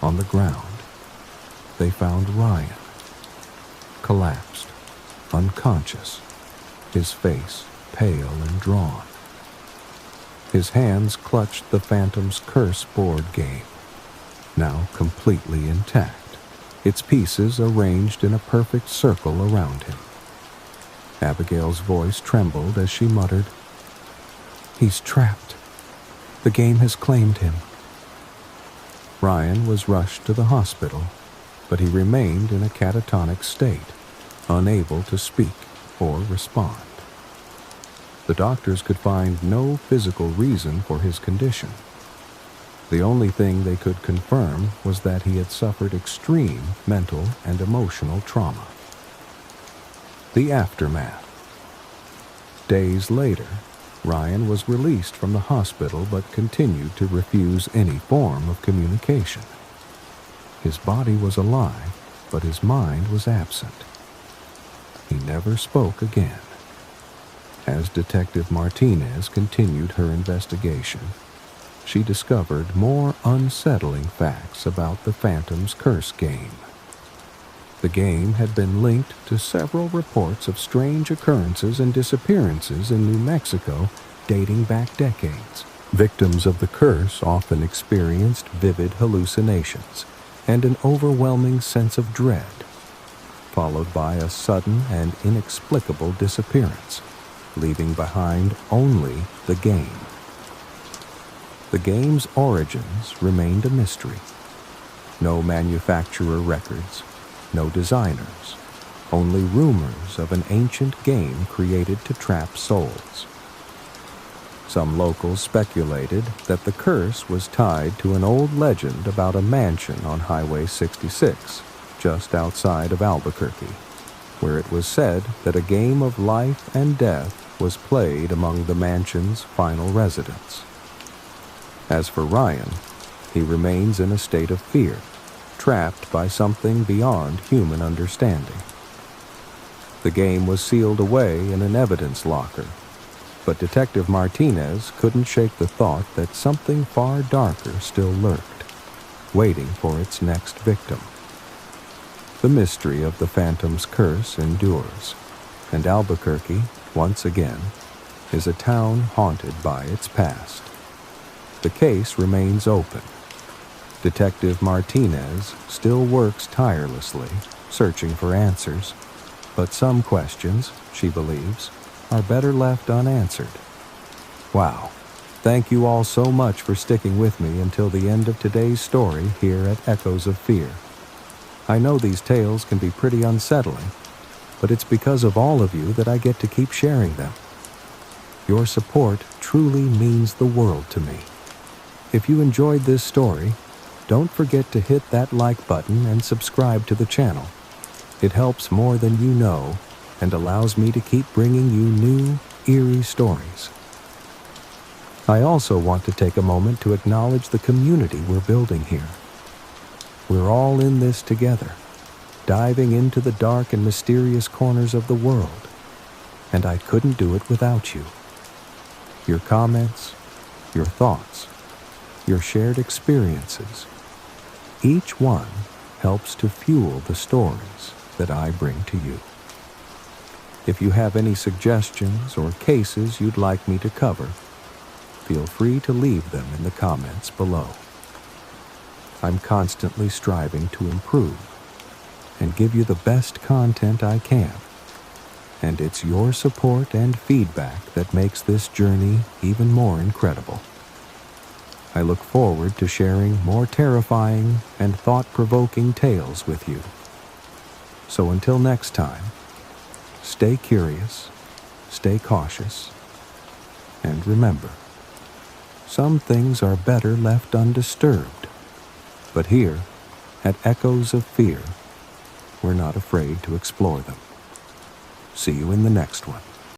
on the ground, they found Ryan, collapsed, unconscious, his face pale and drawn. His hands clutched the Phantom's Curse board game, now completely intact, its pieces arranged in a perfect circle around him. Abigail's voice trembled as she muttered, "He's trapped. The game has claimed him." Ryan was rushed to the hospital, but he remained in a catatonic state, unable to speak or respond. The doctors could find no physical reason for his condition. The only thing they could confirm was that he had suffered extreme mental and emotional trauma. The aftermath. Days later, Ryan was released from the hospital but continued to refuse any form of communication. His body was alive, but his mind was absent. He never spoke again. As Detective Martinez continued her investigation, she discovered more unsettling facts about the Phantom's Curse game. The game had been linked to several reports of strange occurrences and disappearances in New Mexico dating back decades. Victims of the curse often experienced vivid hallucinations and an overwhelming sense of dread, followed by a sudden and inexplicable disappearance, leaving behind only the game. The game's origins remained a mystery. No manufacturer records, no designers, only rumors of an ancient game created to trap souls. Some locals speculated that the curse was tied to an old legend about a mansion on Highway 66, just outside of Albuquerque, where it was said that a game of life and death was played among the mansion's final residents. As for Ryan, he remains in a state of fear, trapped by something beyond human understanding. The game was sealed away in an evidence locker, but Detective Martinez couldn't shake the thought that something far darker still lurked, waiting for its next victim. The mystery of the Phantom's Curse endures, and Albuquerque, once again, is a town haunted by its past. The case remains open. Detective Martinez still works tirelessly, searching for answers, but some questions, she believes, are better left unanswered. Wow. Thank you all so much for sticking with me until the end of today's story here at Echoes of Fear. I know these tales can be pretty unsettling, but it's because of all of you that I get to keep sharing them. Your support truly means the world to me. If you enjoyed this story, don't forget to hit that like button and subscribe to the channel. It helps more than you know and allows me to keep bringing you new, eerie stories. I also want to take a moment to acknowledge the community we're building here. We're all in this together, diving into the dark and mysterious corners of the world, and I couldn't do it without you. Your comments, your thoughts, your shared experiences, each one helps to fuel the stories that I bring to you. If you have any suggestions or cases you'd like me to cover, feel free to leave them in the comments below. I'm constantly striving to improve and give you the best content I can, and it's your support and feedback that makes this journey even more incredible. I look forward to sharing more terrifying and thought-provoking tales with you. So until next time, stay curious, stay cautious, and remember, some things are better left undisturbed, but here, at Echoes of Fear, we're not afraid to explore them. See you in the next one.